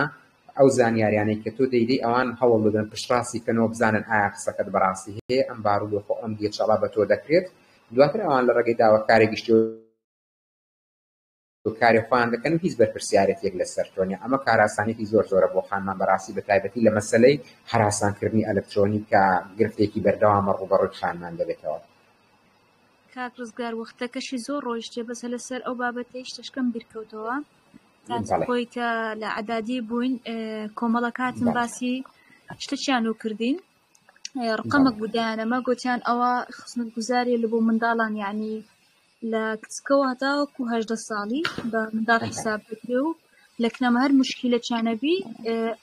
ئەو زانیاریانەی کە تۆ دەیدەی ئەوان هەوڵ بدەن پشتڕاستی کەنەوە بزانن ئایا قسەکەت بەڕاستی هەیە، ئەم بارودۆخۆ ئەم دیێچەڵا بە تۆ دەکرێت. دواتر ئەوان لە ڕێگەی داواکاری گشتی و کاری خۆیان دەکەن و هیچ بەرپرسیارەتێک لەسەر تۆ نییە. ئەمە کاراسانێکی زۆرە بۆ خانمان بەڕاستی بە تایبەتی لە مەسەلەی هەراسانکردنی ئەلکترۆنیک کە گرفتێکی بەردەوامە ڕوبەڕووی خانمان دەبێتەوە. کاک ڕزگار وەختەکەشی زۆر ڕۆیشتێ بەسە لەسەر ئەو بابەتەی شتەشکەم بیرکەوتەوە خۆی کە لە عەدادی بووین کۆمەڵە کاتم باسی شتەچیان و کردین ڕقەمەک بودیانەمە گوتیان ئەوە خزمەت گوزاری لە بۆ منداڵان، یعنی لە کچکەوە هەتاوەکو 18 ساڵی بە منداڵ حساب بکرێ و لە کنەمە هەر مشکیلە چانەبی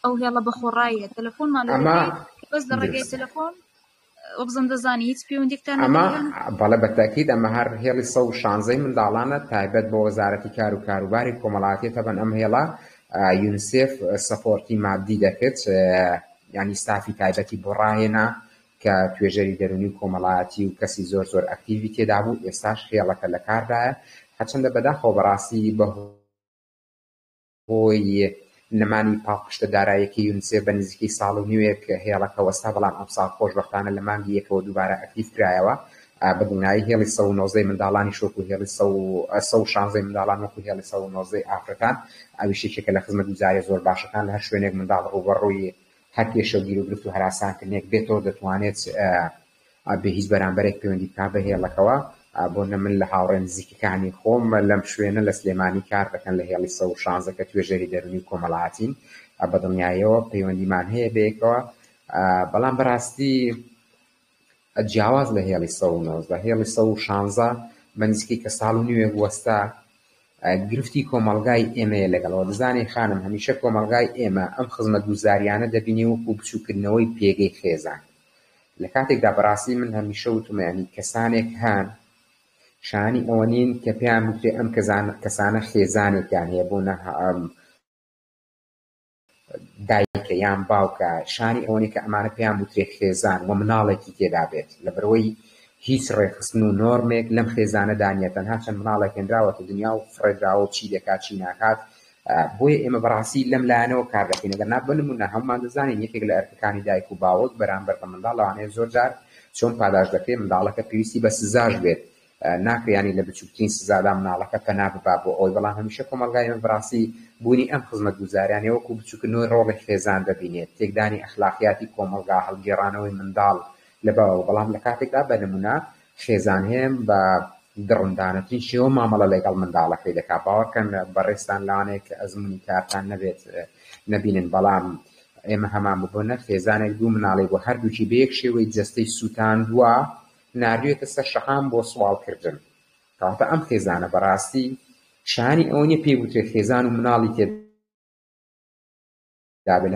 ئەو هێڵە بەخۆڕاییە تەلەفۆنمان بەس لە ڕێگەی تەلەفۆن وەبزم دەزانی هیچ پەیوەندێکتان بەڵێ بەتاکید ئەمە هەر هێڵی 116 منداڵانە تایبەت بە وەزارەتی کار و کاروباری کۆمەڵایەتی تەبەن ئەم هێڵە یونیسێف سەپۆرتی مادی دەکرد، ینی ستافی تایبەتی بۆ ڕاهێنا کە توێژەری دەرونی و کۆمەڵایەتی و کەسی زۆر ئەکتیڤی تێدا بوو. ئێستاش هێڵەکە لە کاردایە، هەرچەندە بەداخەوە بەڕاستی بەهۆی نەمانی پاڵپشتە داراییەکی یونیسێف بە نزیکەی ساڵ و نیوێک هێڵەکە وەستا، بەڵام ئەم ساڵ خۆشبەختانە لە مانگی یەکەوە دووبارە ئەکتیڤ کرایەوە بە دڵنیایی هێڵی 119 منداڵانی شۆک و هێڵی 116 منداڵان وەکو هێڵی 119 ئافرەکان ئەویشێکێکە لە خزمەتگوزاریە زۆر باشەکان لە هەر شوێنێک منداڵ ڕوبەڕووی هەر کێشە و گیرۆگرفت و هەراسانکردنێک بێتەوە دەتوانێت بە هیچ بەرامبەرێک پەیوەندی بکات بە هێڵەکەوە. بۆ من لە هاوڕێ نزیکەکانی خۆم لەم شوێنە لە سلێمانی کار دەکەن لە هێڵی 116 کە توێژەری دەرونی و کۆمەڵایەتین، بە دڵنیاییەوە پەیوەندیمان هەیە بەیەکەوە. بەڵام بەڕاستی جیاواز لە هێڵی 119 هێڵی 116 بە نزیکەی کە ساڵ و نیوێک وەستا گرفتی کۆمەلگای ئێمەیە لەگەڵەوە. دەزانێ خانم هەمیشە کۆمەلگای ئێمە ئەم خزمەتگوزاریانە دەبینێ وەکو بچووکردنەوەی پێگەی خێزان. لە کاتێکدا بەڕاستی من هەمیشە وتم ینی کەسانێک هەن شانی ئەوە نین کە پێیان وترێ ئەم کەسانە خێزانێکیان هەیە بۆ دایکە یان باوکە، شانی ئەوەی کە ئەمانە پێیان وترێ خێزان و مناڵێکی تێدا بێت لەبەرەوەی هیچ ڕێخستن و نۆرمێک لەم خێزانەدا نیە، تەنها چەند مناڵێک هێنراوەتە دنیا و فڕێدراوە و چی دەکات چی ناکات. بۆیە ئێمە بەڕاستی لەم لایەنەوە کار دەکەین. ئەگەر بنمونە هەمومان دەزانین یەکێک لە ئەرکەکانی دایک و باوک بەرامبەر بە منداڵ لەوانەیە زۆر جار چۆن پاداش دەکرێت منداڵەکە پێویستی بە سزاش بێت، ناکرێنی لە بچووکترین سزادا مناڵەکە پەنا ببا بۆ ئەوی. بەڵام هەمیشە کۆمەلگای ئێمە بەڕاستی بوونی ئەم خزمەتگوزاریانەیە وەکو بچووکردنەوەی ڕۆڵی خێزان دەبینێت، تێکدانی ئەخلاقیاتی کۆمەلگا، هەڵگێڕانەوەی منداڵ لە باوە. بەڵام لە کاتێکدا بە نمونە خێزان هەیە بە دڕندانەترین شێوە مامەڵە لەگەڵ منداڵەکەی دەکات. باوەڕکەن بەڕێستان لەوانەیە کە ئەزموونی کارتان نەبێت نەبینن، بەڵام ئێمە هەمان ببوونە خێزانێک دوو مناڵی بۆ هەردووکی بەیەک شێوەی جەستەی سووتاندووە ناردوێتە سەر شەقام بۆ سوالکردن. کەواتە ئەم خێزانە بەڕاستی شانی ئەوە نیە پێی وترێ خێزان و مناڵی تێدابێت.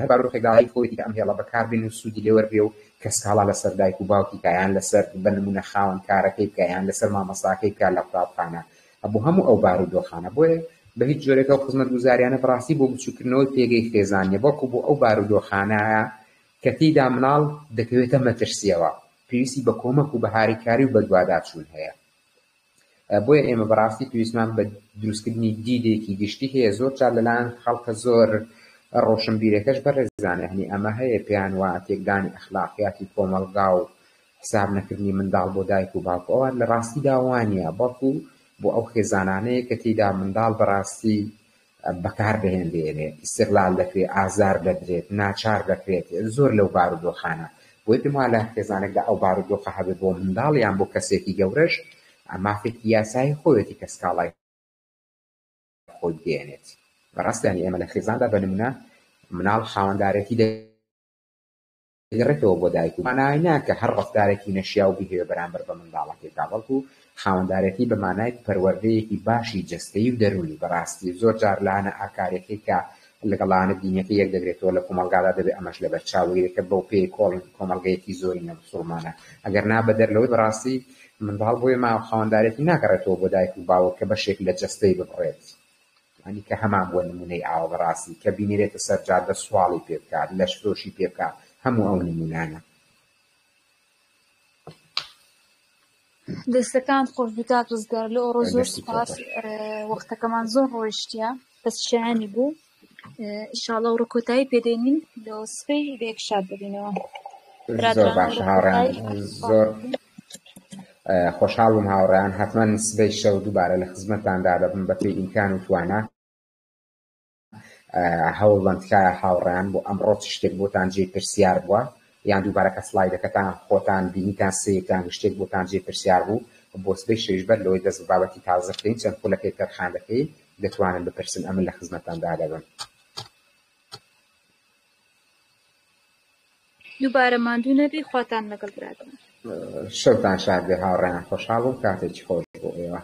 هەر بارۆخێکداڵی خۆیەتی کە ئەم هێڵە بەکاربێن و سوودی لێ وەربێ و کەسکاڵا لەسەر دایک و باوکی کایان لەسەر بە نمونە خاوەن کارەکەی بکایان لەسەر مامەستاکەی بکات لە قوتابخانە بۆ هەموو ئەو بارودۆخانە. بۆیە بە هیچ جۆرێکە و خزمەتگوزاریانە بەڕاستی بۆ بچووکردنەوەی پێگەی خێزانیە بەڵکو بۆ ئەو بارودۆخانەیە کە تێیدا مناڵ دەکەوێتە مەترسیەوە، پێویستی بە کۆمەک و بە هاریکاری و بە دوواداچوون هەیە. بۆیە ئێمە بەڕاستی پێویستمان بە دروستکردنی دیدێکی گشتی هەیە. زۆر جار لەلایەن خەڵکە زۆر ڕۆشنبیرەکەش بەڕێزانە هەنی ئەمە هەیە پێیان وایە تێکدانی ئەخلاقیاتی کۆمەلگا و حساب نەکردنی منداڵ بۆ دایک و باوک ئەوان لە ڕاستیدا وانە، بەڵکو بۆ ئەو خێزانانەیە کە تێیدا منداڵ بەڕاستی بەکار دەهێنرێ، ئیستیغلال دەکرێت، ئازار دەدرێت، ناچار دەکرێت زۆر لەو بارودۆخانە. بۆیە پێم وایە لە خێزانێکدا ئەو بارودۆخە هەبێت بۆ منداڵ یان بۆ کەسێکی گەورەش مافێکی یاسایی خۆیەتی کە سکاڵای خۆی بگەێنێت بەڕاستیانی ئێمە لە خێزاندا بە نمونە مناڵ خاوەندارێتی دەگەڕێتەوە بۆ دایک و مانای ناکە هەر ڕەفتارێکی نەشیاو بهێوە بەرامبەر بە منداڵەکێکا بەڵکو خاوەندارێتی بە مانای پەروەردەیەکی باشی جەستەیی و دەرونی بەڕاستی زۆر جار لانە ئاکارێکی کە لەگەڵانە دینەکە یەک دەگرێتەوە لە کۆمەلگادا دەبێت ئەمەش لە بەرچاوەیەکە بەو پێی کۆمەلگەیەکی زۆری نەمسڵمانە ئەگەر نا بە دەرلەوەی بەڕاستی منداڵ بۆیە ما خاوەندارێتی ناگەڕێتەوە بۆ دایک و باوە کە بەشێک لە جەستەی ببڕێت ینی کە هەمان بۆ نمونەی ئاوە بەڕاستی کە بینێرێتە سەر جادە سواڵی پێ بکات لەش فرۆشی پێ بکات هەموو ئەو نمونانە دەستەکان خۆش بکات ڕزگار لە ئەوڕۆ زۆر سپاس وەختەکەمان زۆر ڕۆیشتیە دەستشیانی بوو ئینشاڵڵا و ڕکۆتایی پێدێنین لە سبەی بەیەک شاد ببینەوە زۆر باش هاوڕێیان زۆر خۆشحاڵ بووم هاوڕێیان حتمەن سبەی شەو دووبارە لە خزمەتتاندا دەبم بەپێی ئیمکان و توانە هەوڵ تکایە هاوڕێیان بۆ ئەمڕۆ چ شتێک بۆتان جێ پرسیار بووە یان دووبارە کە سلایدەکەتان خۆتان بینیتان سەیەکتان شتێک بۆتان جێ پرسیار بوو بۆ سبەی شەویش بەر لەوەی دەست بابەتی تازە بکەین چەند خولەکەی تەرخان دەکەین دەتوانن بپرسن ئەمن لە خزمەتتاندا دەبم دووبارە ماندوو نەبی خواتان لەگەڵ براتن شەوتان شاد بێ هاوڕێیان خۆشحاڵ بووم کاتێکی خۆش بۆ ئێوە